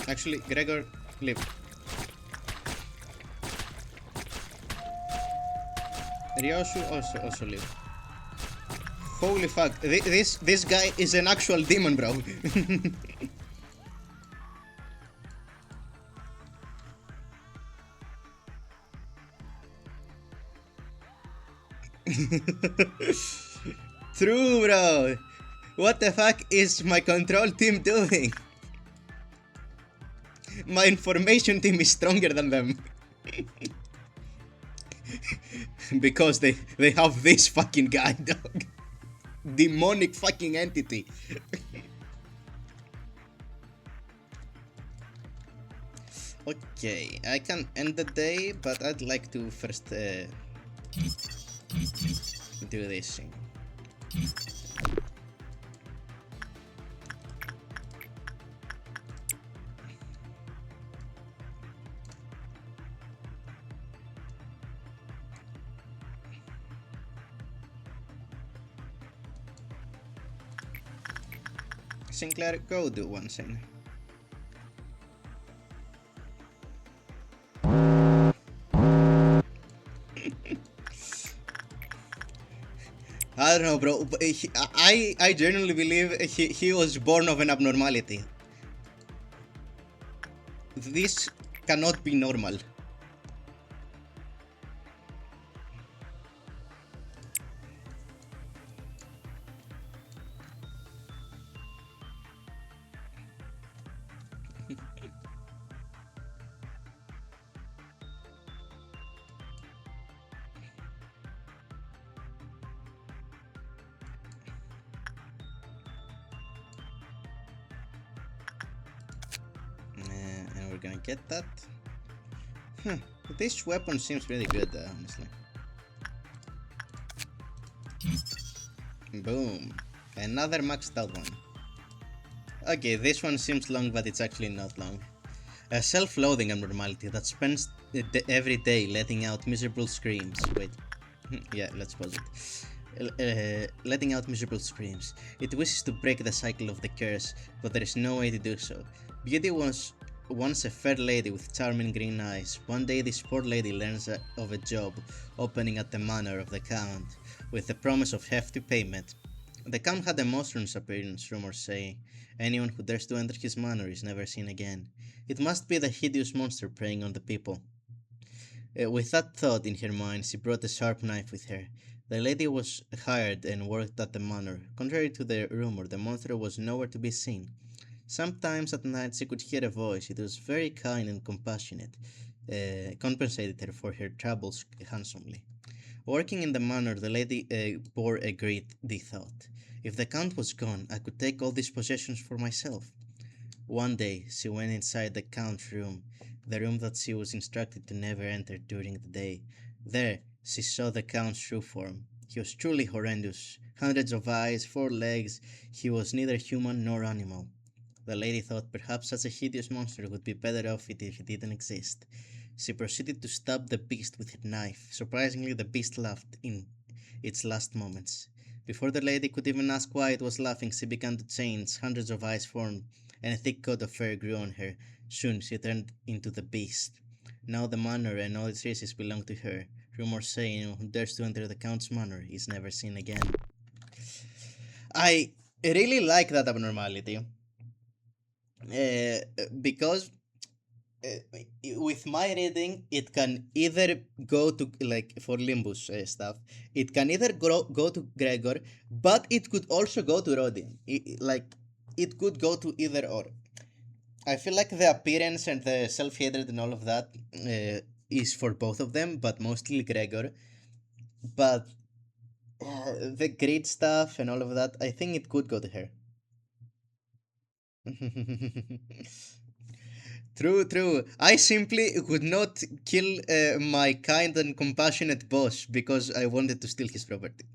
Actually, Gregor, leave. Ryoshu also leave. Holy fuck! This guy is an actual demon, bro. True, bro. What the fuck is my control team doing? My information team is stronger than them. Because they have this fucking guy, dog. Demonic fucking entity. Okay, I can end the day, but I'd like to first do this thing. Sinclair, go do one thing. I don't know, bro. I genuinely believe he was born of an abnormality. This cannot be normal. And we're gonna get that. This weapon seems really good, honestly. Boom. Another maxed out one. Okay, this one seems long, but it's actually not long. A self-loathing abnormality that spends every day letting out miserable screams. Wait. Yeah, let's pause it. Letting out miserable screams. It wishes to break the cycle of the curse, but there is no way to do so. Beauty was once a fair lady with charming green eyes. One day this poor lady learns of a job opening at the manor of the Count, with the promise of hefty payment. The Count had a monstrous appearance, rumors say. Anyone who dares to enter his manor is never seen again. It must be the hideous monster preying on the people. With that thought in her mind, she brought a sharp knife with her. The lady was hired and worked at the manor. Contrary to the rumor, the monster was nowhere to be seen. Sometimes at night she could hear a voice. It was very kind and compassionate, compensated her for her troubles handsomely. Working in the manor, the lady bore a great thought. If the Count was gone, I could take all these possessions for myself. One day, she went inside the Count's room, the room that she was instructed to never enter during the day. There, she saw the Count's true form. He was truly horrendous. Hundreds of eyes, 4 legs. He was neither human nor animal. The lady thought perhaps such a hideous monster would be better off if it didn't exist. She proceeded to stab the beast with her knife. Surprisingly, the beast laughed in its last moments. Before the lady could even ask why it was laughing, she began to change. Hundreds of eyes formed, and a thick coat of fur grew on her. Soon she turned into the beast. Now the manor and all its races belong to her. Rumors say anyone who dares to enter the Count's manor is never seen again. I really like that abnormality. Because with my reading, it can either go to, like, for Limbus stuff, it can either go to Gregor, but it could also go to Rodian. It could go to either or. I feel like the appearance and the self-hatred and all of that is for both of them, but mostly Gregor. But the great stuff and all of that, I think it could go to her. True, true. I simply would not kill my kind and compassionate boss because I wanted to steal his property.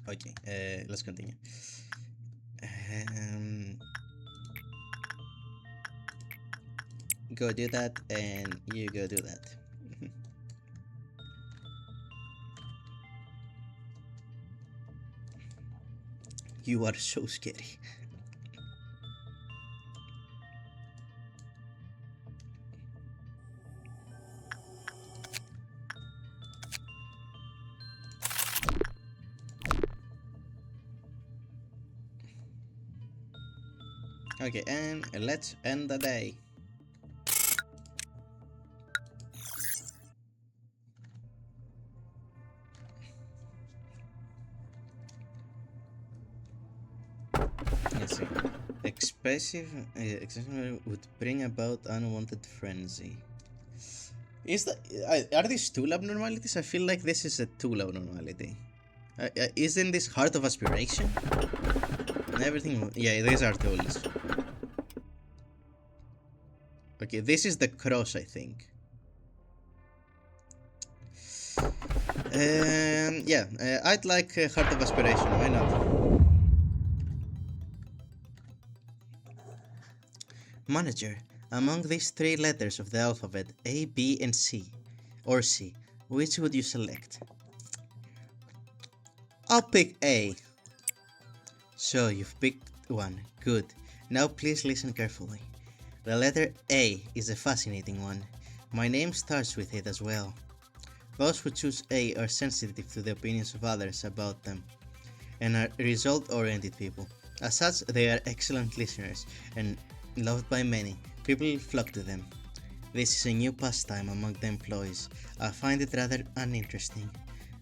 Okay, let's continue. Um, go do that, and you go do that. You are so scary. Okay, and let's end the day. Let's see. Excessive would bring about unwanted frenzy. Is that are these tool abnormalities? I feel like this is a tool abnormality. Isn't this Heart of Aspiration? Everything. Yeah, these are tools. Okay, this is the cross, I think. Yeah, I'd like Heart of Aspiration. Why not? Manager, among these 3 letters of the alphabet, A, B, and C, or C, which would you select? I'll pick A. So, you've picked one. Good. Now please listen carefully. The letter A is a fascinating one. My name starts with it as well. Those who choose A are sensitive to the opinions of others about them, and are result-oriented people. As such, they are excellent listeners, and loved by many. People flock to them. This is a new pastime among the employees. I find it rather uninteresting.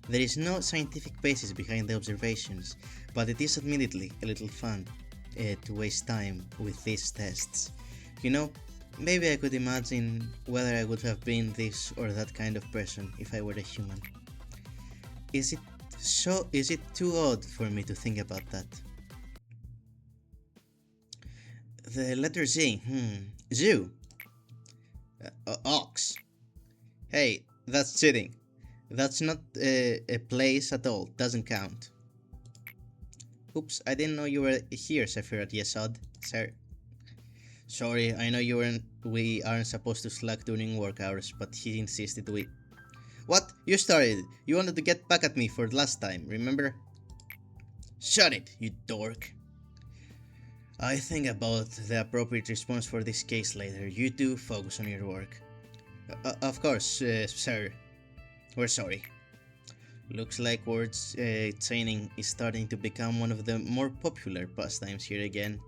There is no scientific basis behind the observations, but it is admittedly a little fun to waste time with these tests. You know, maybe I could imagine whether I would have been this or that kind of person if I were a human. Is it too odd for me to think about that? The letter Z. Zoo. Ox. Hey, that's cheating. That's not a place at all. Doesn't count. Oops, I didn't know you were here, Sephiroth Yesod, sir. Sorry, I know we aren't supposed to slack during work hours, but he insisted we... What? You started. You wanted to get back at me for last time, remember? Shut it, you dork. I think about the appropriate response for this case later. You two focus on your work. Of course, sir. We're sorry. Looks like words training is starting to become one of the more popular pastimes here again.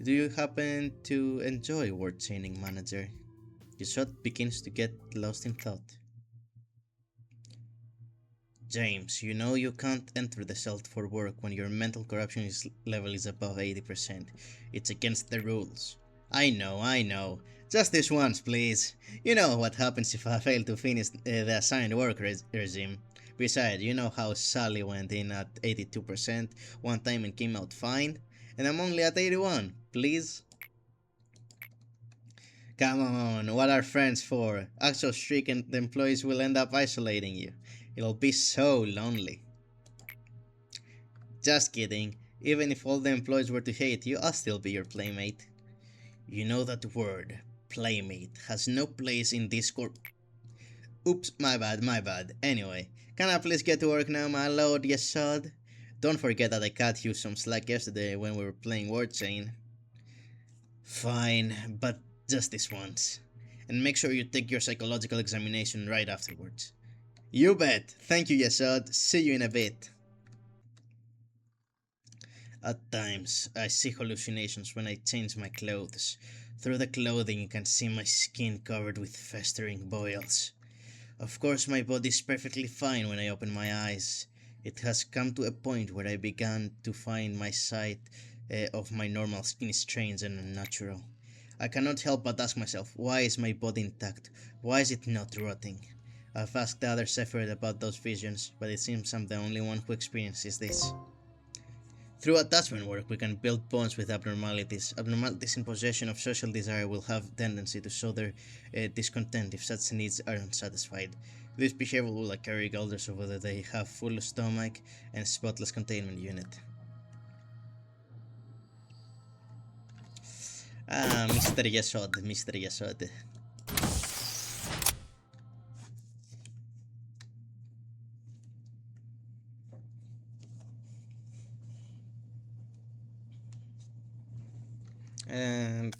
Do you happen to enjoy word training, manager? Yusot begins to get lost in thought. James, you know you can't enter the cell for work when your mental corruption level is above 80%. It's against the rules. I know. Just this once, please. You know what happens if I fail to finish the assigned work regime. Besides, you know how Sally went in at 82% one time and came out fine? And I'm only at 81, please? Come on, what are friends for? Actual stricken employees will end up isolating you. It'll be so lonely. Just kidding. Even if all the employees were to hate you, I'll still be your playmate. You know that word, playmate, has no place in this corp. Oops, my bad. Anyway, can I please get to work now, my lord, yes sod? Don't forget that I cut you some slack yesterday when we were playing Word Chain. Fine, but just this once. And make sure you take your psychological examination right afterwards. You bet. Thank you, Yasod. See you in a bit. At times, I see hallucinations when I change my clothes. Through the clothing, you can see my skin covered with festering boils. Of course, my body is perfectly fine when I open my eyes. It has come to a point where I began to find my sight of my normal skin strange and unnatural. I cannot help but ask myself, why is my body intact? Why is it not rotting? I've asked the other Sephiroth about those visions, but it seems I'm the only one who experiences this. Through attachment work, we can build bonds with abnormalities. Abnormalities in possession of social desire will have tendency to show their discontent if such needs are unsatisfied. This behavior will occur regardless of whether they have full stomach and spotless containment unit. Mr. Yasod.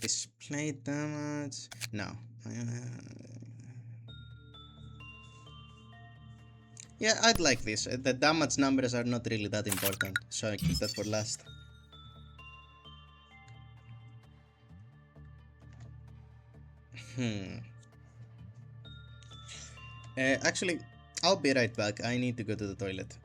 Display damage. No. Yeah, I'd like this. The damage numbers are not really that important, so I keep that for last. Actually, I'll be right back. I need to go to the toilet.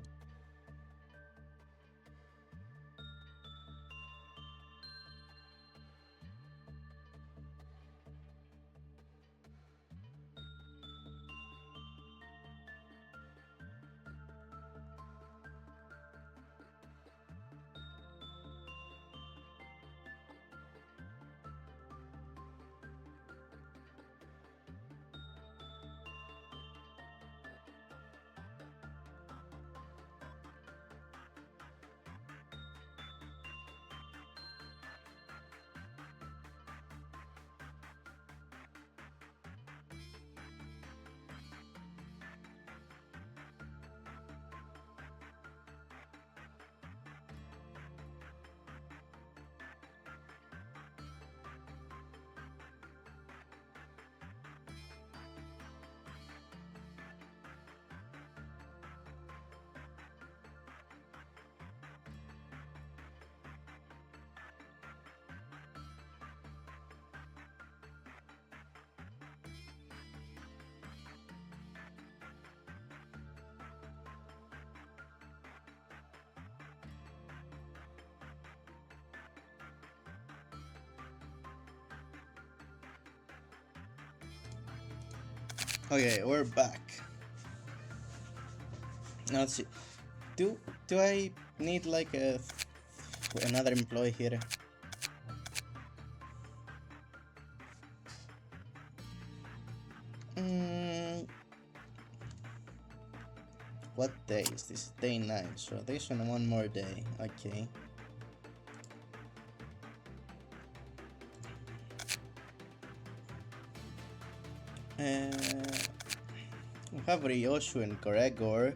Okay, we're back. Now let's see. Do I need like another employee here? What day is this? Day 9. So this one one more day. Okay. We have Ryoshu and Gregor.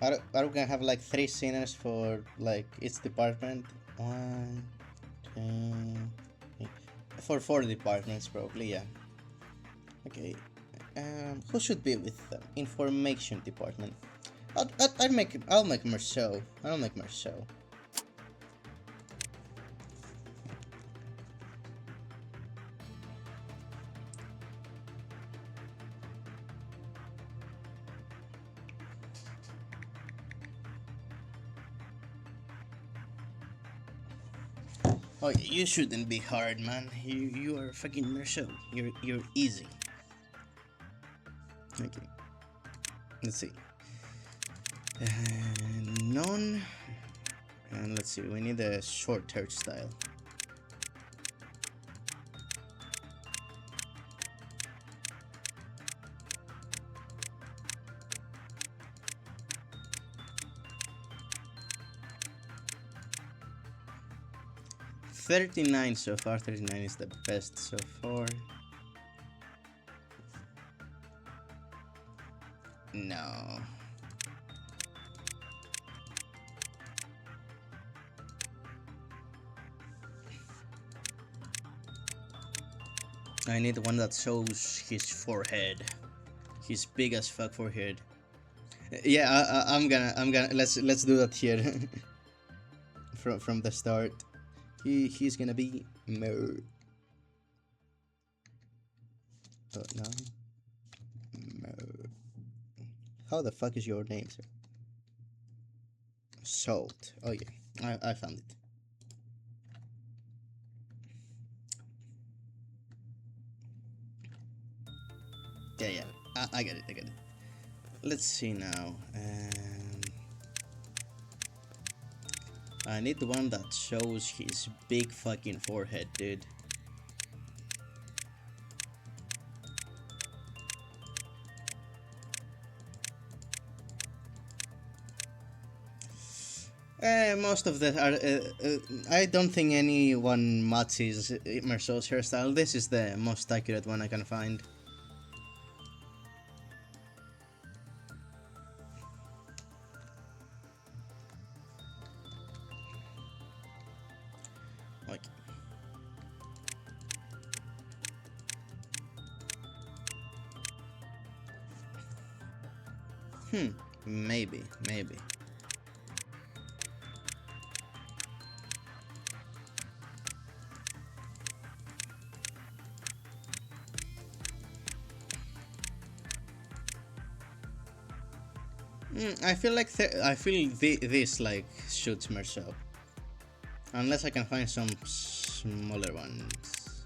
Are we gonna have like 3 sinners for like each department? One, two, three. For 4 departments probably, yeah. Okay. Who should be with them? Information department. I'll make Marceau. I'll make Marceau. Oh, you shouldn't be hard, man. You are fucking Marceau. You're easy. Okay. Let's see. None. And let's see. We need a short hairstyle. $39 so far. 39 is the best so far. No. I need one that shows his forehead. His big as fuck forehead. Yeah, I'm gonna let's do that here. from the start. He's gonna be Mer. Oh no. Mer. How the fuck is your name, sir? Salt. Oh yeah, I found it. Yeah, I get it. Let's see now. I need the one that shows his big fucking forehead, dude. Most of that are. I don't think anyone matches Marceau's hairstyle. This is the most accurate one I can find. Maybe. I feel like this like shoots Marceau. Unless I can find some smaller ones.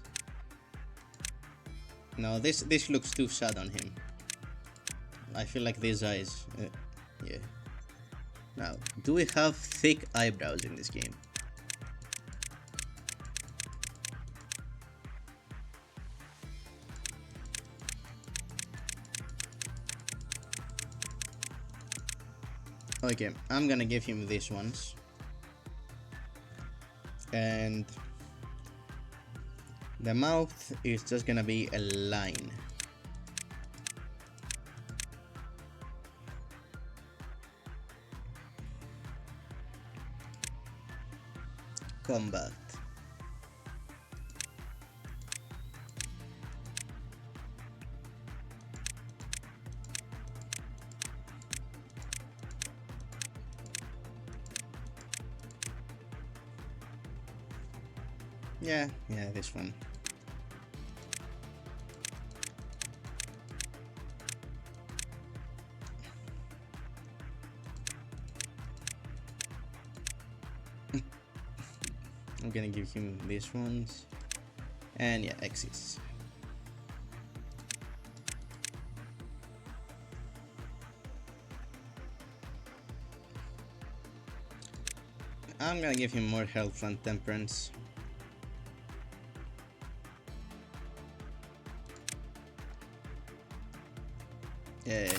No, this looks too sad on him. I feel like these eyes. Yeah. Now, do we have thick eyebrows in this game? Okay, I'm gonna give him these ones. And the mouth is just gonna be a line. Combat. Yeah, this one. I'm gonna give him these ones. And yeah, X's. I'm gonna give him more health and temperance. Yeah.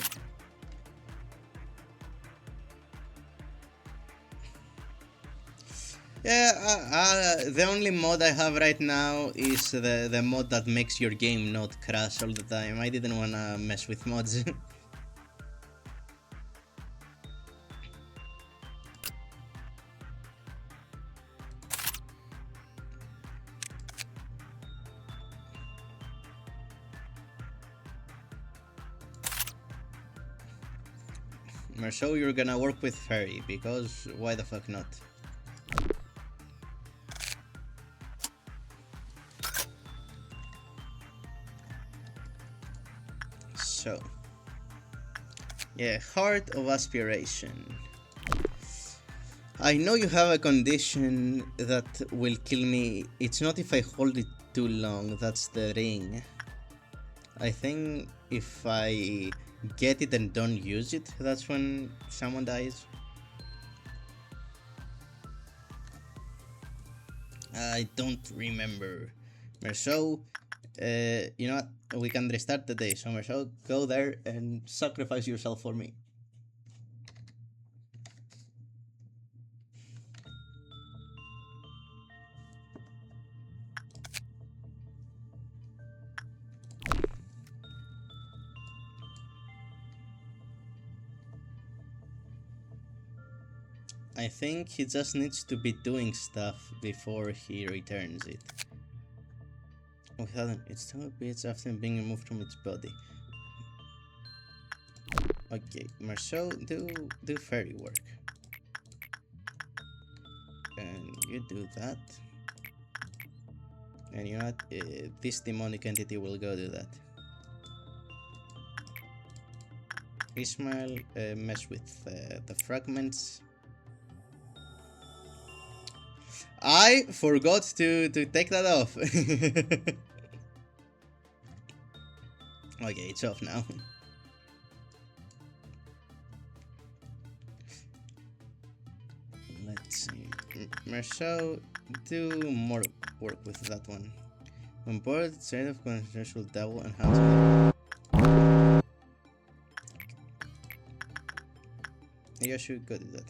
Yeah, the only mod I have right now is the mod that makes your game not crash all the time. I didn't wanna mess with mods. Marceau, you're gonna work with Fairy, because why the fuck not? So, yeah, Heart of Aspiration. I know you have a condition that will kill me. It's not if I hold it too long, that's the ring. I think if I get it and don't use it, that's when someone dies. I don't remember. Marceau, you know what? We can restart the day. So Marceau, go there and sacrifice yourself for me. I think he just needs to be doing stuff before he returns it. Oh, hold on. It's 2 bits after being removed from its body. Okay, Marceau, do fairy work. And you do that. And you know what? This demonic entity will go do that. Ismail, mess with the fragments. I forgot to take that off. Okay, it's off now. Let's see. Marceau, do more work with that one. On board, state of controversial devil and hands. You should go do that.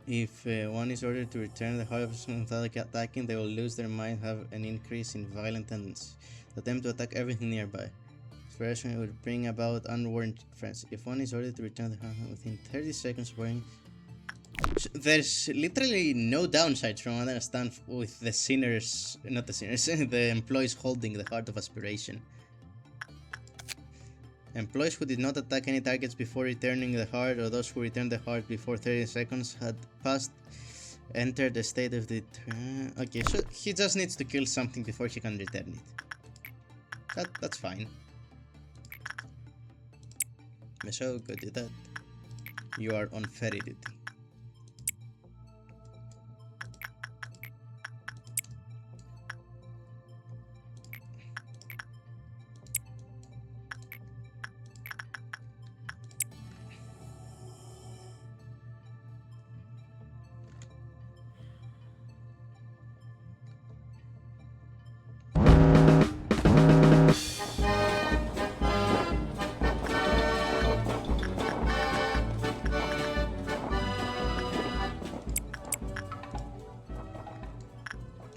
If one is ordered to return the heart of someone without attacking, they will lose their mind, have an increase in violent tendency. Attempt to attack everything nearby. Expression would bring about unwarranted friends. If one is ordered to return the heart within 30 seconds of wearing. There's literally no downsides from what I understand with the sinners, not the sinners, the employees holding the Heart of Aspiration. Employees who did not attack any targets before returning the heart, or those who returned the heart before 30 seconds had passed, entered the state of the... Okay, so he just needs to kill something before he can return it. That's fine. So go do that. You are on fairy duty.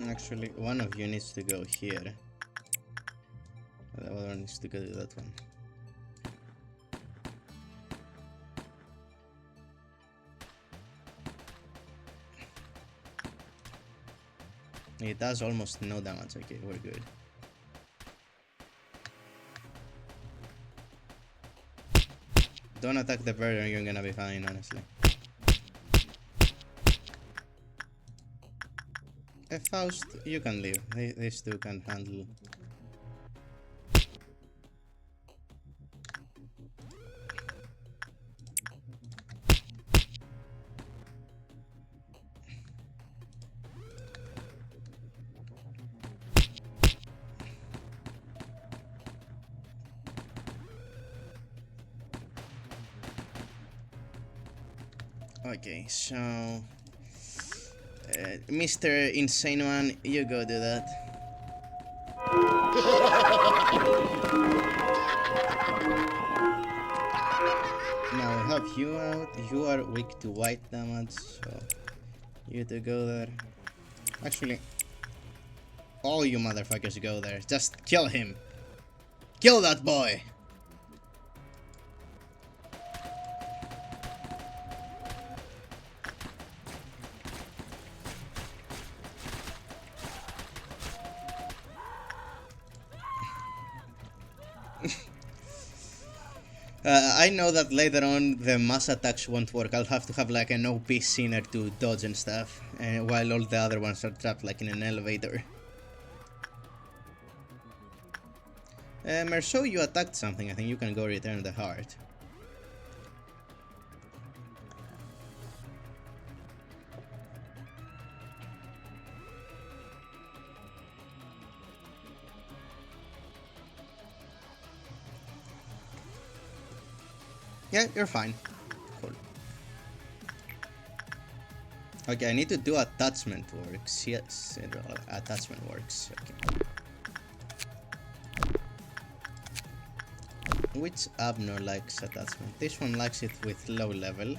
Actually, one of you needs to go here. The other one needs to go to that one. It does almost no damage. Okay, we're good. Don't attack the bird and you're gonna be fine, honestly. Faust, you can leave. These two can handle. Okay, so Mr. Insane One, you go do that. Now we have you out. You are weak to white damage, so you to go there. Actually, all you motherfuckers go there. Just kill him. Kill that boy. I know that later on the mass attacks won't work. I'll have to have like an OP sinner to dodge and stuff, while all the other ones are trapped like in an elevator. Merceau, you attacked something. I think you can go return the heart. Yeah, you're fine. Cool. Okay, I need to do attachment works. Yes, attachment works. Okay. Which Abner likes attachment? This one likes it with low level.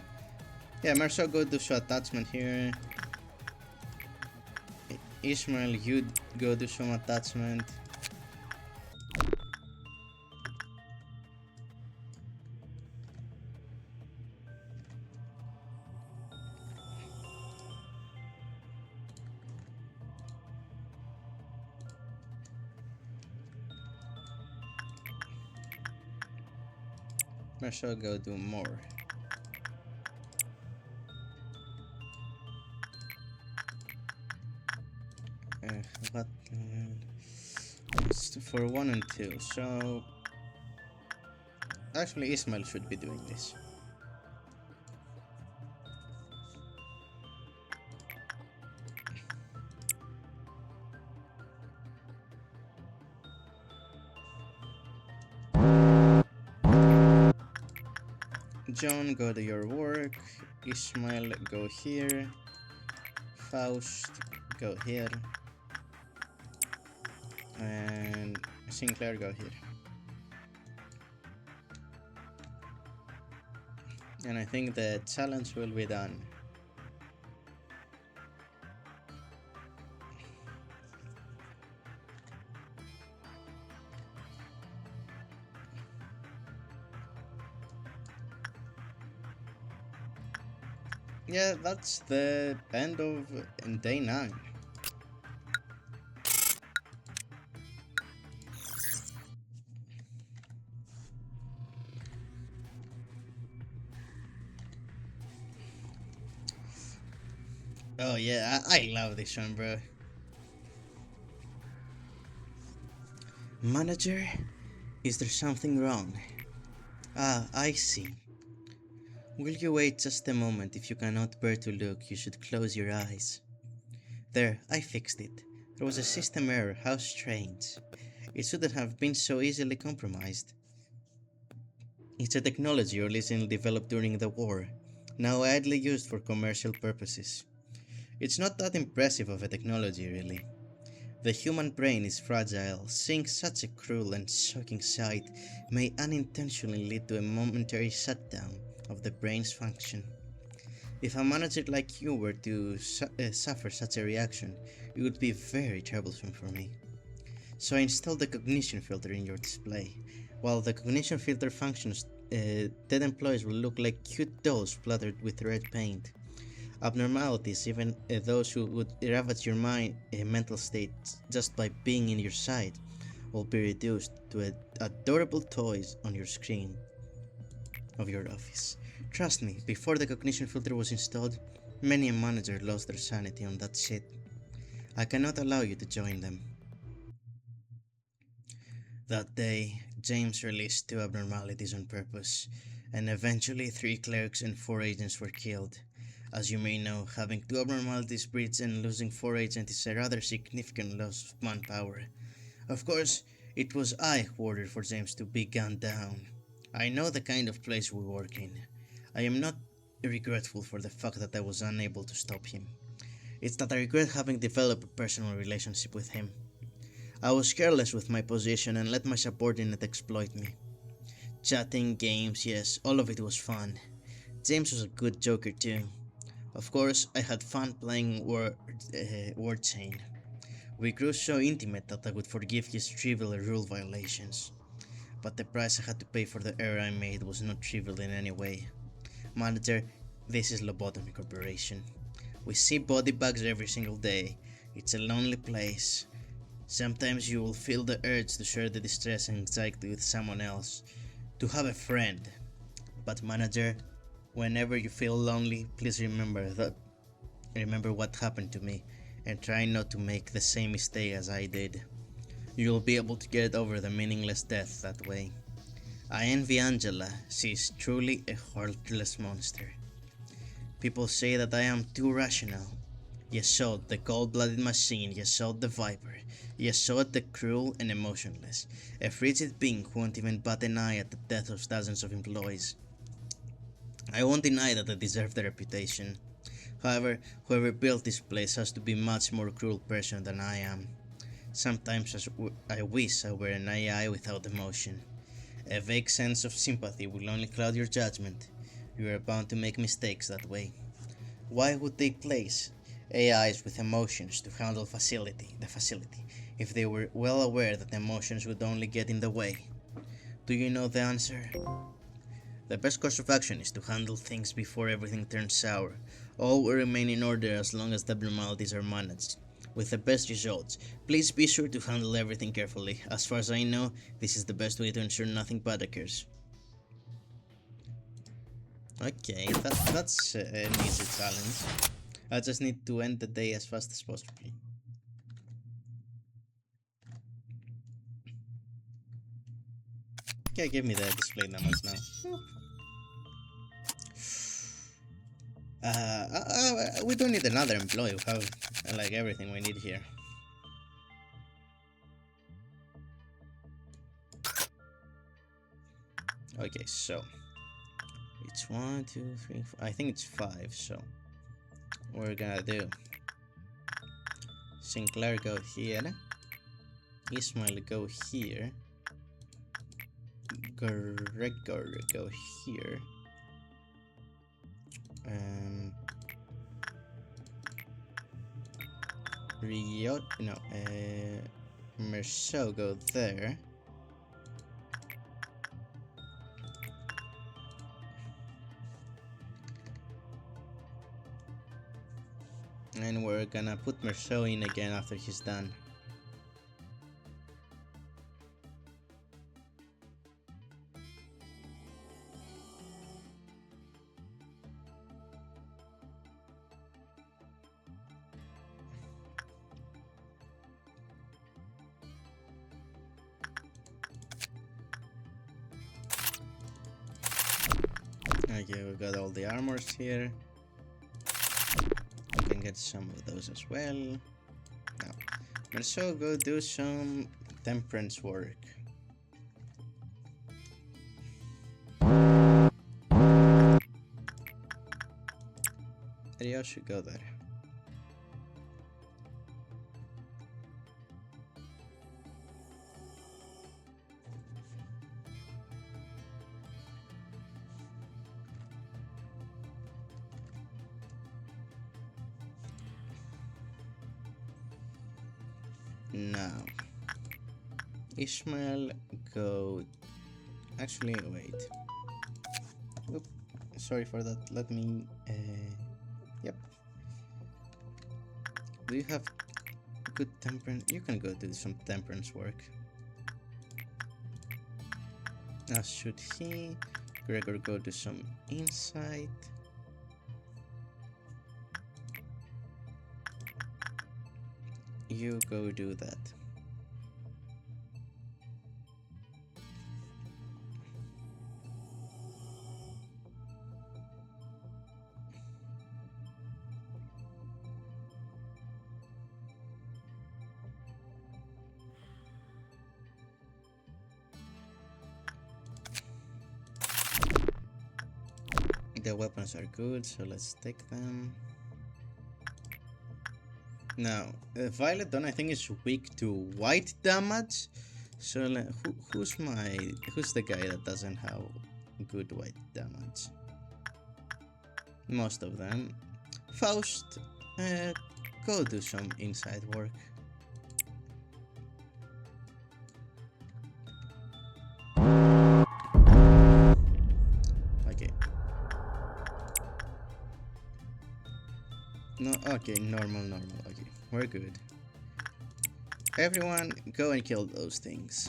Yeah, Merceau, go do some attachment here. Ishmael, you go do some attachment. Merceau, go do more. What? It's for 1 and 2, so actually Ismail should be doing this. John, go to your work. Ismail, go here. Faust, go here. And Sinclair, go here. And I think the challenge will be done. Yeah, that's the end of day 9. Oh yeah, I love this one, bro. Manager, is there something wrong? Ah, I see. Will you wait just a moment? If you cannot bear to look, you should close your eyes. There, I fixed it. There was a system error, how strange. It shouldn't have been so easily compromised. It's a technology originally developed during the war, now widely used for commercial purposes. It's not that impressive of a technology, really. The human brain is fragile. Seeing such a cruel and shocking sight may unintentionally lead to a momentary shutdown of the brain's function. If a manager like you were to suffer such a reaction, it would be very troublesome for me. So I installed the cognition filter in your display. While the cognition filter functions, dead employees will look like cute dolls splattered with red paint. Abnormalities, even those who would ravage your mental state just by being in your sight, will be reduced to adorable toys on your screen of your office. Trust me, before the cognition filter was installed, many a manager lost their sanity on that shit. I cannot allow you to join them. That day, James released 2 abnormalities on purpose, and eventually 3 clerics and 4 agents were killed. As you may know, having 2 abnormalities breached and losing 4 agents is a rather significant loss of manpower. Of course, it was I who ordered for James to be gunned down. I know the kind of place we work in. I am not regretful for the fact that I was unable to stop him. It's that I regret having developed a personal relationship with him. I was careless with my position and let my subordinate exploit me. Chatting, games, yes, all of it was fun. James was a good joker too. Of course, I had fun playing word chain. We grew so intimate that I would forgive his trivial rule violations. But the price I had to pay for the error I made was not trivial in any way. Manager, this is Lobotomy Corporation. We see body bags every single day. It's a lonely place. Sometimes you will feel the urge to share the distress and anxiety with someone else, to have a friend, But manager, whenever you feel lonely, please remember what happened to me, and try not to make the same mistake as I did. You'll be able to get over the meaningless death that way. I envy Angela, she is truly a heartless monster. People say that I am too rational. Yesod, the cold-blooded machine, Yesod the viper, Yesod the cruel and emotionless, a frigid being who won't even bat an eye at the death of dozens of employees. I won't deny that I deserve the reputation. However, whoever built this place has to be a much more cruel person than I am. Sometimes I wish I were an AI without emotion. A vague sense of sympathy will only cloud your judgment. You are bound to make mistakes that way. Why would they place AIs with emotions to handle the facility, if they were well aware that emotions would only get in the way? Do you know the answer? The best course of action is to handle things before everything turns sour. All will remain in order as long as the abnormalities are managed, with the best results. Please be sure to handle everything carefully. As far as I know, this is the best way to ensure nothing bad occurs. Okay, that's an easy challenge. I just need to end the day as fast as possible. Okay, give me the display numbers now. We don't need another employee. We have like everything we need here. Okay, so it's 1, 2, 3, 4. I think it's 5. So we're gonna do Sinclair go here, Ismail go here, Gregor go here, Merceau go there. And we're gonna put Merceau in again after he's done. Okay, we got all the armors here. We can get some of those as well. Now, Merceau, go do some temperance work. Rio should go there. Now, Ishmael, go. Actually, wait. Oop, sorry for that. Let me. Yep. Do you have good temperance? You can go do some temperance work. As should he. Gregor, go do some insight. You go do that. The weapons are good, so let's take them. Now, Violet Dawn I think is weak to white damage. So who's the guy that doesn't have good white damage? Most of them. Faust, go do some inside work. Okay. No, okay, normal, okay, we're good. Everyone, go and kill those things.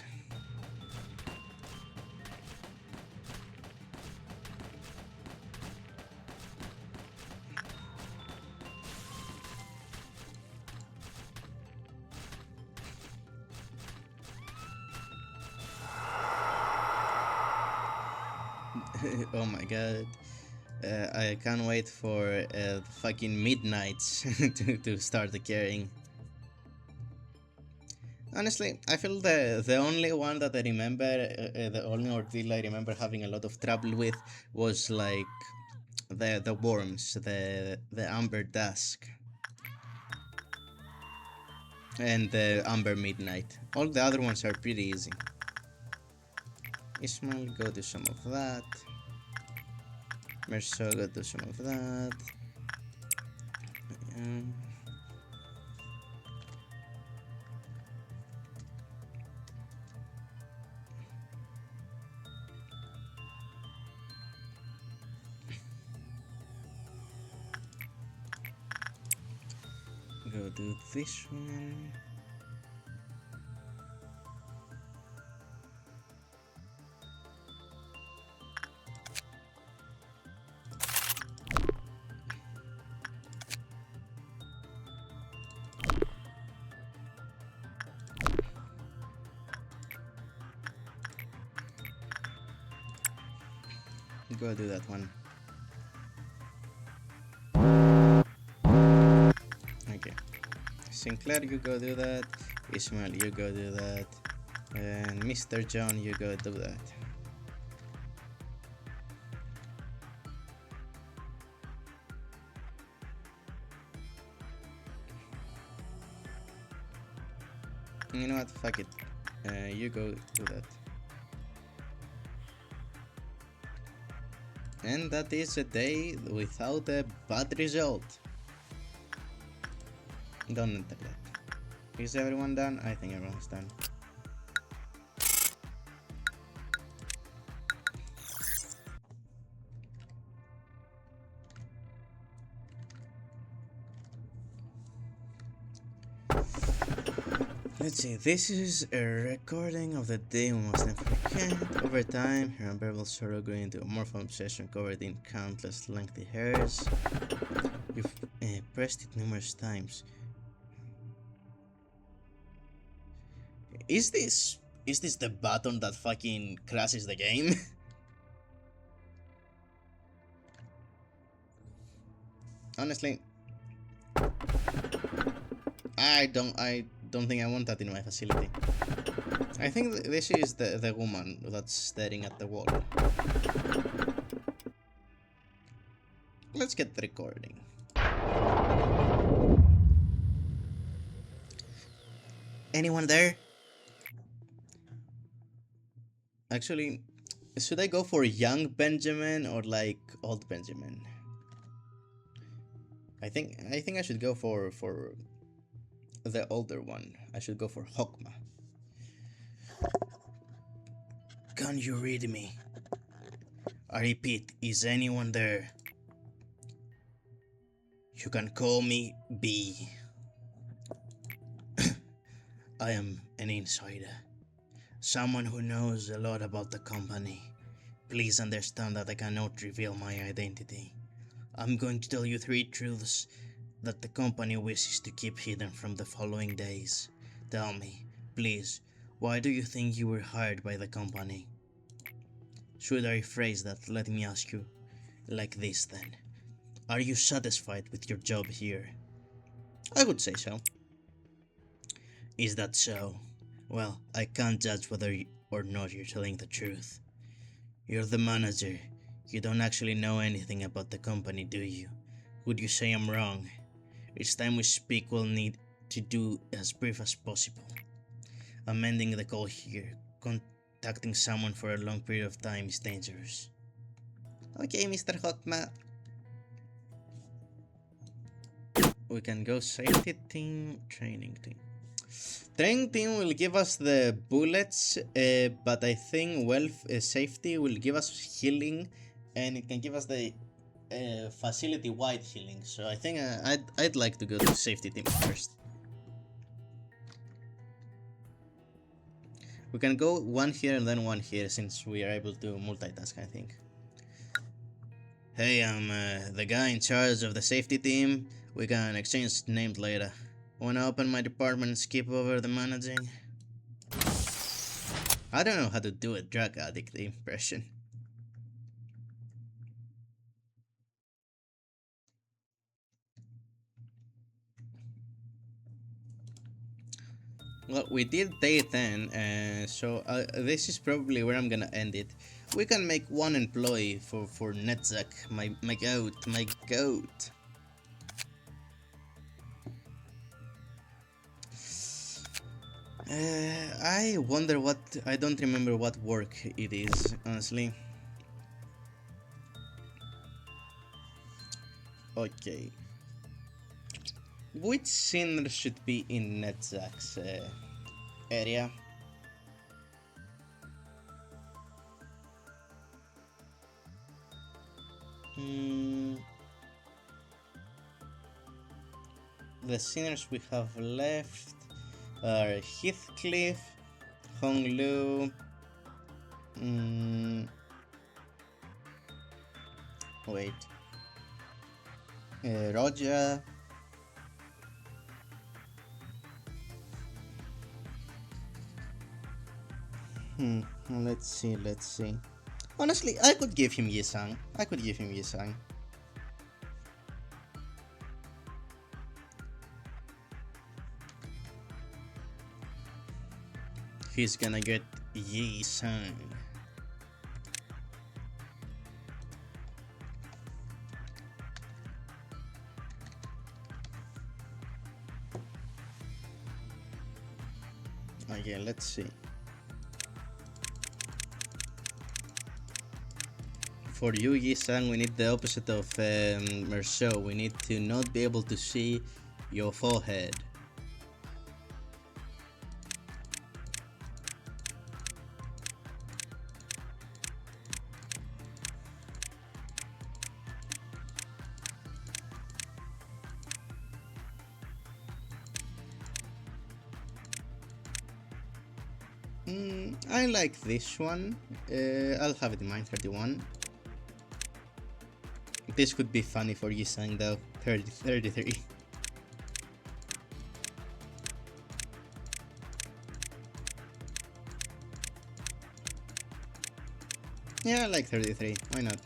Oh my god. I can't wait for fucking midnights to start the carrying. Honestly, I feel the only one that I remember, the only ordeal I remember having a lot of trouble with was like the worms, the amber dusk, and the amber midnight. All the other ones are pretty easy. Ismail, go do some of that. Merso, go do some of that. Um, go do this one. Go do that one. Okay. Sinclair, you go do that. Ismail, you go do that. And Mr. John, you go do that. You know what? Fuck it. You go do that. And that is a day without a bad result. Don't enter that. Is everyone done? I think everyone's done. Let's see, this is a recording of the day we must never forget. Over time, her unbearable sorrow grew into a mortal obsession covered in countless lengthy hairs. You've pressed it numerous times. Is this the button that fucking crashes the game? Honestly, I don't think I want that in my facility. I think this is the woman that's staring at the wall. Let's get the recording. Anyone there? Actually, should I go for young Benjamin or like old Benjamin? I think I should go for the older one. I should go for Hokma. Can you read me? I repeat, is anyone there? You can call me B. I am an insider. Someone who knows a lot about the company. Please understand that I cannot reveal my identity. I'm going to tell you 3 truths that the company wishes to keep hidden from the following days. Tell me, please, why do you think you were hired by the company? Should I rephrase that? Let me ask you like this then. Are you satisfied with your job here? I would say so. Is that so? Well, I can't judge whether or not you're telling the truth. You're the manager. You don't actually know anything about the company, do you? Would you say I'm wrong? Each time we speak, we'll need to do as brief as possible. Amending the call here. Contacting someone for a long period of time is dangerous. Okay, Mr. Hotma. We can go safety team, training team. Training team will give us the bullets, but I think safety will give us healing, and it can give us the facility-wide healing. So I think I'd like to go to safety team first. We can go one here and then one here since we are able to multitask, I think. Hey, I'm the guy in charge of the safety team. We can exchange names later. Wanna open my department and skip over the managing? I don't know how to do a drug addict impression. Well, we did day 10, so this is probably where I'm gonna end it. We can make one employee for Netzak, my goat, my goat. I wonder what, I don't remember what work it is, honestly. Okay. Which sinner should be in Netzak's area? The sinners we have left are Heathcliff, Honglu, wait, Roger. Let's see. Honestly, I could give him Yisang. He's gonna get Yisang. Okay, let's see. For you, Yisang, we need the opposite of Merceau. We need to not be able to see your forehead. I like this one. I'll have it in mind, 31. This could be funny for Yisang though, 33. Yeah, I like 33, why not?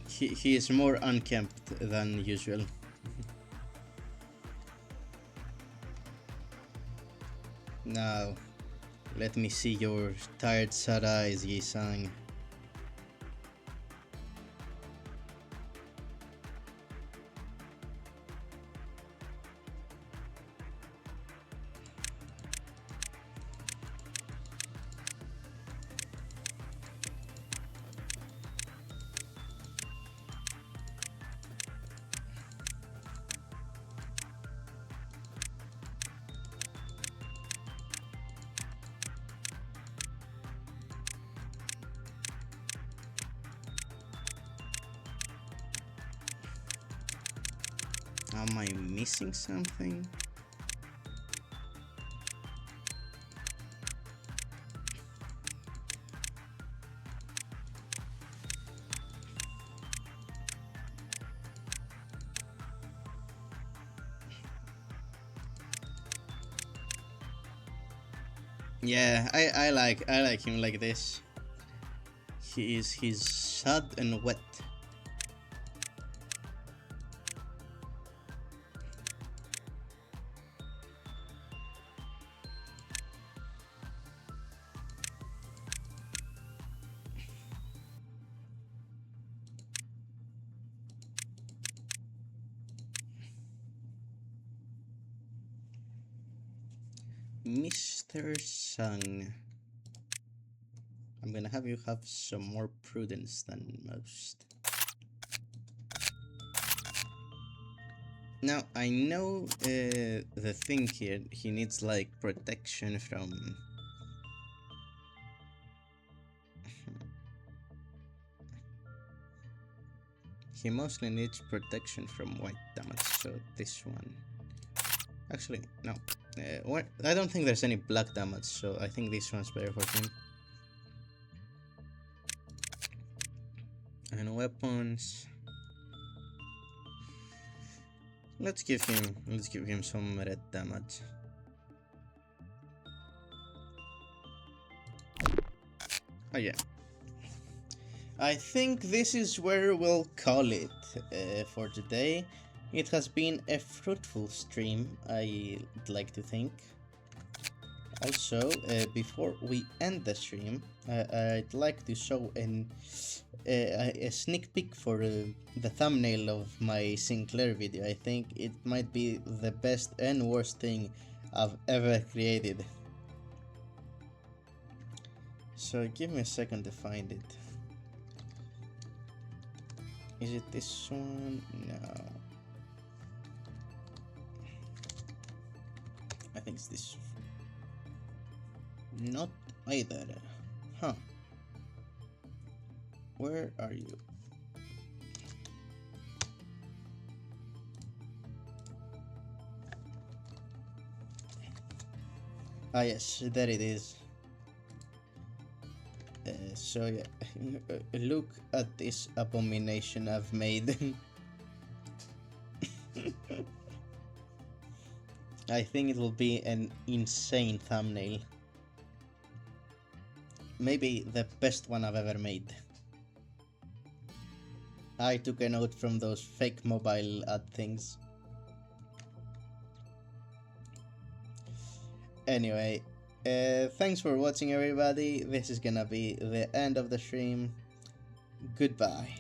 He is more unkempt than usual. Now, let me see your tired sad eyes, Yisang. Am I missing something? Yeah, I like him like this. He's sad and wet. Mr. Sung, I'm gonna have you have some more prudence than most. Now, I know the thing here, he needs like protection from... He mostly needs protection from white damage, so this one... Actually, no. I don't think there's any black damage, so I think this one's better for him. And weapons... Let's give him some red damage. Oh yeah. I think this is where we'll call it for today. It has been a fruitful stream, I'd like to think. Also, before we end the stream, I'd like to show a sneak peek for the thumbnail of my Sinclair video. I think it might be the best and worst thing I've ever created. So give me a second to find it. Is it this one? No. I think it's this. Not either. Huh. Where are you? Ah yes, there it is. So yeah, look at this abomination I've made. I think it will be an insane thumbnail. Maybe the best one I've ever made. I took a note from those fake mobile ad things. Anyway, thanks for watching everybody. This is gonna be the end of the stream. Goodbye.